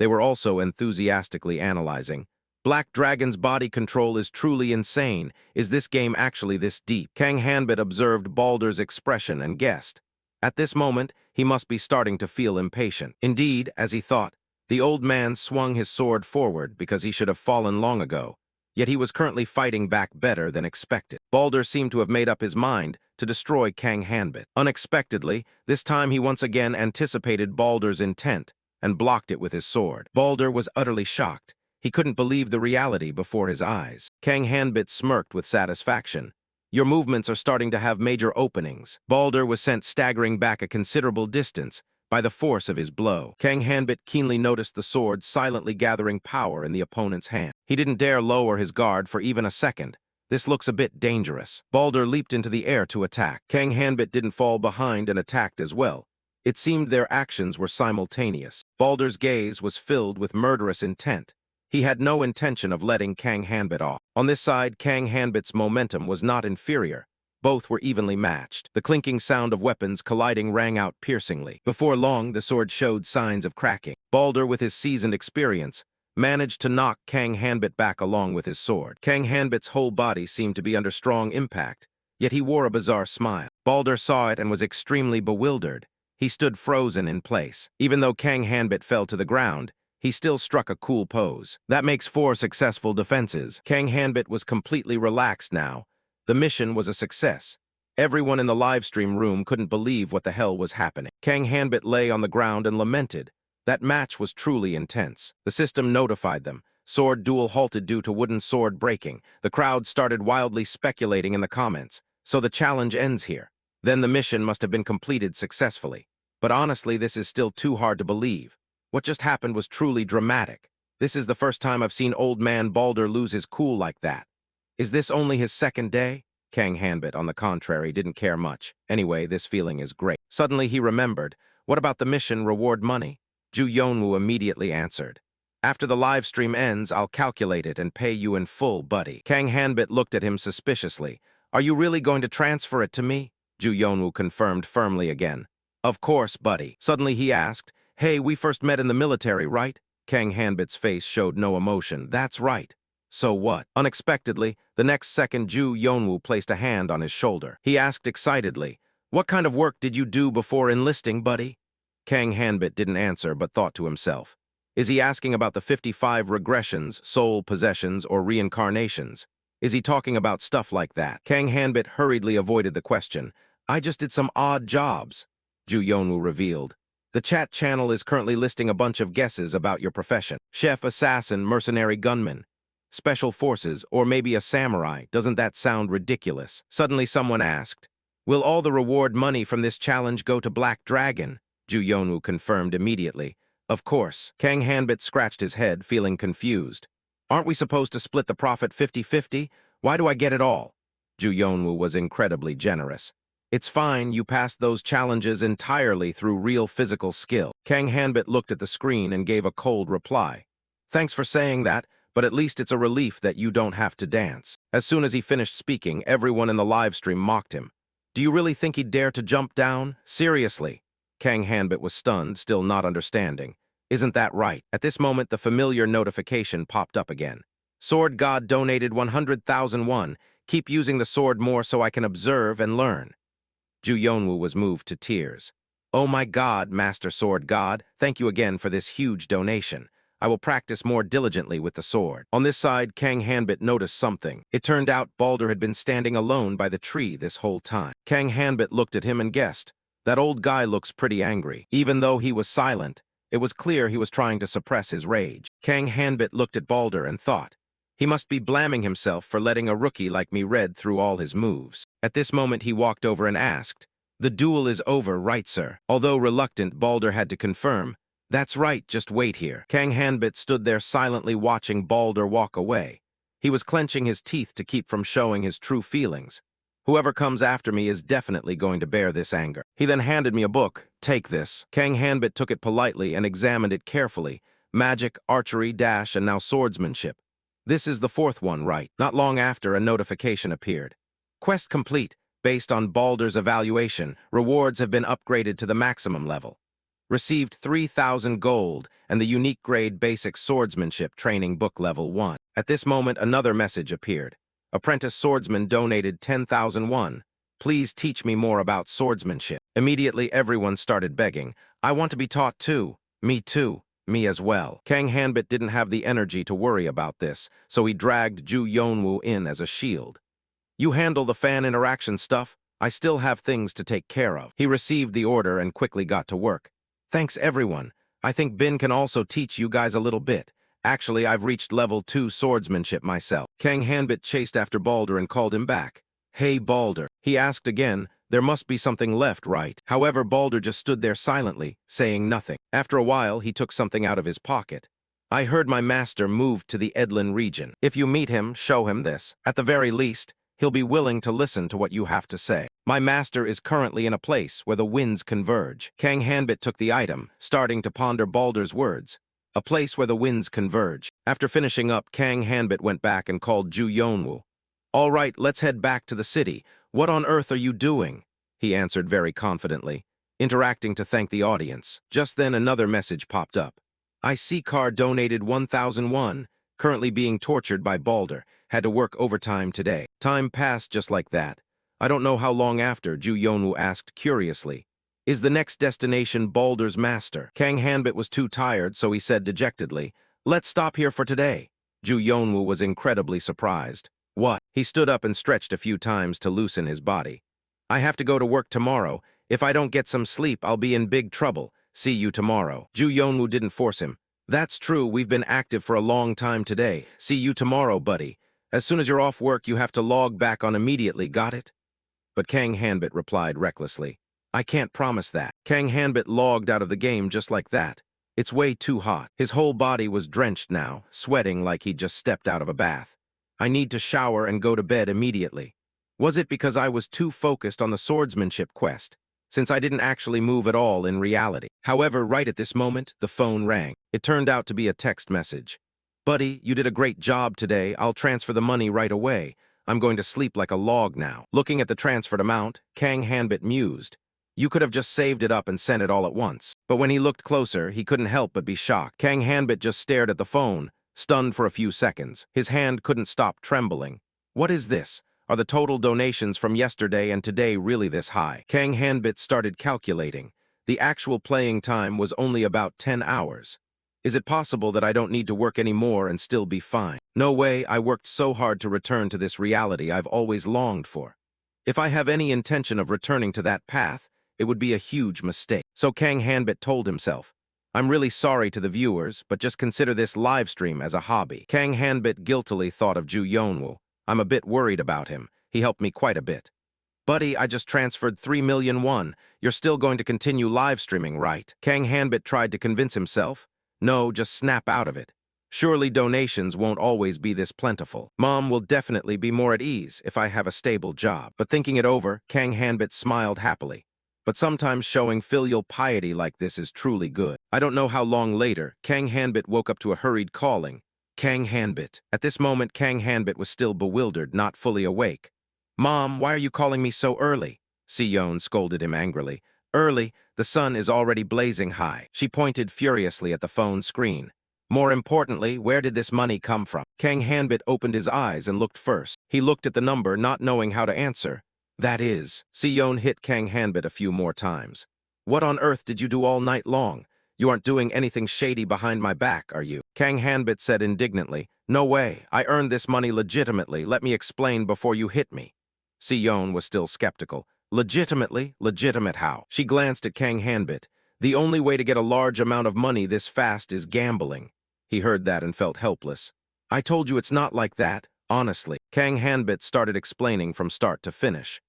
They were also enthusiastically analyzing. Black Dragon's body control is truly insane. Is this game actually this deep? Kang Hanbit observed Baldur's expression and guessed. At this moment, he must be starting to feel impatient. Indeed, as he thought, the old man swung his sword forward because he should have fallen long ago. Yet he was currently fighting back better than expected. Baldur seemed to have made up his mind to destroy Kang Hanbit. Unexpectedly, this time he once again anticipated Baldur's intent and blocked it with his sword. Baldur was utterly shocked. He couldn't believe the reality before his eyes. Kang Hanbit smirked with satisfaction. Your movements are starting to have major openings. Baldur was sent staggering back a considerable distance by the force of his blow. Kang Hanbit keenly noticed the sword silently gathering power in the opponent's hand. He didn't dare lower his guard for even a second. This looks a bit dangerous. Baldur leaped into the air to attack. Kang Hanbit didn't fall behind and attacked as well. It seemed their actions were simultaneous. Baldur's gaze was filled with murderous intent. He had no intention of letting Kang Hanbit off. On this side, Kang Hanbit's momentum was not inferior. Both were evenly matched. The clinking sound of weapons colliding rang out piercingly. Before long, the sword showed signs of cracking. Baldur, with his seasoned experience, managed to knock Kang Hanbit back along with his sword. Kang Hanbit's whole body seemed to be under strong impact, yet he wore a bizarre smile. Baldur saw it and was extremely bewildered. He stood frozen in place. Even though Kang Hanbit fell to the ground, he still struck a cool pose. That makes 4 successful defenses. Kang Hanbit was completely relaxed now. The mission was a success. Everyone in the livestream room couldn't believe what the hell was happening. Kang Hanbit lay on the ground and lamented. That match was truly intense. The system notified them. Sword duel halted due to wooden sword breaking. The crowd started wildly speculating in the comments. So the challenge ends here. Then the mission must have been completed successfully. But honestly, this is still too hard to believe. What just happened was truly dramatic. This is the first time I've seen old man Baldur lose his cool like that. Is this only his second day? Kang Hanbit, on the contrary, didn't care much. Anyway, this feeling is great. Suddenly he remembered. What about the mission reward money? Ju Yonwoo immediately answered. After the live stream ends, I'll calculate it and pay you in full, buddy. Kang Hanbit looked at him suspiciously. Are you really going to transfer it to me? Ju Yonwoo confirmed firmly again. Of course, buddy. Suddenly he asked, Hey, we first met in the military, right? Kang Hanbit's face showed no emotion. That's right. So what? Unexpectedly, the next second Ju Yonwoo placed a hand on his shoulder. He asked excitedly, What kind of work did you do before enlisting, buddy? Kang Hanbit didn't answer but thought to himself. Is he asking about the 55 regressions, soul possessions, or reincarnations? Is he talking about stuff like that? Kang Hanbit hurriedly avoided the question. I just did some odd jobs, Ju Yonwoo revealed. The chat channel is currently listing a bunch of guesses about your profession. Chef, assassin, mercenary gunman, special forces, or maybe a samurai. Doesn't that sound ridiculous? Suddenly someone asked, Will all the reward money from this challenge go to Black Dragon? Ju Yonwoo confirmed immediately. Of course. Kang Hanbit scratched his head, feeling confused. Aren't we supposed to split the profit 50-50? Why do I get it all? Ju Yonwoo was incredibly generous. It's fine, you passed those challenges entirely through real physical skill. Kang Hanbit looked at the screen and gave a cold reply. Thanks for saying that, but at least it's a relief that you don't have to dance. As soon as he finished speaking, everyone in the livestream mocked him. Do you really think he'd dare to jump down? Seriously? Kang Hanbit was stunned, still not understanding. Isn't that right? At this moment, the familiar notification popped up again. Sword God donated 100,000 won. Keep using the sword more so I can observe and learn. Ju Yonwoo was moved to tears. Oh my God, Master Sword God, thank you again for this huge donation. I will practice more diligently with the sword. On this side, Kang Hanbit noticed something. It turned out Baldur had been standing alone by the tree this whole time. Kang Hanbit looked at him and guessed. That old guy looks pretty angry. Even though he was silent, it was clear he was trying to suppress his rage. Kang Hanbit looked at Baldur and thought, he must be blaming himself for letting a rookie like me read through all his moves. At this moment, he walked over and asked, The duel is over, right, sir? Although reluctant, Baldur had to confirm, That's right, just wait here. Kang Hanbit stood there silently watching Baldur walk away. He was clenching his teeth to keep from showing his true feelings. Whoever comes after me is definitely going to bear this anger. He then handed me a book. take this. Kang Hanbit took it politely and examined it carefully. Magic, archery, dash, and now swordsmanship. This is the fourth one, right? Not long after, a notification appeared. Quest complete. Based on Balder's evaluation, rewards have been upgraded to the maximum level. Received 3,000 gold and the unique grade basic swordsmanship training book level 1. At this moment, another message appeared. Apprentice swordsman donated 10,001. Please teach me more about swordsmanship. Immediately, everyone started begging. I want to be taught too. Me too. Me as well. Kang Hanbit didn't have the energy to worry about this, so he dragged Ju Yonwoo in as a shield. You handle the fan interaction stuff. I still have things to take care of. He received the order and quickly got to work. Thanks, everyone. I think Bin can also teach you guys a little bit. Actually, I've reached level 2 swordsmanship myself. Kang Hanbit chased after Balder and called him back. Hey, Balder. He asked again. There must be something left, right? However, Balder just stood there silently, saying nothing. After a while, he took something out of his pocket. I heard my master moved to the Edlin region. If you meet him, show him this. At the very least, he'll be willing to listen to what you have to say. My master is currently in a place where the winds converge. Kang Hanbit took the item, starting to ponder Balder's words. A place where the winds converge. After finishing up, Kang Hanbit went back and called Ju Yonwoo. All right, let's head back to the city. What on earth are you doing? He answered very confidently, interacting to thank the audience. Just then another message popped up. IC donated 1,001, currently being tortured by Balder, had to work overtime today. Time passed just like that. I don't know how long after, Ju Yonwoo asked curiously. Is the next destination Balder's master? Kang Hanbit was too tired, so he said dejectedly, let's stop here for today. Ju Yonwoo was incredibly surprised. What? He stood up and stretched a few times to loosen his body. I have to go to work tomorrow. If I don't get some sleep, I'll be in big trouble. See you tomorrow. Ju Yonwoo didn't force him. That's true, we've been active for a long time today. See you tomorrow, buddy. As soon as you're off work, you have to log back on immediately, got it? But Kang Hanbit replied recklessly. I can't promise that. Kang Hanbit logged out of the game just like that. It's way too hot. His whole body was drenched now, sweating like he'd just stepped out of a bath. I need to shower and go to bed immediately. Was it because I was too focused on the swordsmanship quest, since I didn't actually move at all in reality? However, right at this moment, the phone rang. It turned out to be a text message. Buddy, you did a great job today. I'll transfer the money right away. I'm going to sleep like a log now. Looking at the transferred amount, Kang Hanbit mused. You could have just saved it up and sent it all at once. But when he looked closer, he couldn't help but be shocked. Kang Hanbit just stared at the phone, stunned for a few seconds. His hand couldn't stop trembling. What is this? Are the total donations from yesterday and today really this high? Kang Hanbit started calculating. The actual playing time was only about 10 hours. Is it possible that I don't need to work anymore and still be fine? No way, I worked so hard to return to this reality I've always longed for. If I have any intention of returning to that path, it would be a huge mistake. So Kang Hanbit told himself, I'm really sorry to the viewers, but just consider this live stream as a hobby. Kang Hanbit guiltily thought of Ju Yonwoo. I'm a bit worried about him. He helped me quite a bit. Buddy, I just transferred 3,000,001. You're still going to continue live streaming, right? Kang Hanbit tried to convince himself. No, just snap out of it. Surely donations won't always be this plentiful. Mom will definitely be more at ease if I have a stable job. But thinking it over, Kang Hanbit smiled happily. But sometimes showing filial piety like this is truly good. I don't know how long later, Kang Hanbit woke up to a hurried calling. Kang Hanbit. At this moment, Kang Hanbit was still bewildered, not fully awake. Mom, why are you calling me so early? Si-yeon scolded him angrily. Early? The sun is already blazing high. She pointed furiously at the phone screen. More importantly, where did this money come from? Kang Hanbit opened his eyes and looked first. He looked at the number, not knowing how to answer. That is. Si-yeon hit Kang Hanbit a few more times. What on earth did you do all night long? You aren't doing anything shady behind my back, are you? Kang Hanbit said indignantly. No way. I earned this money legitimately. Let me explain before you hit me. Si-yeon was still skeptical. Legitimately? Legitimate how? She glanced at Kang Hanbit. The only way to get a large amount of money this fast is gambling. He heard that and felt helpless. I told you it's not like that, honestly. Kang Hanbit started explaining from start to finish.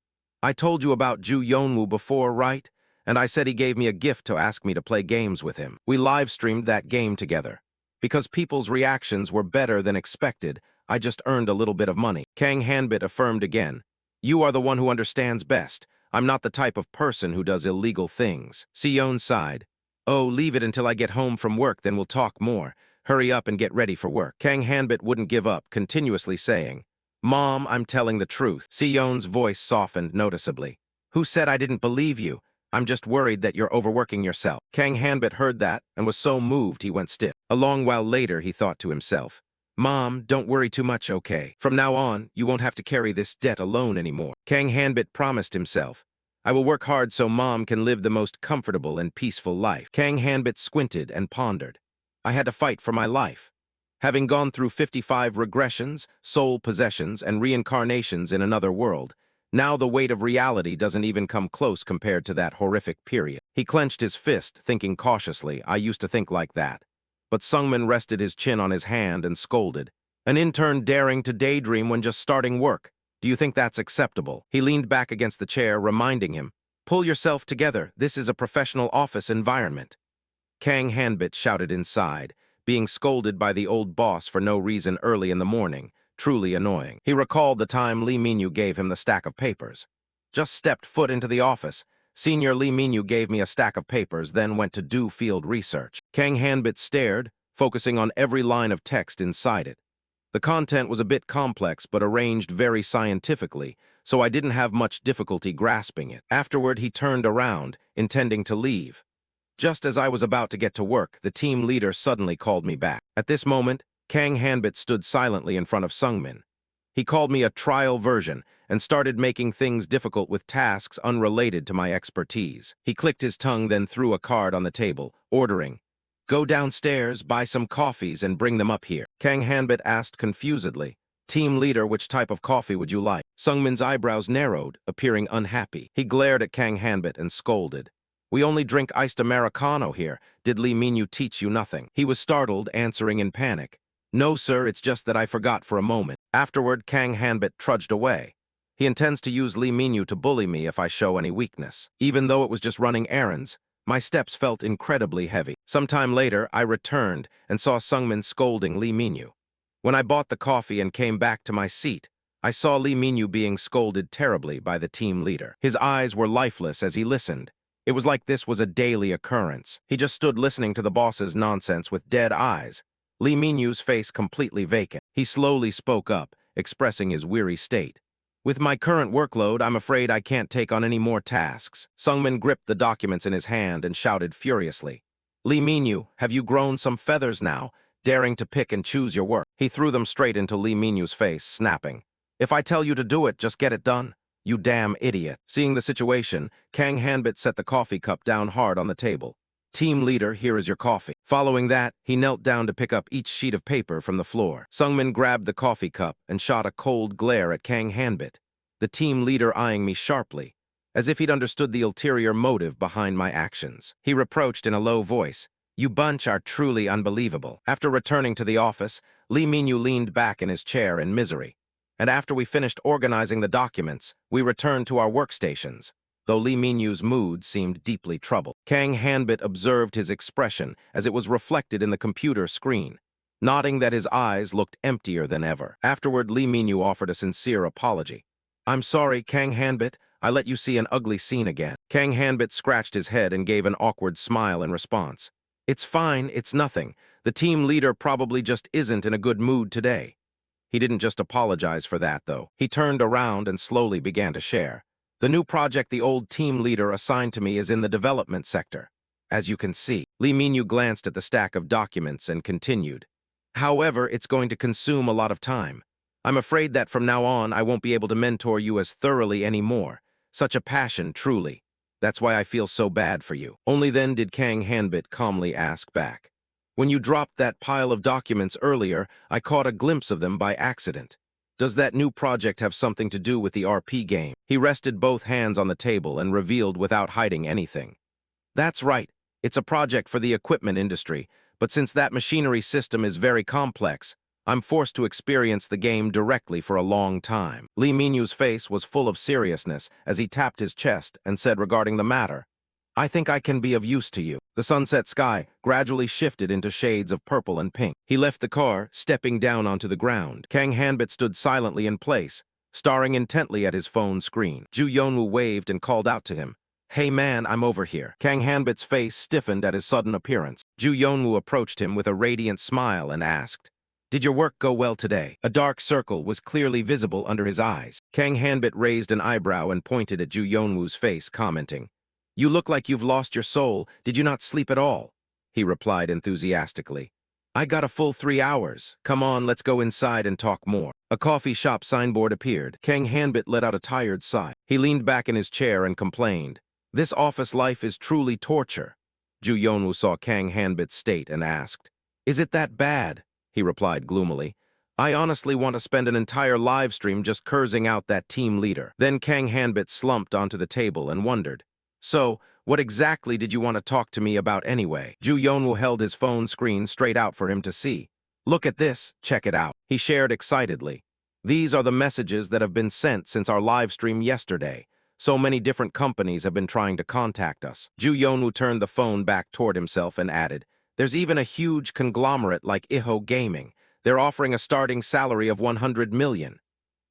I told you about Ju Yonwoo before, right? And I said he gave me a gift to ask me to play games with him. We live-streamed that game together. Because people's reactions were better than expected, I just earned a little bit of money. Kang Hanbit affirmed again. You are the one who understands best. I'm not the type of person who does illegal things. Sion sighed. Oh, leave it until I get home from work, then we'll talk more. Hurry up and get ready for work. Kang Hanbit wouldn't give up, continuously saying, Mom, I'm telling the truth. Sion's voice softened noticeably. Who said I didn't believe you? I'm just worried that you're overworking yourself. Kang Hanbit heard that and was so moved he went stiff. A long while later, he thought to himself, Mom, don't worry too much, okay? From now on, you won't have to carry this debt alone anymore. Kang Hanbit promised himself, I will work hard so Mom can live the most comfortable and peaceful life. Kang Hanbit squinted and pondered. I had to fight for my life. Having gone through 55 regressions, soul possessions, and reincarnations in another world, now the weight of reality doesn't even come close compared to that horrific period. He clenched his fist, thinking cautiously, I used to think like that. But Sungmin rested his chin on his hand and scolded. An intern daring to daydream when just starting work. Do you think that's acceptable? He leaned back against the chair, reminding him, Pull yourself together. This is a professional office environment. Kang Hanbit shouted inside, being scolded by the old boss for no reason early in the morning, truly annoying. He recalled the time Lee Minyu gave him the stack of papers. Just stepped foot into the office. Senior Lee Minyu gave me a stack of papers, then went to do field research. Kang Hanbit stared, focusing on every line of text inside it. The content was a bit complex but arranged very scientifically, so I didn't have much difficulty grasping it. Afterward, he turned around, intending to leave. Just as I was about to get to work, the team leader suddenly called me back. At this moment, Kang Hanbit stood silently in front of Sungmin. He called me a trial version and started making things difficult with tasks unrelated to my expertise. He clicked his tongue, then threw a card on the table, ordering, Go downstairs, buy some coffees, and bring them up here. Kang Hanbit asked confusedly, Team leader, which type of coffee would you like? Sungmin's eyebrows narrowed, appearing unhappy. He glared at Kang Hanbit and scolded. We only drink iced Americano here. Did Lee Minyu teach you nothing? He was startled, answering in panic. No, sir, it's just that I forgot for a moment. Afterward, Kang Hanbit trudged away. He intends to use Lee Minyu to bully me if I show any weakness. Even though it was just running errands, my steps felt incredibly heavy. Sometime later, I returned and saw Sungmin scolding Lee Minyu. When I bought the coffee and came back to my seat, I saw Lee Minyu being scolded terribly by the team leader. His eyes were lifeless as he listened. It was like this was a daily occurrence. He just stood listening to the boss's nonsense with dead eyes, Lee Minyu's face completely vacant. He slowly spoke up, expressing his weary state. With my current workload, I'm afraid I can't take on any more tasks. Sungmin gripped the documents in his hand and shouted furiously. Lee Minyu, have you grown some feathers now, daring to pick and choose your work? He threw them straight into Lee Minyu's face, snapping. If I tell you to do it, just get it done. You damn idiot. Seeing the situation, Kang Hanbit set the coffee cup down hard on the table. Team leader, here is your coffee. Following that, he knelt down to pick up each sheet of paper from the floor. Sungmin grabbed the coffee cup and shot a cold glare at Kang Hanbit, the team leader eyeing me sharply, as if he'd understood the ulterior motive behind my actions. He reproached in a low voice, You bunch are truly unbelievable. After returning to the office, Lee Minyu leaned back in his chair in misery. And after we finished organizing the documents, we returned to our workstations, though Lee Minyu's mood seemed deeply troubled. Kang Hanbit observed his expression as it was reflected in the computer screen, nodding that his eyes looked emptier than ever. Afterward, Lee Minyu offered a sincere apology. I'm sorry, Kang Hanbit. I let you see an ugly scene again. Kang Hanbit scratched his head and gave an awkward smile in response. It's fine, it's nothing. The team leader probably just isn't in a good mood today. He didn't just apologize for that, though. He turned around and slowly began to share. The new project the old team leader assigned to me is in the development sector. As you can see, Lee Minyu glanced at the stack of documents and continued. However, it's going to consume a lot of time. I'm afraid that from now on I won't be able to mentor you as thoroughly anymore. Such a passion, truly. That's why I feel so bad for you. Only then did Kang Hanbit calmly ask back. When you dropped that pile of documents earlier, I caught a glimpse of them by accident. Does that new project have something to do with the RP game? He rested both hands on the table and revealed without hiding anything. That's right. It's a project for the equipment industry, but since that machinery system is very complex, I'm forced to experience the game directly for a long time. Lee Minyu's face was full of seriousness as he tapped his chest and said regarding the matter, I think I can be of use to you. The sunset sky gradually shifted into shades of purple and pink. He left the car, stepping down onto the ground. Kang Hanbit stood silently in place, staring intently at his phone screen. Ju Yonwoo waved and called out to him. Hey man, I'm over here. Kang Hanbit's face stiffened at his sudden appearance. Ju Yonwoo approached him with a radiant smile and asked, Did your work go well today? A dark circle was clearly visible under his eyes. Kang Hanbit raised an eyebrow and pointed at Ju Yonwoo's face, commenting, You look like you've lost your soul. Did you not sleep at all? He replied enthusiastically. I got a full 3 hours. Come on, let's go inside and talk more. A coffee shop signboard appeared. Kang Hanbit let out a tired sigh. He leaned back in his chair and complained, This office life is truly torture. Ju Yonwoo saw Kang Hanbit's state and asked, Is it that bad? He replied gloomily. I honestly want to spend an entire live stream just cursing out that team leader. Then Kang Hanbit slumped onto the table and wondered, So, what exactly did you want to talk to me about anyway? Ju Yonwoo held his phone screen straight out for him to see. Look at this, check it out. He shared excitedly. These are the messages that have been sent since our live stream yesterday. So many different companies have been trying to contact us. Ju Yonwoo turned the phone back toward himself and added, There's even a huge conglomerate like Iho Gaming. They're offering a starting salary of 100 million.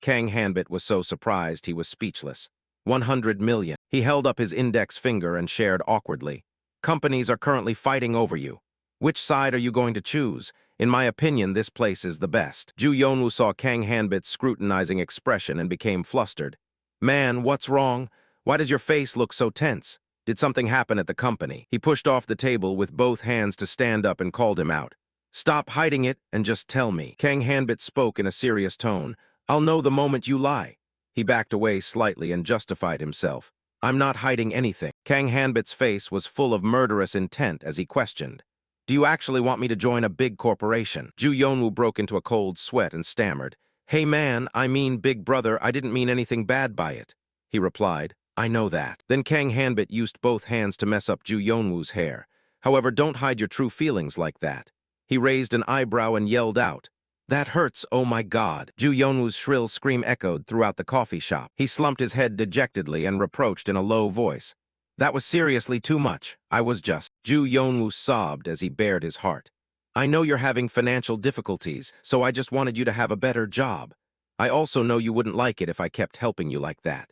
Kang Hanbit was so surprised he was speechless. 100 million. He held up his index finger and shared awkwardly. Companies are currently fighting over you. Which side are you going to choose? In my opinion, this place is the best. Ju Yonwoo saw Kang Hanbit's scrutinizing expression and became flustered. Man, what's wrong? Why does your face look so tense? Did something happen at the company? He pushed off the table with both hands to stand up and called him out. Stop hiding it and just tell me. Kang Hanbit spoke in a serious tone. I'll know the moment you lie. He backed away slightly and justified himself. I'm not hiding anything. Kang Hanbit's face was full of murderous intent as he questioned. Do you actually want me to join a big corporation? Ju Yonwoo broke into a cold sweat and stammered. Hey man, I mean big brother, I didn't mean anything bad by it. He replied, I know that. Then Kang Hanbit used both hands to mess up Ju Yonwoo's hair. However, don't hide your true feelings like that. He raised an eyebrow and yelled out, That hurts, oh my God. Ju Yonwoo's shrill scream echoed throughout the coffee shop. He slumped his head dejectedly and reproached in a low voice. That was seriously too much. I was just. Ju Yonwoo sobbed as he bared his heart. I know you're having financial difficulties, so I just wanted you to have a better job. I also know you wouldn't like it if I kept helping you like that.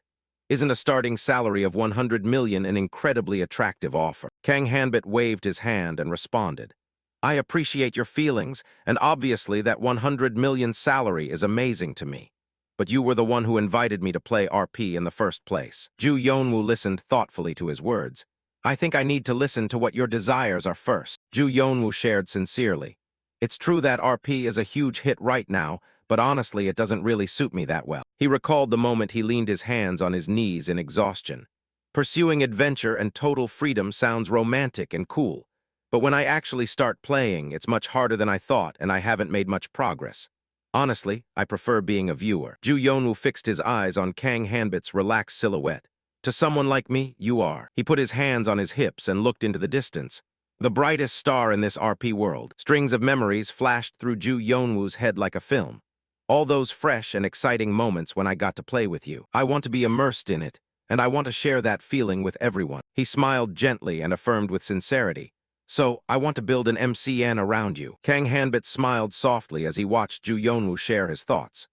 Isn't a starting salary of 100 million an incredibly attractive offer? Kang Hanbit waved his hand and responded. I appreciate your feelings, and obviously that 100 million salary is amazing to me. But you were the one who invited me to play RP in the first place. Ju Yonwoo listened thoughtfully to his words. I think I need to listen to what your desires are first. Ju Yonwoo shared sincerely. It's true that RP is a huge hit right now, but honestly it doesn't really suit me that well. He recalled the moment he leaned his hands on his knees in exhaustion. Pursuing adventure and total freedom sounds romantic and cool. But when I actually start playing, it's much harder than I thought, and I haven't made much progress. Honestly, I prefer being a viewer. Ju Yonwoo fixed his eyes on Kang Hanbit's relaxed silhouette. To someone like me, you are. He put his hands on his hips and looked into the distance. The brightest star in this RP world. Strings of memories flashed through Ju Yonwoo's head like a film. All those fresh and exciting moments when I got to play with you. I want to be immersed in it, and I want to share that feeling with everyone. He smiled gently and affirmed with sincerity. So, I want to build an MCN around you. Kang Hanbit smiled softly as he watched Ju Yonwoo share his thoughts.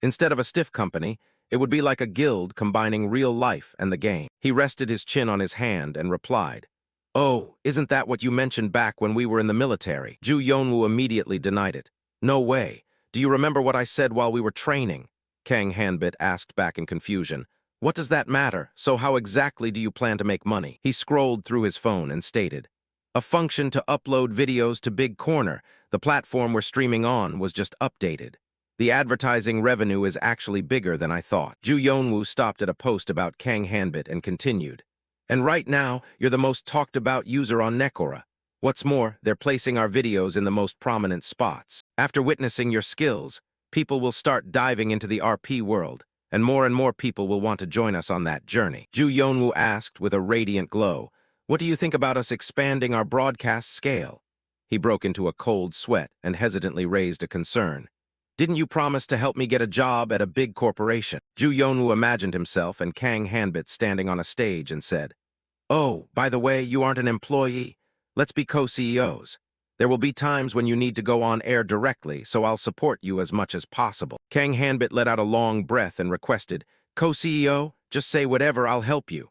Instead of a stiff company, it would be like a guild combining real life and the game. He rested his chin on his hand and replied, Oh, isn't that what you mentioned back when we were in the military? Ju Yonwoo immediately denied it. No way. Do you remember what I said while we were training? Kang Hanbit asked back in confusion. What does that matter? So how exactly do you plan to make money? He scrolled through his phone and stated, A function to upload videos to Big Corner. The platform we're streaming on was just updated. The advertising revenue is actually bigger than I thought. Ju Yonwoo stopped at a post about Kang Hanbit and continued. And right now, you're the most talked about user on Nekora. What's more, they're placing our videos in the most prominent spots. After witnessing your skills, people will start diving into the RP world, and more people will want to join us on that journey. Ju Yonwoo asked with a radiant glow, What do you think about us expanding our broadcast scale? He broke into a cold sweat and hesitantly raised a concern. Didn't you promise to help me get a job at a big corporation? Ju Yonwoo imagined himself and Kang Hanbit standing on a stage and said, Oh, by the way, you aren't an employee. Let's be co-CEOs. There will be times when you need to go on air directly, so I'll support you as much as possible. Kang Hanbit let out a long breath and requested, Co-CEO, just say whatever, I'll help you.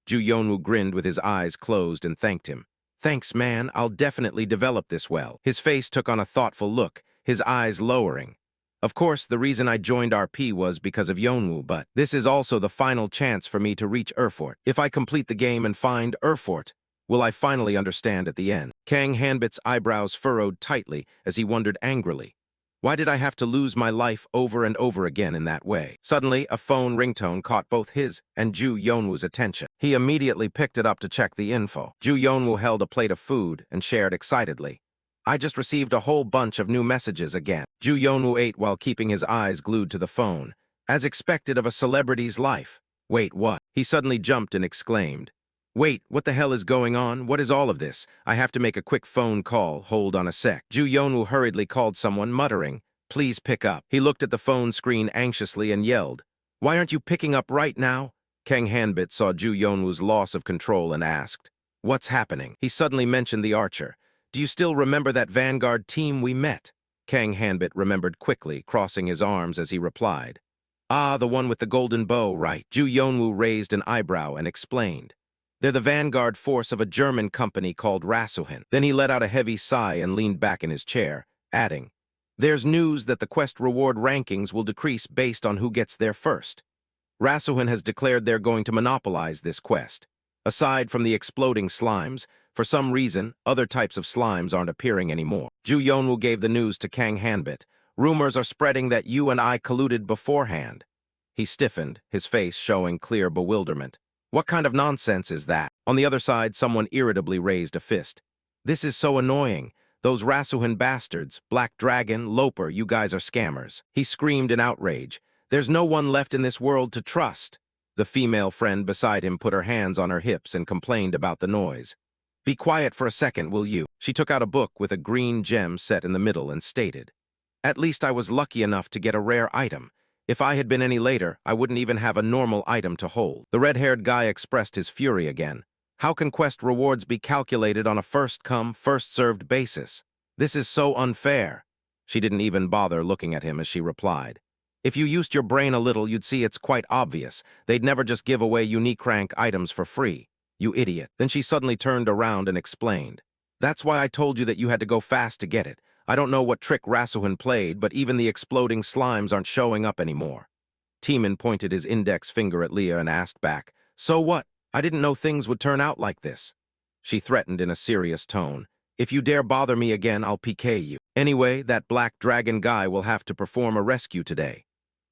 Ju Yonwoo grinned with his eyes closed and thanked him. Thanks, man, I'll definitely develop this well. His face took on a thoughtful look, his eyes lowering. Of course, the reason I joined RP was because of Yonwoo, but this is also the final chance for me to reach Erfurt. If I complete the game and find Erfurt, will I finally understand at the end? Kang Hanbit's eyebrows furrowed tightly as he wondered angrily. Why did I have to lose my life over and over again in that way? Suddenly, a phone ringtone caught both his and Ju Yonwoo's attention. He immediately picked it up to check the info. Ju Yonwoo held a plate of food and shared excitedly. I just received a whole bunch of new messages again. Ju Yonwoo ate while keeping his eyes glued to the phone, as expected of a celebrity's life. Wait, what? He suddenly jumped and exclaimed. Wait, what the hell is going on? What is all of this? I have to make a quick phone call. Hold on a sec. Ju Yonwoo hurriedly called someone, muttering, Please pick up. He looked at the phone screen anxiously and yelled, Why aren't you picking up right now? Kang Hanbit saw Ju Yonwoo's loss of control and asked, What's happening? He suddenly mentioned the archer. Do you still remember that Vanguard team we met? Kang Hanbit remembered quickly, crossing his arms as he replied. Ah, the one with the golden bow, right. Ju Yonwoo raised an eyebrow and explained. They're the vanguard force of a German company called Rasuhin. Then he let out a heavy sigh and leaned back in his chair, adding, There's news that the quest reward rankings will decrease based on who gets there first. Rasuhin has declared they're going to monopolize this quest. Aside from the exploding slimes, for some reason, other types of slimes aren't appearing anymore. Ju Yonwoo gave the news to Kang Hanbit. Rumors are spreading that you and I colluded beforehand. He stiffened, his face showing clear bewilderment. What kind of nonsense is that? On the other side, someone irritably raised a fist. This is so annoying. Those Rasuhin bastards, Black Dragon, Loper, you guys are scammers. He screamed in outrage. There's no one left in this world to trust. The female friend beside him put her hands on her hips and complained about the noise. Be quiet for a second, will you? She took out a book with a green gem set in the middle and stated, At least I was lucky enough to get a rare item. If I had been any later, I wouldn't even have a normal item to hold. The red-haired guy expressed his fury again. How can quest rewards be calculated on a first-come, first-served basis? This is so unfair. She didn't even bother looking at him as she replied. If you used your brain a little, you'd see it's quite obvious. They'd never just give away unique rank items for free. You idiot. Then she suddenly turned around and explained. That's why I told you that you had to go fast to get it. I don't know what trick Rasuhin played, but even the exploding slimes aren't showing up anymore. Teeman pointed his index finger at Leah and asked back, So what? I didn't know things would turn out like this. She threatened in a serious tone. If you dare bother me again, I'll PK you. Anyway, that Black Dragon guy will have to perform a rescue today.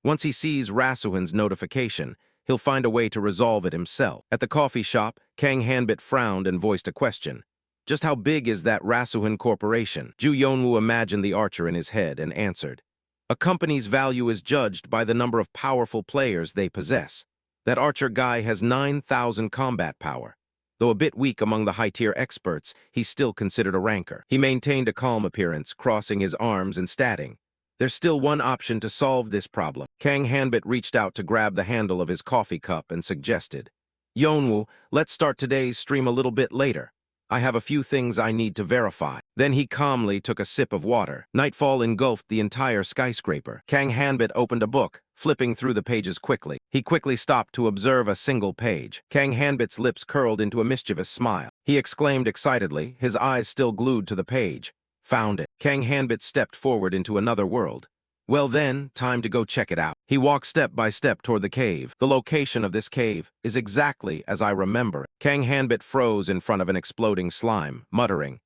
Once he sees Rasuhin's notification, he'll find a way to resolve it himself. At the coffee shop, Kang Hanbit frowned and voiced a question. Just how big is that Rasuhin corporation? Ju Yonwoo imagined the archer in his head and answered. A company's value is judged by the number of powerful players they possess. That archer guy has 9,000 combat power. Though a bit weak among the high-tier experts, he's still considered a ranker. He maintained a calm appearance, crossing his arms and stating. There's still one option to solve this problem. Kang Hanbit reached out to grab the handle of his coffee cup and suggested. Yonwoo, let's start today's stream a little bit later. I have a few things I need to verify. Then he calmly took a sip of water. Nightfall engulfed the entire skyscraper. Kang Hanbit opened a book, flipping through the pages quickly. He quickly stopped to observe a single page. Kang Hanbit's lips curled into a mischievous smile. He exclaimed excitedly, his eyes still glued to the page. Found it. Kang Hanbit stepped forward into another world. Well then, time to go check it out. He walked step by step toward the cave. The location of this cave is exactly as I remember it. Kang Hanbit froze in front of an exploding slime, muttering,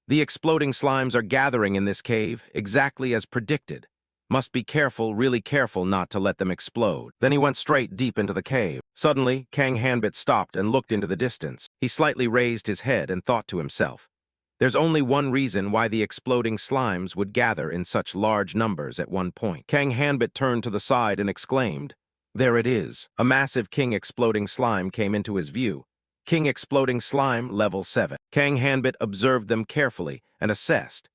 The exploding slimes are gathering in this cave, exactly as predicted. Must be careful, really careful not to let them explode. Then he went straight deep into the cave. Suddenly, Kang Hanbit stopped and looked into the distance. He slightly raised his head and thought to himself, There's only one reason why the exploding slimes would gather in such large numbers at one point. Kang Hanbit turned to the side and exclaimed, There it is. A massive king exploding slime came into his view. King exploding slime, level 7. Kang Hanbit observed them carefully and assessed.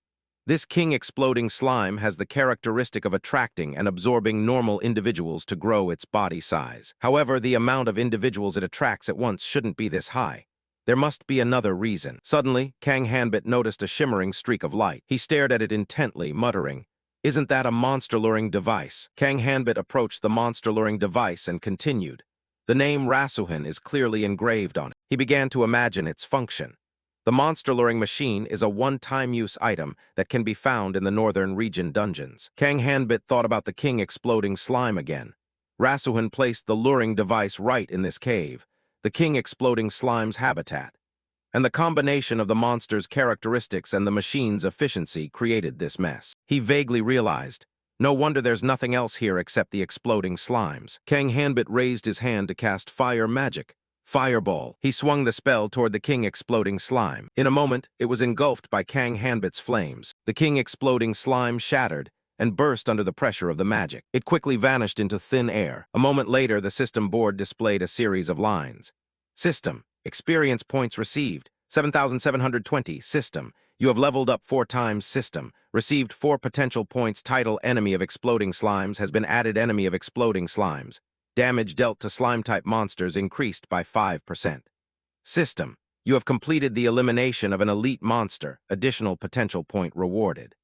This king exploding slime has the characteristic of attracting and absorbing normal individuals to grow its body size. However, the amount of individuals it attracts at once shouldn't be this high. There must be another reason. Suddenly, Kang Hanbit noticed a shimmering streak of light. He stared at it intently, muttering, "Isn't that a monster-luring device?" Kang Hanbit approached the monster-luring device and continued. The name Rasuhin is clearly engraved on it. He began to imagine its function. The monster-luring machine is a one-time use item that can be found in the northern region dungeons. Kang Hanbit thought about the king exploding slime again. Rasuhin placed the luring device right in this cave, the king exploding slime's habitat. And the combination of the monster's characteristics and the machine's efficiency created this mess. He vaguely realized, no wonder there's nothing else here except the exploding slimes. Kang Hanbit raised his hand to cast fire magic. Fireball. He swung the spell toward the king exploding slime. In a moment, it was engulfed by Kang Hanbit's flames. The king exploding slime shattered and burst under the pressure of the magic. It quickly vanished into thin air. A moment later, the system board displayed a series of lines. System. Experience points received. 7,720. System. You have leveled up 4 times. System. Received 4 potential points. Title. Enemy of exploding slimes has been added. Enemy of exploding slimes. Damage dealt to slime-type monsters increased by 5%. System. You have completed the elimination of an elite monster. Additional potential point rewarded.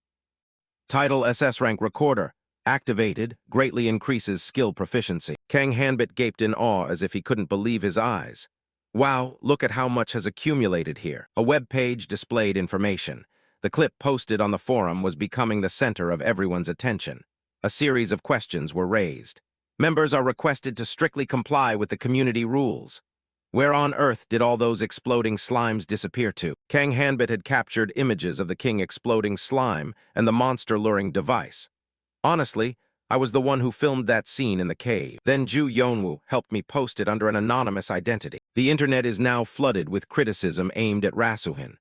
Title. SS rank recorder. Activated. Greatly increases skill proficiency. Kang Hanbit gaped in awe as if he couldn't believe his eyes. Wow, look at how much has accumulated here. A web page displayed information. The clip posted on the forum was becoming the center of everyone's attention. A series of questions were raised. Members are requested to strictly comply with the community rules. Where on earth did all those exploding slimes disappear to? Kang Hanbit had captured images of the king exploding slime and the monster-luring device. Honestly, I was the one who filmed that scene in the cave. Then Ju Yonwoo helped me post it under an anonymous identity. The internet is now flooded with criticism aimed at Rasuhin.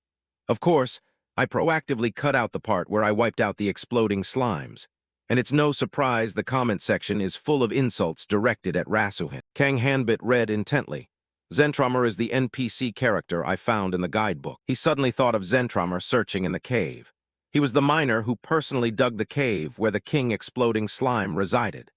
Of course, I proactively cut out the part where I wiped out the exploding slimes. And it's no surprise the comment section is full of insults directed at Rasuhin. Kang Hanbit read intently. Zentromer is the NPC character I found in the guidebook. He suddenly thought of Zentromer searching in the cave. He was the miner who personally dug the cave where the king exploding slime resided.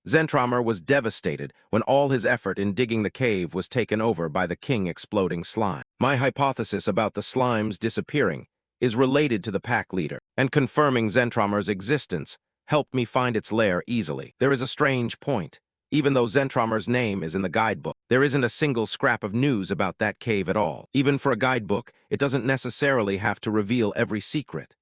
Zentromer was devastated when all his effort in digging the cave was taken over by the king exploding slime. My hypothesis about the slimes disappearing is related to the pack leader, and confirming Zentromer's existence helped me find its lair easily. There is a strange point. Even though Zentromer's name is in the guidebook, there isn't a single scrap of news about that cave at all. Even for a guidebook, it doesn't necessarily have to reveal every secret.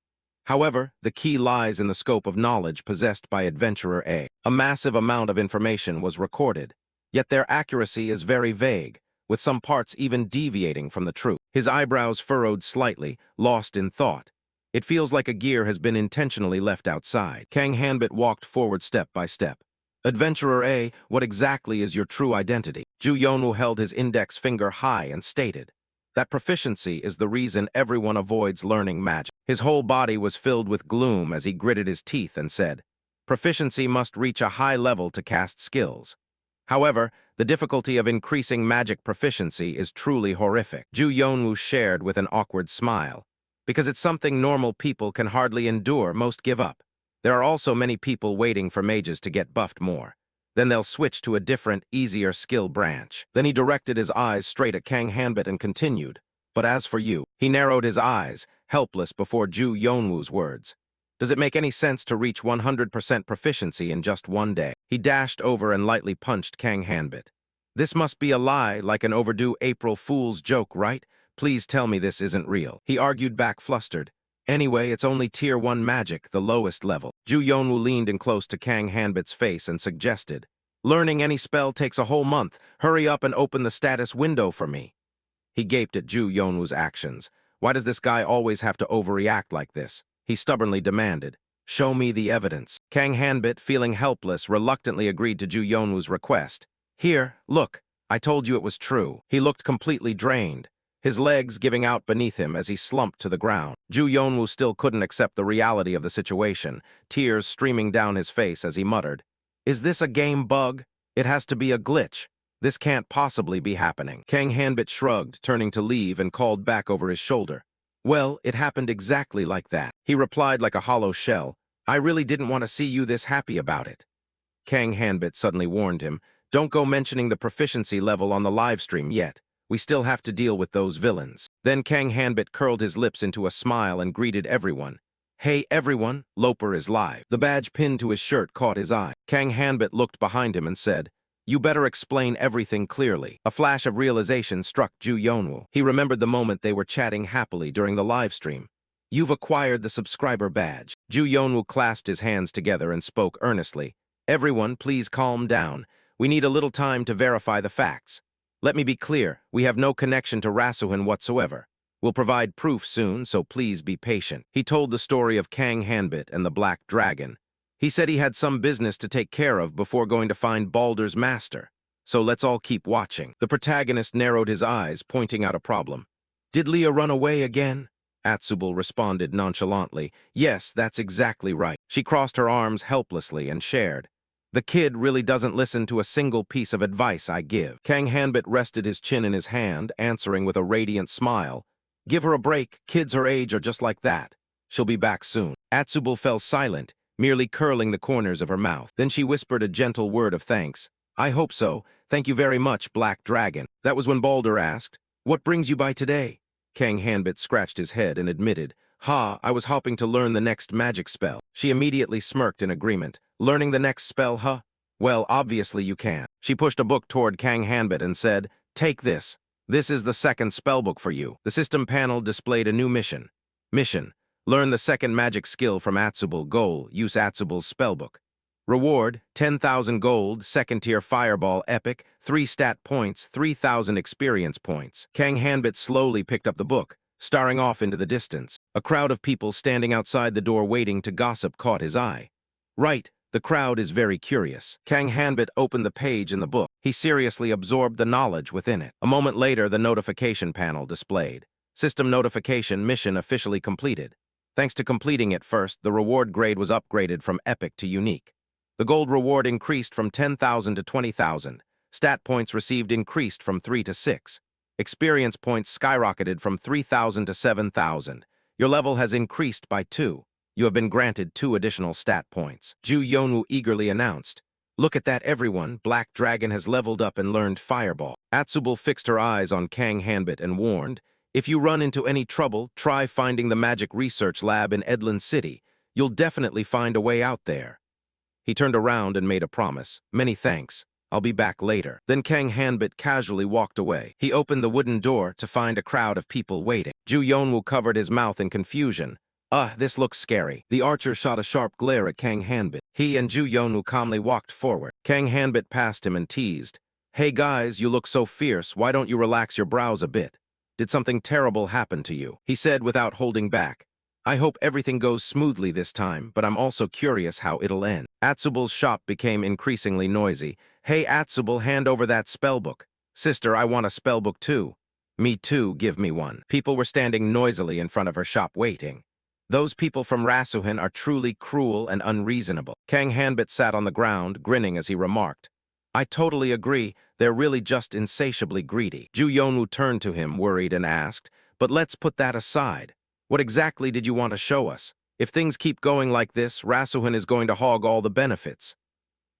However, the key lies in the scope of knowledge possessed by Adventurer A. A massive amount of information was recorded, yet their accuracy is very vague, with some parts even deviating from the truth. His eyebrows furrowed slightly, lost in thought. It feels like a gear has been intentionally left outside. Kang Hanbit walked forward step by step. Adventurer A, what exactly is your true identity? Ju Yonwoo held his index finger high and stated, that proficiency is the reason everyone avoids learning magic. His whole body was filled with gloom as he gritted his teeth and said, proficiency must reach a high level to cast skills. However, the difficulty of increasing magic proficiency is truly horrific. Ju Yonwoo shared with an awkward smile. Because it's something normal people can hardly endure, most give up. There are also many people waiting for mages to get buffed more. Then they'll switch to a different, easier skill branch. Then he directed his eyes straight at Kang Hanbit and continued. But as for you, he narrowed his eyes, helpless before Ju Yonwoo's words. Does it make any sense to reach 100% proficiency in just one day? He dashed over and lightly punched Kang Hanbit. This must be a lie, like an overdue April Fool's joke, right? Please tell me this isn't real. He argued back flustered. Anyway, it's only Tier 1 magic, the lowest level. Ju Yonwoo leaned in close to Kang Hanbit's face and suggested, learning any spell takes a whole month. Hurry up and open the status window for me. He gaped at Ju Yonwoo's actions. Why does this guy always have to overreact like this? He stubbornly demanded, show me the evidence. Kang Hanbit, feeling helpless, reluctantly agreed to Ju Yonwoo's request. Here, look, I told you it was true. He looked completely drained, his legs giving out beneath him as he slumped to the ground. Ju Yonwoo still couldn't accept the reality of the situation, tears streaming down his face as he muttered, is this a game bug? It has to be a glitch. This can't possibly be happening. Kang Hanbit shrugged, turning to leave, and called back over his shoulder. Well, it happened exactly like that. He replied like a hollow shell, I really didn't want to see you this happy about it. Kang Hanbit suddenly warned him, don't go mentioning the proficiency level on the live stream yet. We still have to deal with those villains. Then Kang Hanbit curled his lips into a smile and greeted everyone. Hey everyone, Loper is live. The badge pinned to his shirt caught his eye. Kang Hanbit looked behind him and said, you better explain everything clearly. A flash of realization struck Ju Yonwoo. He remembered the moment they were chatting happily during the live stream. You've acquired the subscriber badge. Ju Yonwoo clasped his hands together and spoke earnestly. Everyone, please calm down. We need a little time to verify the facts. Let me be clear, we have no connection to Rasuhin whatsoever. We'll provide proof soon, so please be patient. He told the story of Kang Hanbit and the Black Dragon. He said he had some business to take care of before going to find Baldur's master. So let's all keep watching. The protagonist narrowed his eyes, pointing out a problem. Did Leah run away again? Atsubal responded nonchalantly. Yes, that's exactly right. She crossed her arms helplessly and shared. The kid really doesn't listen to a single piece of advice I give. Kang Hanbit rested his chin in his hand, answering with a radiant smile. Give her a break. Kids her age are just like that. She'll be back soon. Atsubal fell silent, merely curling the corners of her mouth. Then she whispered a gentle word of thanks. I hope so. Thank you very much, Black Dragon. That was when Baldur asked, what brings you by today? Kang Hanbit scratched his head and admitted, I was hoping to learn the next magic spell. She immediately smirked in agreement. Learning the next spell, huh? Well, obviously you can. She pushed a book toward Kang Hanbit and said, take this. This is the second spellbook for you. The system panel displayed a new mission. Mission: learn the second magic skill from Atsubal. Goal: use Atsubal's spellbook. Reward: 10,000 gold, second-tier fireball epic, 3 stat points, 3,000 experience points. Kang Hanbit slowly picked up the book, staring off into the distance. A crowd of people standing outside the door waiting to gossip caught his eye. Right. The crowd is very curious. Kang Hanbit opened the page in the book. He seriously absorbed the knowledge within it. A moment later, the notification panel displayed. System notification: mission officially completed. Thanks to completing it first, the reward grade was upgraded from epic to unique. The gold reward increased from 10,000 to 20,000. Stat points received increased from 3 to 6. Experience points skyrocketed from 3,000 to 7,000. Your level has increased by 2. You have been granted 2 additional stat points. Ju Yonwoo eagerly announced. Look at that, everyone. Black Dragon has leveled up and learned Fireball. Atsubal fixed her eyes on Kang Hanbit and warned, if you run into any trouble, try finding the Magic Research Lab in Edlin City. You'll definitely find a way out there. He turned around and made a promise. Many thanks. I'll be back later. Then Kang Hanbit casually walked away. He opened the wooden door to find a crowd of people waiting. Ju Yonwoo covered his mouth in confusion. This looks scary. The archer shot a sharp glare at Kang Hanbit. He and Ju Yonwoo calmly walked forward. Kang Hanbit passed him and teased. Hey guys, you look so fierce. Why don't you relax your brows a bit? Did something terrible happen to you? He said without holding back. I hope everything goes smoothly this time, but I'm also curious how it'll end. Atsubal's shop became increasingly noisy. Hey Atsubal, hand over that spellbook. Sister, I want a spellbook too. Me too, give me one. People were standing noisily in front of her shop waiting. Those people from Rasuhin are truly cruel and unreasonable. Kang Hanbit sat on the ground, grinning as he remarked. I totally agree, they're really just insatiably greedy. Ju Yonwoo turned to him, worried, and asked, but let's put that aside. What exactly did you want to show us? If things keep going like this, Rasuhin is going to hog all the benefits.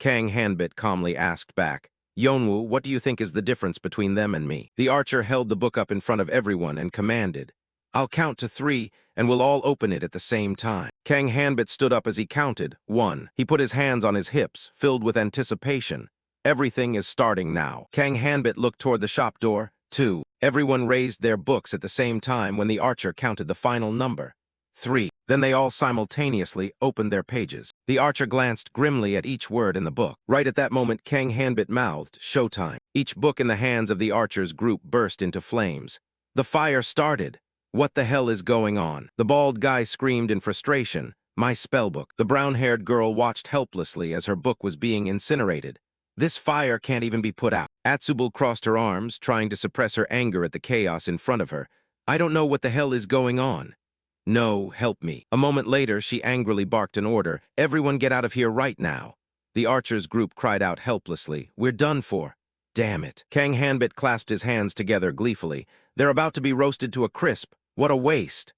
Kang Hanbit calmly asked back, Yonwoo, what do you think is the difference between them and me? The archer held the book up in front of everyone and commanded, I'll count to 3, and we'll all open it at the same time. Kang Hanbit stood up as he counted. 1. He put his hands on his hips, filled with anticipation. Everything is starting now. Kang Hanbit looked toward the shop door. 2. Everyone raised their books at the same time when the archer counted the final number. 3. Then they all simultaneously opened their pages. The archer glanced grimly at each word in the book. Right at that moment, Kang Hanbit mouthed, Showtime. Each book in the hands of the archer's group burst into flames. The fire started. What the hell is going on? The bald guy screamed in frustration. My spellbook. The brown-haired girl watched helplessly as her book was being incinerated. This fire can't even be put out. Atsubal crossed her arms, trying to suppress her anger at the chaos in front of her. I don't know what the hell is going on. No, help me. A moment later, she angrily barked an order. Everyone get out of here right now. The archers' group cried out helplessly. We're done for. Damn it. Kang Hanbit clasped his hands together gleefully. They're about to be roasted to a crisp. What a waste.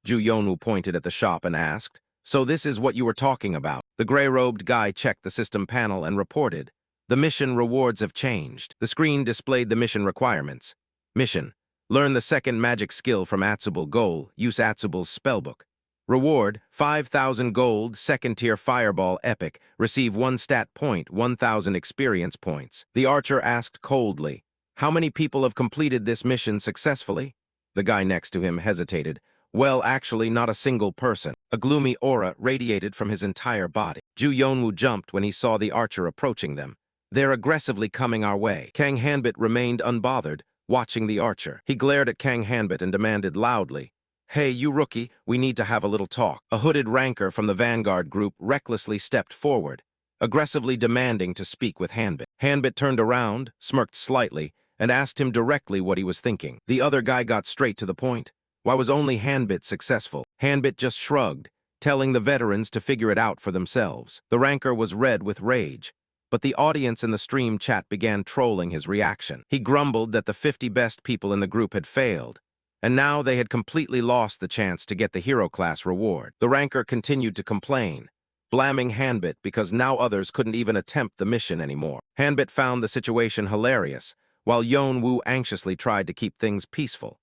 Ju Yonwoo pointed at the shop and asked, So this is what you were talking about? The gray-robed guy checked the system panel and reported, The mission rewards have changed. The screen displayed the mission requirements. Mission: learn the second magic skill from Atsubal Goal, use Atsubul's spellbook. Reward: 5,000 gold, second-tier fireball epic, receive 1 stat point, 1,000 experience points. The archer asked coldly, "How many people have completed this mission successfully?" The guy next to him hesitated. "Well, actually, not a single person." A gloomy aura radiated from his entire body. Ju Yonwoo jumped when he saw the archer approaching them. "They're aggressively coming our way." Kang Hanbit remained unbothered, watching the archer. He glared at Kang Hanbit and demanded loudly, "Hey, you rookie, we need to have a little talk." A hooded ranker from the Vanguard group recklessly stepped forward, aggressively demanding to speak with Hanbit. Hanbit turned around, smirked slightly, and asked him directly what he was thinking. The other guy got straight to the point. Why was only Hanbit successful? Hanbit just shrugged, telling the veterans to figure it out for themselves. The ranker was red with rage, but the audience in the stream chat began trolling his reaction. He grumbled that the 50 best people in the group had failed, and now they had completely lost the chance to get the hero class reward. The ranker continued to complain, blaming Hanbit because now others couldn't even attempt the mission anymore. Hanbit found the situation hilarious, while Yonwoo anxiously tried to keep things peaceful.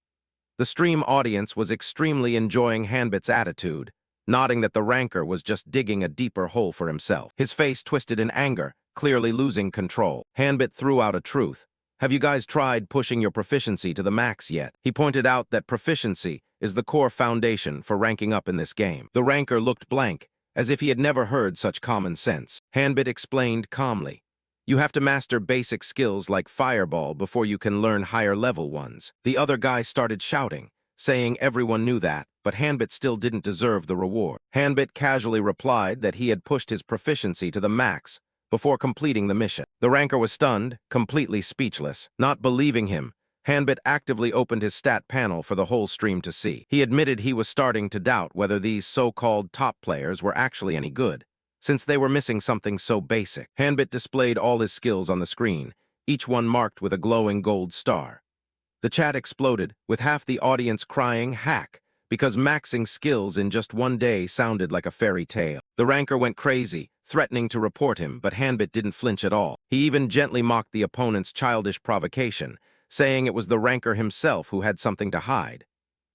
The stream audience was extremely enjoying Hanbit's attitude, nodding that the ranker was just digging a deeper hole for himself. His face twisted in anger, clearly losing control. Hanbit threw out a truth. "Have you guys tried pushing your proficiency to the max yet?" He pointed out that proficiency is the core foundation for ranking up in this game. The ranker looked blank, as if he had never heard such common sense. Hanbit explained calmly, "You have to master basic skills like fireball before you can learn higher-level ones." The other guy started shouting, saying everyone knew that, but Hanbit still didn't deserve the reward. Hanbit casually replied that he had pushed his proficiency to the max before completing the mission. The ranker was stunned, completely speechless. Not believing him, Hanbit actively opened his stat panel for the whole stream to see. He admitted he was starting to doubt whether these so-called top players were actually any good, since they were missing something so basic. Hanbit displayed all his skills on the screen, each one marked with a glowing gold star. The chat exploded, with half the audience crying hack, because maxing skills in just one day sounded like a fairy tale. The ranker went crazy, threatening to report him, but Hanbit didn't flinch at all. He even gently mocked the opponent's childish provocation, saying it was the ranker himself who had something to hide.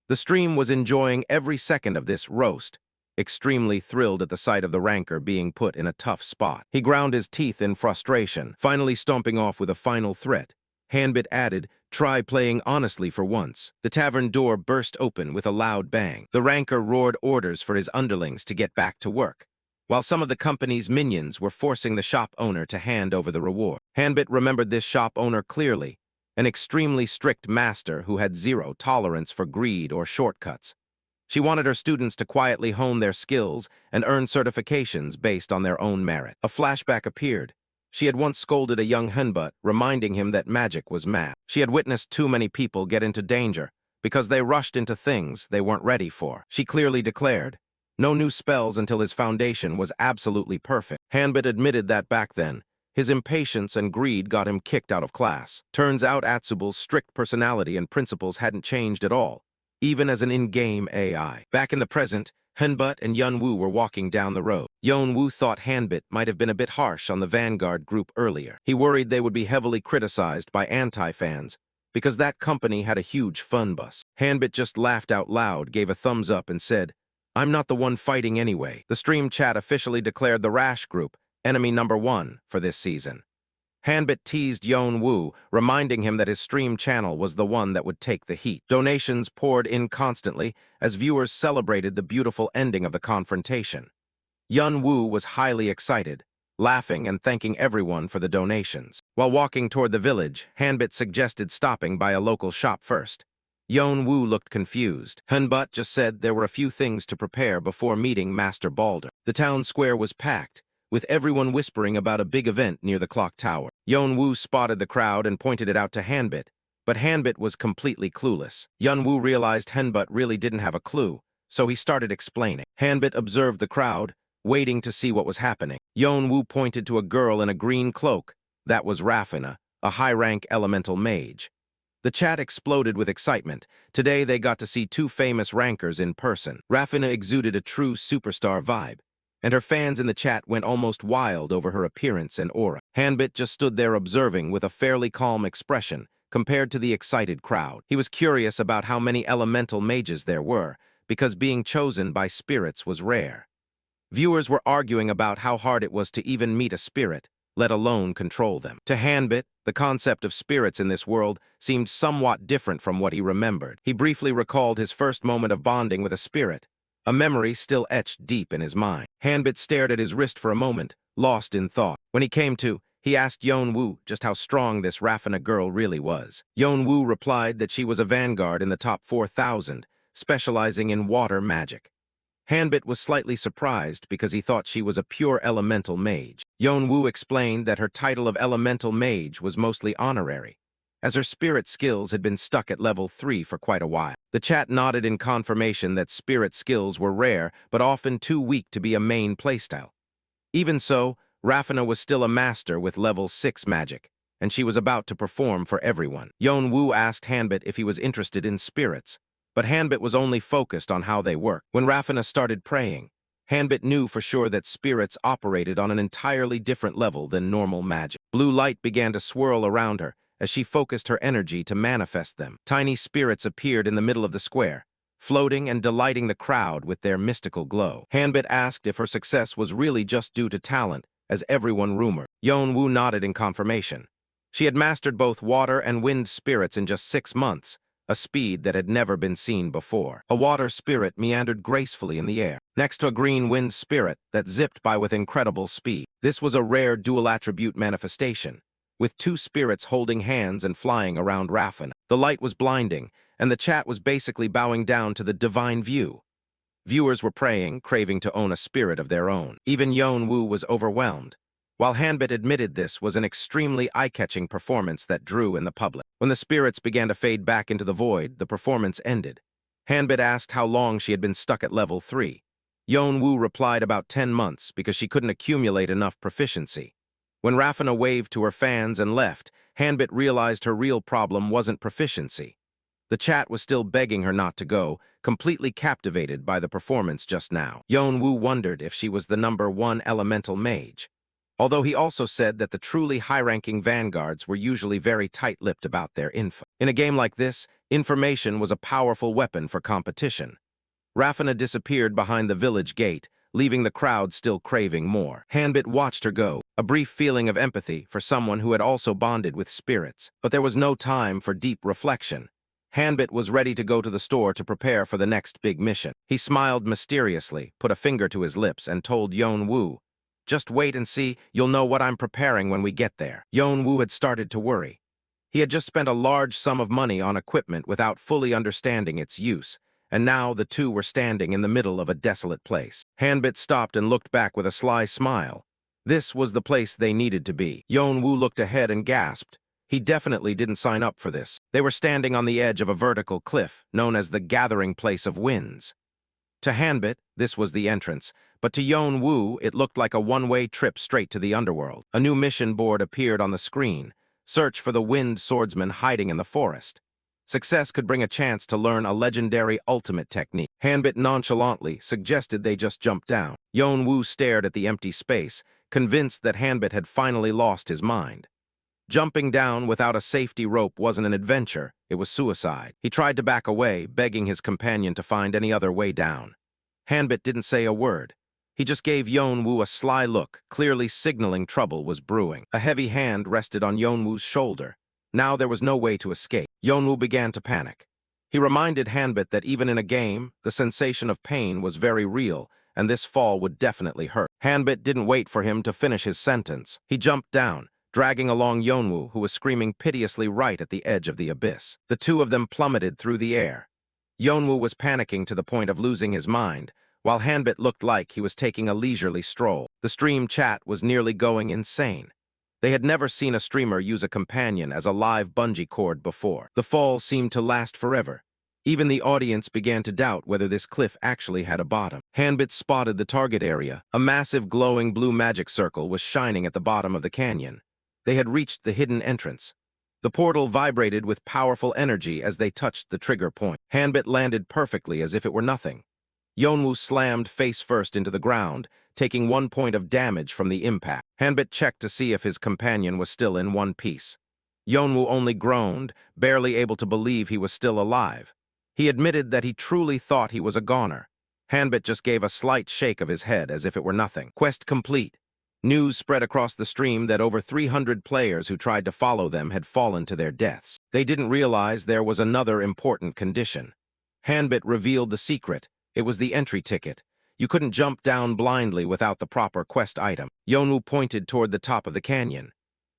The stream was enjoying every second of this roast, extremely thrilled at the sight of the ranker being put in a tough spot. He ground his teeth in frustration, finally stomping off with a final threat. Hanbit added, "Try playing honestly for once." The tavern door burst open with a loud bang. The ranker roared orders for his underlings to get back to work, while some of the company's minions were forcing the shop owner to hand over the reward. Hanbit remembered this shop owner clearly, an extremely strict master who had zero tolerance for greed or shortcuts. She wanted her students to quietly hone their skills and earn certifications based on their own merit. A flashback appeared. She had once scolded a young Hunbut, reminding him that magic was math. She had witnessed too many people get into danger because they rushed into things they weren't ready for. She clearly declared, no new spells until his foundation was absolutely perfect. Hanbit admitted that back then, his impatience and greed got him kicked out of class. Turns out Atsubul's strict personality and principles hadn't changed at all, even as an in-game AI. Back in the present, Hanbit and Yunwoo were walking down the road. Yunwoo thought Hanbit might have been a bit harsh on the Vanguard group earlier. He worried they would be heavily criticized by anti-fans, because that company had a huge fun bus. Hanbit just laughed out loud, gave a thumbs up, and said, "I'm not the one fighting anyway." The stream chat officially declared the Rash group enemy number 1 for this season. Hanbit teased Yonwoo, reminding him that his stream channel was the one that would take the heat. Donations poured in constantly as viewers celebrated the beautiful ending of the confrontation. Yunwoo was highly excited, laughing and thanking everyone for the donations. While walking toward the village, Hanbit suggested stopping by a local shop first. Yonwoo looked confused. Hanbit just said there were a few things to prepare before meeting Master Balder. The town square was packed, with everyone whispering about a big event near the clock tower. Yunwoo spotted the crowd and pointed it out to Hanbit, but Hanbit was completely clueless. Yunwoo realized Hanbit really didn't have a clue, so he started explaining. Hanbit observed the crowd, waiting to see what was happening. Yunwoo pointed to a girl in a green cloak. That was Rafina, a high-rank elemental mage. The chat exploded with excitement. Today they got to see 2 famous rankers in person. Rafina exuded a true superstar vibe, and her fans in the chat went almost wild over her appearance and aura. Hanbit just stood there observing with a fairly calm expression, compared to the excited crowd. He was curious about how many elemental mages there were, because being chosen by spirits was rare. Viewers were arguing about how hard it was to even meet a spirit, let alone control them. To Hanbit, the concept of spirits in this world seemed somewhat different from what he remembered. He briefly recalled his first moment of bonding with a spirit, a memory still etched deep in his mind. Hanbit stared at his wrist for a moment, lost in thought. When he came to, he asked Yeon-woo just how strong this Rafina girl really was. Yeon-woo replied that she was a vanguard in the top 4,000, specializing in water magic. Hanbit was slightly surprised because he thought she was a pure elemental mage. Yeon-woo explained that her title of elemental mage was mostly honorary, as her spirit skills had been stuck at level 3 for quite a while. The chat nodded in confirmation that spirit skills were rare, but often too weak to be a main playstyle. Even so, Rafina was still a master with level 6 magic, and she was about to perform for everyone. Yeon-woo asked Hanbit if he was interested in spirits, but Hanbit was only focused on how they work. When Rafina started praying, Hanbit knew for sure that spirits operated on an entirely different level than normal magic. Blue light began to swirl around her as she focused her energy to manifest them. Tiny spirits appeared in the middle of the square, floating and delighting the crowd with their mystical glow. Hanbit asked if her success was really just due to talent, as everyone rumored. Yeon-woo nodded in confirmation. She had mastered both water and wind spirits in just 6 months, a speed that had never been seen before. A water spirit meandered gracefully in the air, next to a green wind spirit that zipped by with incredible speed. This was a rare dual-attribute manifestation, with 2 spirits holding hands and flying around Rafina. The light was blinding, and the chat was basically bowing down to the divine view. Viewers were praying, craving to own a spirit of their own. Even Yeon-woo was overwhelmed, while Hanbit admitted this was an extremely eye-catching performance that drew in the public. When the spirits began to fade back into the void, the performance ended. Hanbit asked how long she had been stuck at level 3. Yeon-woo replied about 10 months because she couldn't accumulate enough proficiency. When Rafina waved to her fans and left, Hanbit realized her real problem wasn't proficiency. The chat was still begging her not to go, completely captivated by the performance just now. Yeon-woo wondered if she was the #1 elemental mage, although he also said that the truly high-ranking vanguards were usually very tight-lipped about their info. In a game like this, information was a powerful weapon for competition. Rafina disappeared behind the village gate, leaving the crowd still craving more. Hanbit watched her go, a brief feeling of empathy for someone who had also bonded with spirits. But there was no time for deep reflection. Hanbit was ready to go to the store to prepare for the next big mission. He smiled mysteriously, put a finger to his lips, and told Yeon-woo, "Just wait and see, you'll know what I'm preparing when we get there." Yeon-woo had started to worry. He had just spent a large sum of money on equipment without fully understanding its use, and now the two were standing in the middle of a desolate place. Hanbit stopped and looked back with a sly smile. This was the place they needed to be. Yeon-woo looked ahead and gasped. He definitely didn't sign up for this. They were standing on the edge of a vertical cliff, known as the Gathering Place of Winds. To Hanbit, this was the entrance, but to Yeon-woo, it looked like a one-way trip straight to the underworld. A new mission board appeared on the screen. Search for the Wind Swordsman hiding in the forest. Success could bring a chance to learn a legendary ultimate technique. Hanbit nonchalantly suggested they just jump down. Yeon-woo stared at the empty space, convinced that Hanbit had finally lost his mind. Jumping down without a safety rope wasn't an adventure, it was suicide. He tried to back away, begging his companion to find any other way down. Hanbit didn't say a word. He just gave Yeon-woo a sly look, clearly signaling trouble was brewing. A heavy hand rested on Yeon-woo's shoulder. Now there was no way to escape. Yeon-woo began to panic. He reminded Hanbit that even in a game, the sensation of pain was very real, and this fall would definitely hurt. Hanbit didn't wait for him to finish his sentence. He jumped down, dragging along Yeon-woo, who was screaming piteously right at the edge of the abyss. The two of them plummeted through the air. Yeon-woo was panicking to the point of losing his mind, while Hanbit looked like he was taking a leisurely stroll. The stream chat was nearly going insane. They had never seen a streamer use a companion as a live bungee cord before. The fall seemed to last forever. Even the audience began to doubt whether this cliff actually had a bottom. Hanbit spotted the target area. A massive glowing blue magic circle was shining at the bottom of the canyon. They had reached the hidden entrance. The portal vibrated with powerful energy as they touched the trigger point. Hanbit landed perfectly as if it were nothing. Yeon-woo slammed face first into the ground, taking 1 point of damage from the impact. Hanbit checked to see if his companion was still in one piece. Yeonwoo only groaned, barely able to believe he was still alive. He admitted that he truly thought he was a goner. Hanbit just gave a slight shake of his head as if it were nothing. Quest complete. News spread across the stream that over 300 players who tried to follow them had fallen to their deaths. They didn't realize there was another important condition. Hanbit revealed the secret. It was the entry ticket. You couldn't jump down blindly without the proper quest item. Yeonwoo pointed toward the top of the canyon.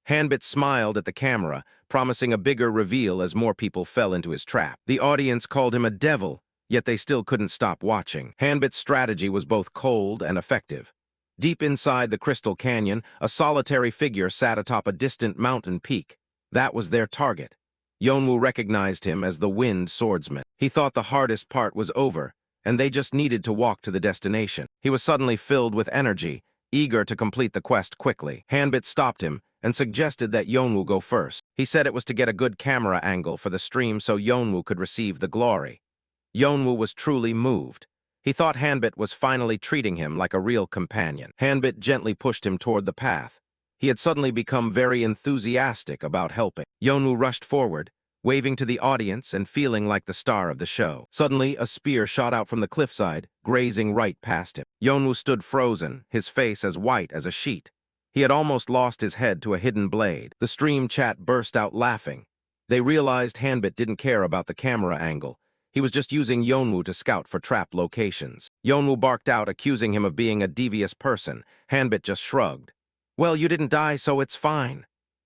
Hanbit smiled at the camera, promising a bigger reveal as more people fell into his trap. The audience called him a devil, yet they still couldn't stop watching. Hanbit's strategy was both cold and effective. Deep inside the Crystal Canyon, a solitary figure sat atop a distant mountain peak. That was their target. Yeonwoo recognized him as the Wind Swordsman. He thought the hardest part was over, and they just needed to walk to the destination. He was suddenly filled with energy, eager to complete the quest quickly. Hanbit stopped him and suggested that Yeonwoo go first. He said it was to get a good camera angle for the stream so Yeonwoo could receive the glory. Yeonwoo was truly moved. He thought Hanbit was finally treating him like a real companion. Hanbit gently pushed him toward the path. He had suddenly become very enthusiastic about helping. Yeonwoo rushed forward, waving to the audience and feeling like the star of the show. Suddenly, a spear shot out from the cliffside, grazing right past him. Yeonwoo stood frozen, his face as white as a sheet. He had almost lost his head to a hidden blade. The stream chat burst out laughing. They realized Hanbit didn't care about the camera angle. He was just using Yeonwoo to scout for trap locations. Yeonwoo barked out, accusing him of being a devious person. Hanbit just shrugged. Well, you didn't die, so it's fine.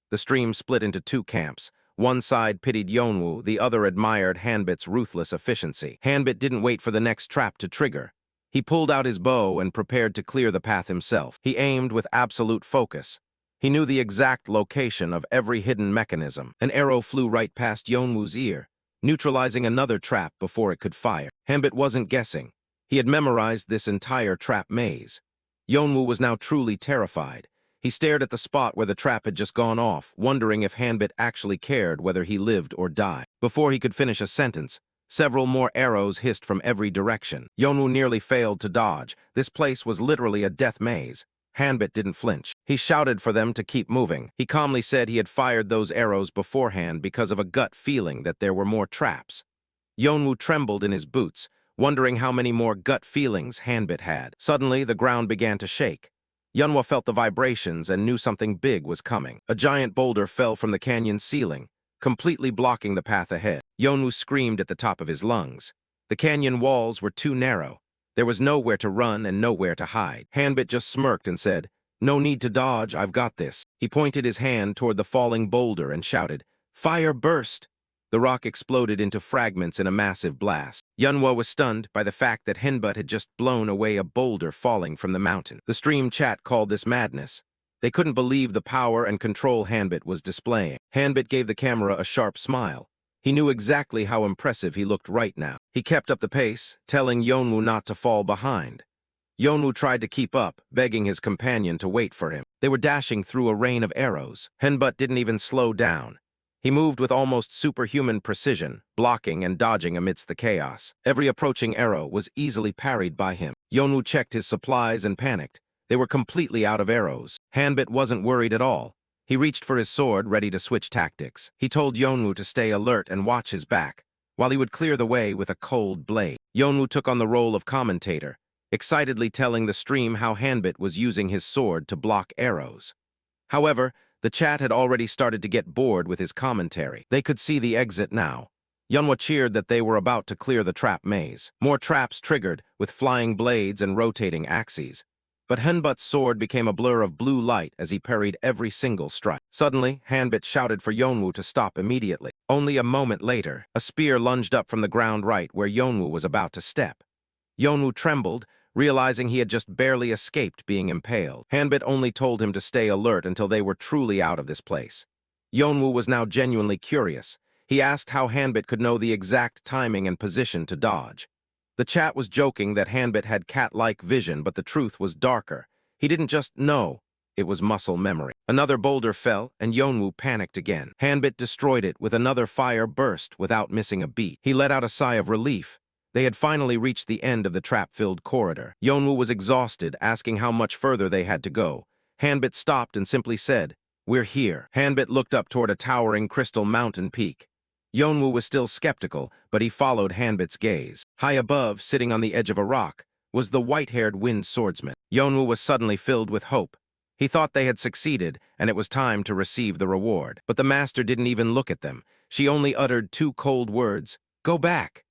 The stream split into two camps. One side pitied Yeonwoo, the other admired Hanbit's ruthless efficiency. Hanbit didn't wait for the next trap to trigger. He pulled out his bow and prepared to clear the path himself. He aimed with absolute focus. He knew the exact location of every hidden mechanism. An arrow flew right past Yeonwoo's ear, neutralizing another trap before it could fire. Hanbit wasn't guessing. He had memorized this entire trap maze. Yeonwoo was now truly terrified. He stared at the spot where the trap had just gone off, wondering if Hanbit actually cared whether he lived or died. Before he could finish a sentence, several more arrows hissed from every direction. Yeonwoo nearly failed to dodge. This place was literally a death maze. Hanbit didn't flinch. He shouted for them to keep moving. He calmly said he had fired those arrows beforehand because of a gut feeling that there were more traps. Yeonwoo trembled in his boots, wondering how many more gut feelings Hanbit had. Suddenly, the ground began to shake. Yeonwoo felt the vibrations and knew something big was coming. A giant boulder fell from the canyon's ceiling, completely blocking the path ahead. Yeonwoo screamed at the top of his lungs. The canyon walls were too narrow. There was nowhere to run and nowhere to hide. Hanbit just smirked and said, "No need to dodge, I've got this." He pointed his hand toward the falling boulder and shouted, "Fire burst!" The rock exploded into fragments in a massive blast. Yeonwoo was stunned by the fact that Hanbit had just blown away a boulder falling from the mountain. The stream chat called this madness. They couldn't believe the power and control Hanbit was displaying. Hanbit gave the camera a sharp smile. He knew exactly how impressive he looked right now. He kept up the pace, telling Yeonwoo not to fall behind. Yeonwoo tried to keep up, begging his companion to wait for him. They were dashing through a rain of arrows. Hanbit didn't even slow down. He moved with almost superhuman precision, blocking and dodging amidst the chaos. Every approaching arrow was easily parried by him. Yeonwoo checked his supplies and panicked. They were completely out of arrows. Hanbit wasn't worried at all. He reached for his sword, ready to switch tactics. He told Yeonwoo to stay alert and watch his back, while he would clear the way with a cold blade. Yeonwoo took on the role of commentator, excitedly telling the stream how Hanbit was using his sword to block arrows. However, the chat had already started to get bored with his commentary. They could see the exit now. Yeonwoo cheered that they were about to clear the trap maze. More traps triggered, with flying blades and rotating axes. But Hanbit's sword became a blur of blue light as he parried every single strike. Suddenly, Hanbit shouted for Yeonwoo to stop immediately. Only a moment later, a spear lunged up from the ground right where Yeonwoo was about to step. Yeonwoo trembled, realizing he had just barely escaped being impaled. Hanbit only told him to stay alert until they were truly out of this place. Yeonwoo was now genuinely curious. He asked how Hanbit could know the exact timing and position to dodge. The chat was joking that Hanbit had cat-like vision, but the truth was darker. He didn't just know, it was muscle memory. Another boulder fell, and Yeonwoo panicked again. Hanbit destroyed it with another fire burst without missing a beat. He let out a sigh of relief. They had finally reached the end of the trap-filled corridor. Yeonwoo was exhausted, asking how much further they had to go. Hanbit stopped and simply said, We're here. Hanbit looked up toward a towering crystal mountain peak. Yonwoo was still skeptical, but he followed Hanbit's gaze. High above, sitting on the edge of a rock, was the white-haired wind swordsman. Yonwoo was suddenly filled with hope. He thought they had succeeded, and it was time to receive the reward. But the master didn't even look at them. She only uttered two cold words, "Go back."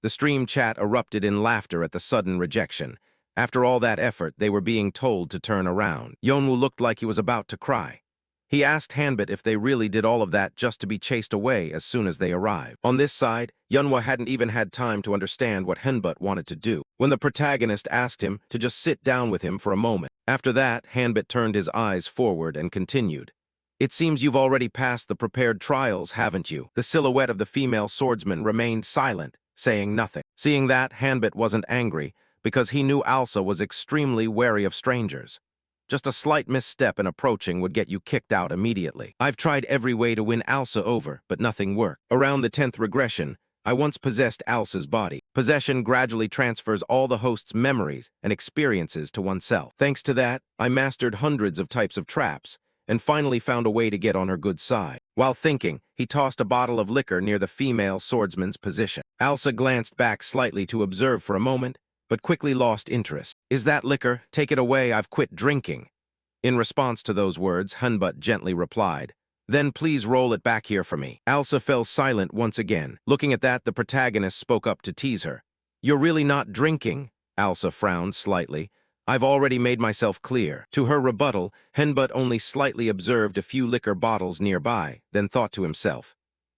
The stream chat erupted in laughter at the sudden rejection. After all that effort, they were being told to turn around. Yonwoo looked like he was about to cry. He asked Hanbit if they really did all of that just to be chased away as soon as they arrived. On this side, Yunhwa hadn't even had time to understand what Hanbit wanted to do when the protagonist asked him to just sit down with him for a moment. After that, Hanbit turned his eyes forward and continued. "It seems you've already passed the prepared trials, haven't you?" The silhouette of the female swordsman remained silent, saying nothing. Seeing that, Hanbit wasn't angry, because he knew Alsa was extremely wary of strangers. Just a slight misstep in approaching would get you kicked out immediately. "I've tried every way to win Alsa over, but nothing worked. Around the 10th regression, I once possessed Alsa's body. Possession gradually transfers all the host's memories and experiences to oneself. Thanks to that, I mastered hundreds of types of traps, and finally found a way to get on her good side." While thinking, he tossed a bottle of liquor near the female swordsman's position. Alsa glanced back slightly to observe for a moment, but quickly lost interest. "Is that liquor? Take it away, I've quit drinking." In response to those words, Hanbit gently replied, "Then please roll it back here for me." Alsa fell silent once again. Looking at that, the protagonist spoke up to tease her. "You're really not drinking?" Alsa frowned slightly. "I've already made myself clear." To her rebuttal, Hanbit only slightly observed a few liquor bottles nearby, then thought to himself,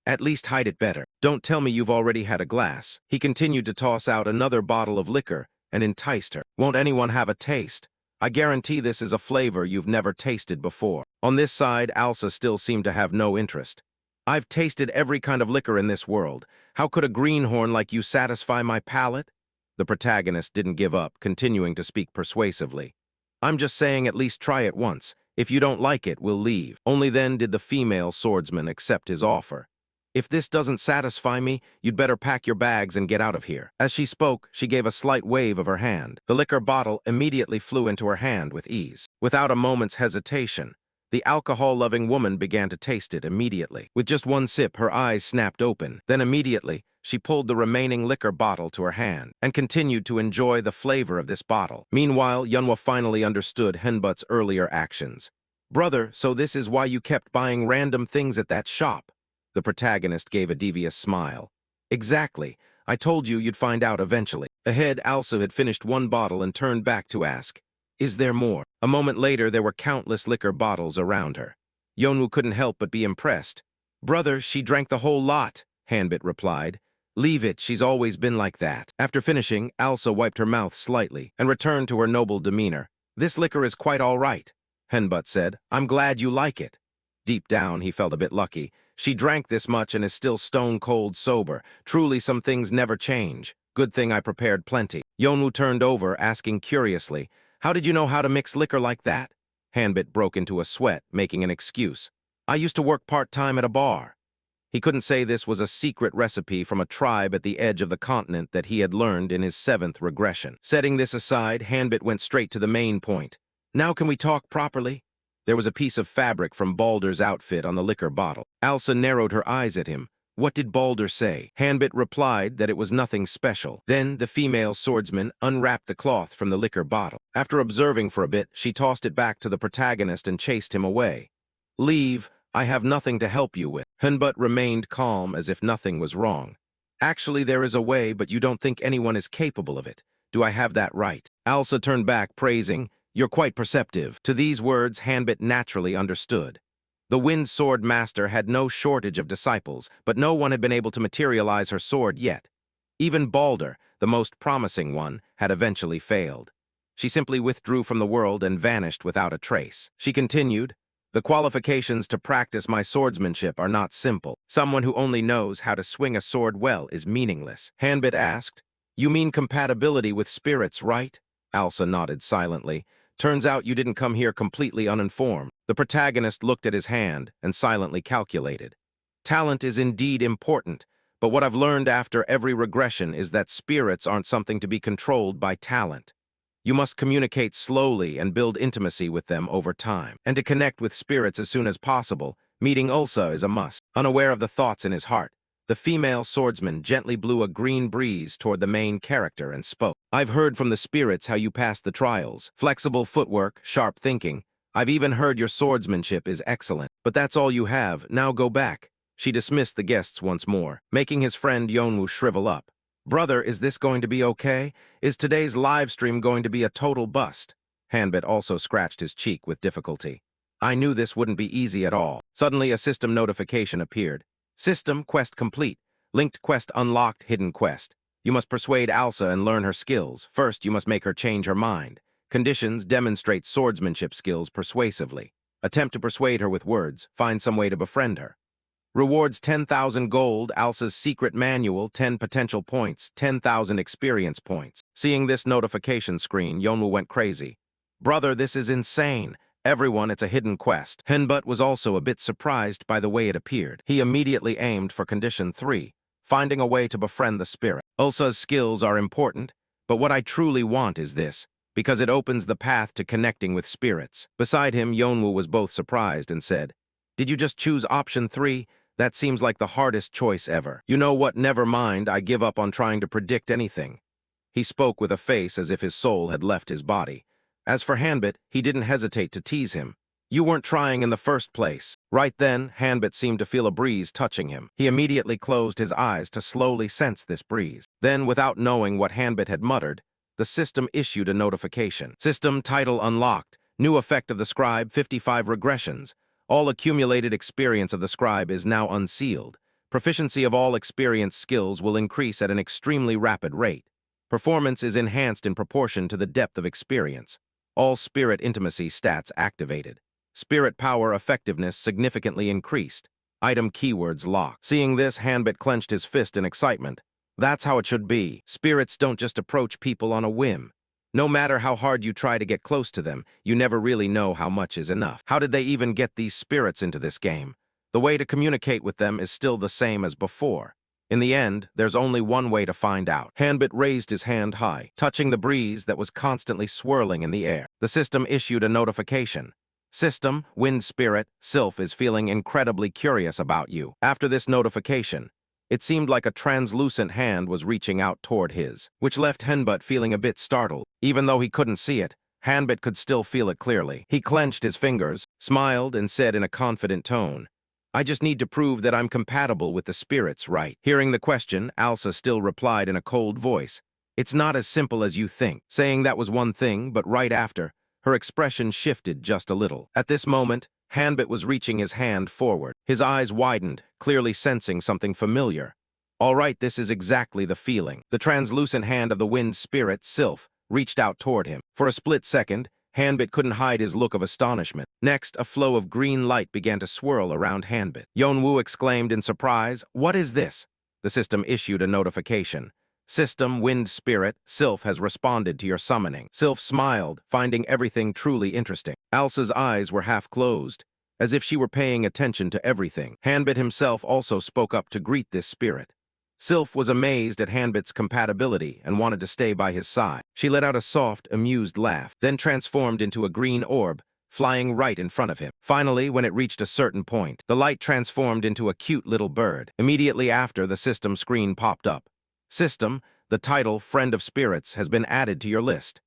"At least hide it better. Don't tell me you've already had a glass." He continued to toss out another bottle of liquor and enticed her. "Won't anyone have a taste? I guarantee this is a flavor you've never tasted before." On this side, Alsa still seemed to have no interest. "I've tasted every kind of liquor in this world. How could a greenhorn like you satisfy my palate?" The protagonist didn't give up, continuing to speak persuasively. "I'm just saying at least try it once. If you don't like it, we'll leave." Only then did the female swordsman accept his offer. "If this doesn't satisfy me, you'd better pack your bags and get out of here." As she spoke, she gave a slight wave of her hand. The liquor bottle immediately flew into her hand with ease. Without a moment's hesitation, the alcohol-loving woman began to taste it immediately. With just one sip, her eyes snapped open. Then immediately, she pulled the remaining liquor bottle to her hand and continued to enjoy the flavor of this bottle. Meanwhile, Yunhwa finally understood Hanbit's earlier actions. "Brother, so this is why you kept buying random things at that shop?" The protagonist gave a devious smile. "Exactly. I told you you'd find out eventually." Ahead, Alsa had finished one bottle and turned back to ask, "Is there more?" A moment later, there were countless liquor bottles around her. Yonwoo couldn't help but be impressed. "Brother, she drank the whole lot," Hanbit replied. "Leave it, she's always been like that." After finishing, Alsa wiped her mouth slightly and returned to her noble demeanor. "This liquor is quite all right," Hanbit said. "I'm glad you like it." Deep down, he felt a bit lucky. She drank this much and is still stone-cold sober. Truly, some things never change. Good thing I prepared plenty. Yonwoo turned over, asking curiously, "How did you know how to mix liquor like that?" Hanbit broke into a sweat, making an excuse. "I used to work part-time at a bar." He couldn't say this was a secret recipe from a tribe at the edge of the continent that he had learned in his 7th regression. Setting this aside, Hanbit went straight to the main point. "Now can we talk properly?" There was a piece of fabric from Balder's outfit on the liquor bottle. Alsa narrowed her eyes at him. "What did Balder say?" Hanbit replied that it was nothing special. Then the female swordsman unwrapped the cloth from the liquor bottle. After observing for a bit, she tossed it back to the protagonist and chased him away. "Leave. I have nothing to help you with." Hanbit remained calm as if nothing was wrong. "Actually, there is a way, but you don't think anyone is capable of it. Do I have that right?" Alsa turned back, praising, "You're quite perceptive." To these words, Hanbit naturally understood. The Wind Sword Master had no shortage of disciples, but no one had been able to materialize her sword yet. Even Balder, the most promising one, had eventually failed. She simply withdrew from the world and vanished without a trace. She continued, "The qualifications to practice my swordsmanship are not simple. Someone who only knows how to swing a sword well is meaningless." Hanbit asked, "You mean compatibility with spirits, right?" Alsa nodded silently. "Turns out you didn't come here completely uninformed." The protagonist looked at his hand and silently calculated. "Talent is indeed important, but what I've learned after every regression is that spirits aren't something to be controlled by talent. You must communicate slowly and build intimacy with them over time. And to connect with spirits as soon as possible, meeting Ulsa is a must. Unaware of the thoughts in his heart, the female swordsman gently blew a green breeze toward the main character and spoke. I've heard from the spirits how you passed the trials. Flexible footwork, sharp thinking. I've even heard your swordsmanship is excellent. But that's all you have. Now go back. She dismissed the guests once more, making his friend Yonwoo shrivel up. Brother, is this going to be okay? Is today's live stream going to be a total bust? Hanbit also scratched his cheek with difficulty. I knew this wouldn't be easy at all. Suddenly a system notification appeared. System quest complete. Linked quest unlocked, hidden quest. You must persuade Alsa and learn her skills. First, you must make her change her mind. Conditions: demonstrate swordsmanship skills persuasively. Attempt to persuade her with words. Find some way to befriend her. Rewards: 10,000 gold, Alsa's secret manual, 10 potential points, 10,000 experience points. Seeing this notification screen, Yonwoo went crazy. Brother, this is insane. Everyone, it's a hidden quest. Henbut was also a bit surprised by the way it appeared. He immediately aimed for condition 3, finding a way to befriend the spirit. Ulsa's skills are important, but what I truly want is this, because it opens the path to connecting with spirits. Beside him, Yonwoo was both surprised and said, Did you just choose option 3? That seems like the hardest choice ever. You know what, never mind, I give up on trying to predict anything. He spoke with a face as if his soul had left his body. As for Hanbit, he didn't hesitate to tease him. You weren't trying in the first place. Right then, Hanbit seemed to feel a breeze touching him. He immediately closed his eyes to slowly sense this breeze. Then, without knowing what Hanbit had muttered, the system issued a notification. System title unlocked. New effect of the scribe, 55 regressions. All accumulated experience of the scribe is now unsealed. Proficiency of all experience skills will increase at an extremely rapid rate. Performance is enhanced in proportion to the depth of experience. All spirit intimacy stats activated. Spirit power effectiveness significantly increased. Item keywords locked. Seeing this, Hanbit clenched his fist in excitement. That's how it should be. Spirits don't just approach people on a whim. No matter how hard you try to get close to them, you never really know how much is enough. How did they even get these spirits into this game? The way to communicate with them is still the same as before. In the end, there's only one way to find out. Hanbit raised his hand high, touching the breeze that was constantly swirling in the air. The system issued a notification. System, Wind Spirit, Sylph is feeling incredibly curious about you. After this notification, it seemed like a translucent hand was reaching out toward his, which left Hanbit feeling a bit startled. Even though he couldn't see it, Hanbit could still feel it clearly. He clenched his fingers, smiled, and said in a confident tone, I just need to prove that I'm compatible with the spirits, right? Hearing the question, Alsa still replied in a cold voice. It's not as simple as you think. Saying that was one thing, but right after, her expression shifted just a little. At this moment, Hanbit was reaching his hand forward. His eyes widened, clearly sensing something familiar. All right, this is exactly the feeling. The translucent hand of the wind spirit, Sylph, reached out toward him. For a split second, Hanbit couldn't hide his look of astonishment. Next, a flow of green light began to swirl around Hanbit. Yonwoo exclaimed in surprise, What is this? The system issued a notification. System, Wind Spirit, Sylph has responded to your summoning. Sylph smiled, finding everything truly interesting. Alsa's eyes were half closed, as if she were paying attention to everything. Hanbit himself also spoke up to greet this spirit. Sylph was amazed at Hanbit's compatibility and wanted to stay by his side. She let out a soft, amused laugh, then transformed into a green orb, flying right in front of him. Finally, when it reached a certain point, the light transformed into a cute little bird. Immediately after, the system screen popped up. System, the title Friend of Spirits has been added to your list.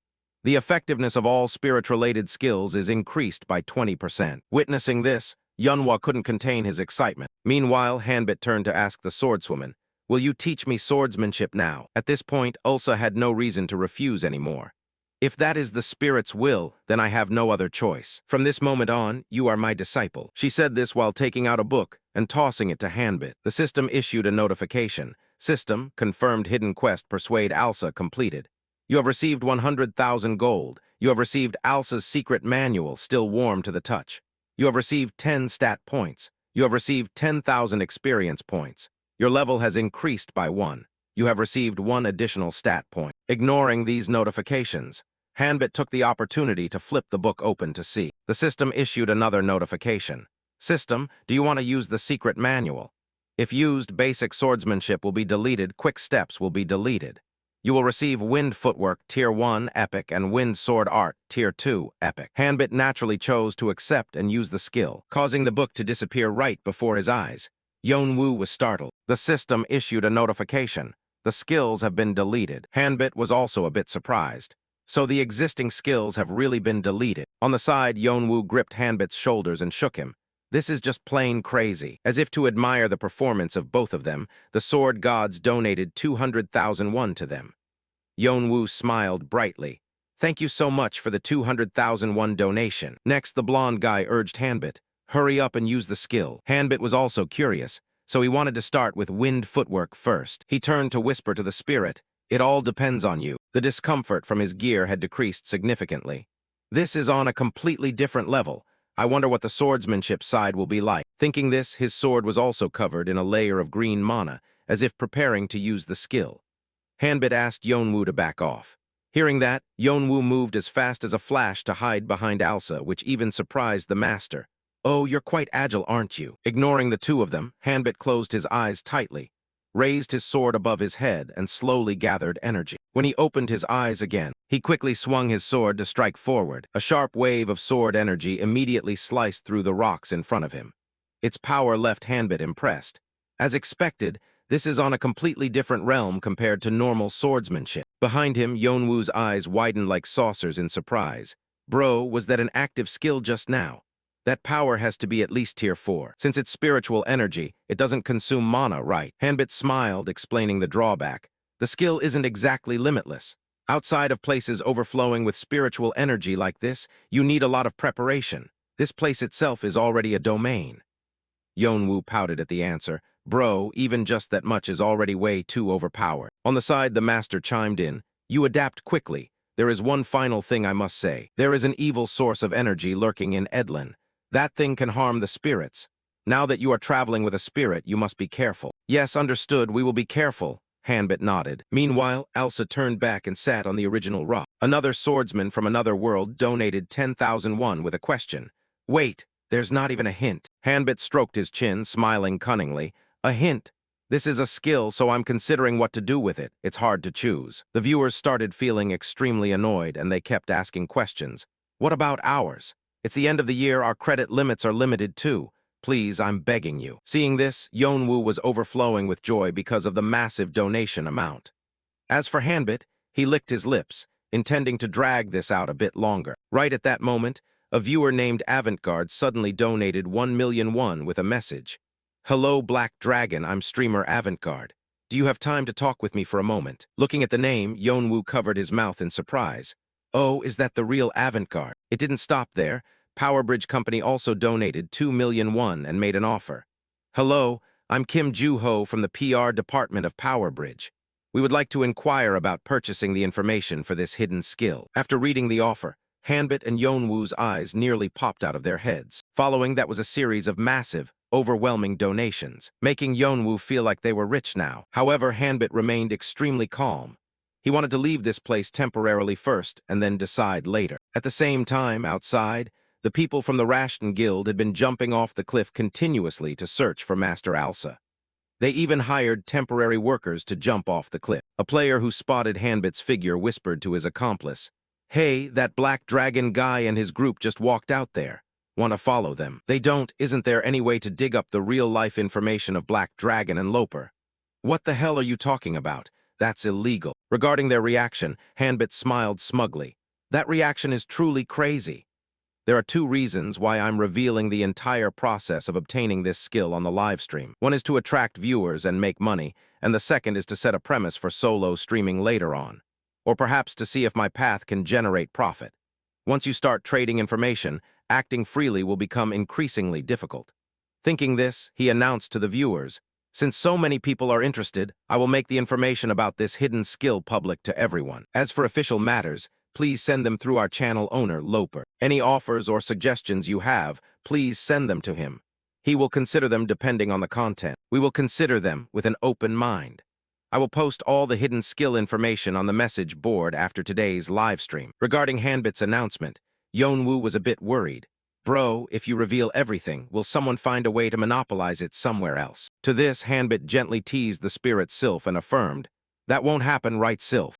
The effectiveness of all spirit-related skills is increased by 20%. Witnessing this, Yunhua couldn't contain his excitement. Meanwhile, Hanbit turned to ask the swordswoman, Will you teach me swordsmanship now? At this point, Ulsa had no reason to refuse anymore. If that is the spirit's will, then I have no other choice. From this moment on, you are my disciple. She said this while taking out a book and tossing it to Hanbit. The system issued a notification. System, confirmed hidden quest persuade Alsa completed. You have received 100,000 gold. You have received Alsa's secret manual, still warm to the touch. You have received 10 stat points. You have received 10,000 experience points. Your level has increased by 1. You have received 1 additional stat point. Ignoring these notifications, Hanbit took the opportunity to flip the book open to see. The system issued another notification. System, do you want to use the secret manual? If used, basic swordsmanship will be deleted, quick steps will be deleted. You will receive Wind Footwork Tier 1 Epic and Wind Sword Art Tier 2 Epic. Hanbit naturally chose to accept and use the skill, causing the book to disappear right before his eyes. Yeonwoo was startled. The system issued a notification. The skills have been deleted. Hanbit was also a bit surprised. So the existing skills have really been deleted. On the side, Yeonwoo gripped Hanbit's shoulders and shook him. This is just plain crazy. As if to admire the performance of both of them, the sword gods donated 200,000 won to them. Yeonwoo smiled brightly. Thank you so much for the 200,000 won donation. Next, the blonde guy urged Hanbit, hurry up and use the skill. Hanbit was also curious, so he wanted to start with Wind Footwork first. He turned to whisper to the spirit, it all depends on you. The discomfort from his gear had decreased significantly. This is on a completely different level. I wonder what the swordsmanship side will be like. Thinking this, his sword was also covered in a layer of green mana, as if preparing to use the skill. Hanbit asked Yeonwoo to back off. Hearing that, Yeonwoo moved as fast as a flash to hide behind Alsa, which even surprised the master. Oh, you're quite agile, aren't you? Ignoring the two of them, Hanbit closed his eyes tightly, raised his sword above his head, and slowly gathered energy. When he opened his eyes again, he quickly swung his sword to strike forward. A sharp wave of sword energy immediately sliced through the rocks in front of him. Its power left Hanbit impressed. As expected, this is on a completely different realm compared to normal swordsmanship. Behind him, Yeonwoo's eyes widened like saucers in surprise. Bro, was that an active skill just now? That power has to be at least tier 4. Since it's spiritual energy, it doesn't consume mana, right? Hanbit smiled, explaining the drawback. The skill isn't exactly limitless. Outside of places overflowing with spiritual energy like this, you need a lot of preparation. This place itself is already a domain. Yeonwoo pouted at the answer. Bro, even just that much is already way too overpowered. On the side, the master chimed in. You adapt quickly. There is one final thing I must say. There is an evil source of energy lurking in Edlin. That thing can harm the spirits. Now that you are traveling with a spirit, you must be careful. Yes, understood, we will be careful. Hanbit nodded. Meanwhile, Alsa turned back and sat on the original rock. Another swordsman from another world donated 10,000 won with a question. Wait, there's not even a hint. Hanbit stroked his chin, smiling cunningly. A hint. This is a skill, so I'm considering what to do with it. It's hard to choose. The viewers started feeling extremely annoyed, and they kept asking questions. What about ours? It's the end of the year, our credit limits are limited too. Please, I'm begging you. Seeing this, Yeonwoo was overflowing with joy because of the massive donation amount. As for Hanbit, he licked his lips, intending to drag this out a bit longer. Right at that moment, a viewer named Avantgarde suddenly donated 1 million won with a message. Hello, Black Dragon, I'm streamer Avantgarde. Do you have time to talk with me for a moment? Looking at the name, Yeonwoo covered his mouth in surprise. Oh, is that the real Avantgarde? It didn't stop there. Powerbridge Company also donated 2 million won and made an offer. Hello, I'm Kim Joo-ho from the PR department of Powerbridge. We would like to inquire about purchasing the information for this hidden skill. After reading the offer, Hanbit and Yeonwoo's eyes nearly popped out of their heads. Following that was a series of massive, overwhelming donations, making Yeonwoo feel like they were rich now. However, Hanbit remained extremely calm. He wanted to leave this place temporarily first and then decide later. At the same time, outside, the people from the Rashton Guild had been jumping off the cliff continuously to search for Master Alsa. They even hired temporary workers to jump off the cliff. A player who spotted Hanbit's figure whispered to his accomplice, Hey, that Black Dragon guy and his group just walked out there. Want to follow them? They don't. Isn't there any way to dig up the real-life information of Black Dragon and Loper? What the hell are you talking about? That's illegal. Regarding their reaction, Hanbit smiled smugly. That reaction is truly crazy. There are 2 reasons why I'm revealing the entire process of obtaining this skill on the live stream. One is to attract viewers and make money, and the second is to set a premise for solo streaming later on, or perhaps to see if my path can generate profit. Once you start trading information, acting freely will become increasingly difficult. Thinking this, he announced to the viewers, Since so many people are interested, I will make the information about this hidden skill public to everyone. As for official matters, please send them through our channel owner, Loper. Any offers or suggestions you have, please send them to him. He will consider them depending on the content. We will consider them with an open mind. I will post all the hidden skill information on the message board after today's live stream. Regarding Hanbit's announcement, Yeonwoo was a bit worried. Bro, if you reveal everything, will someone find a way to monopolize it somewhere else? To this, Hanbit gently teased the spirit sylph and affirmed, That won't happen, right, Sylph?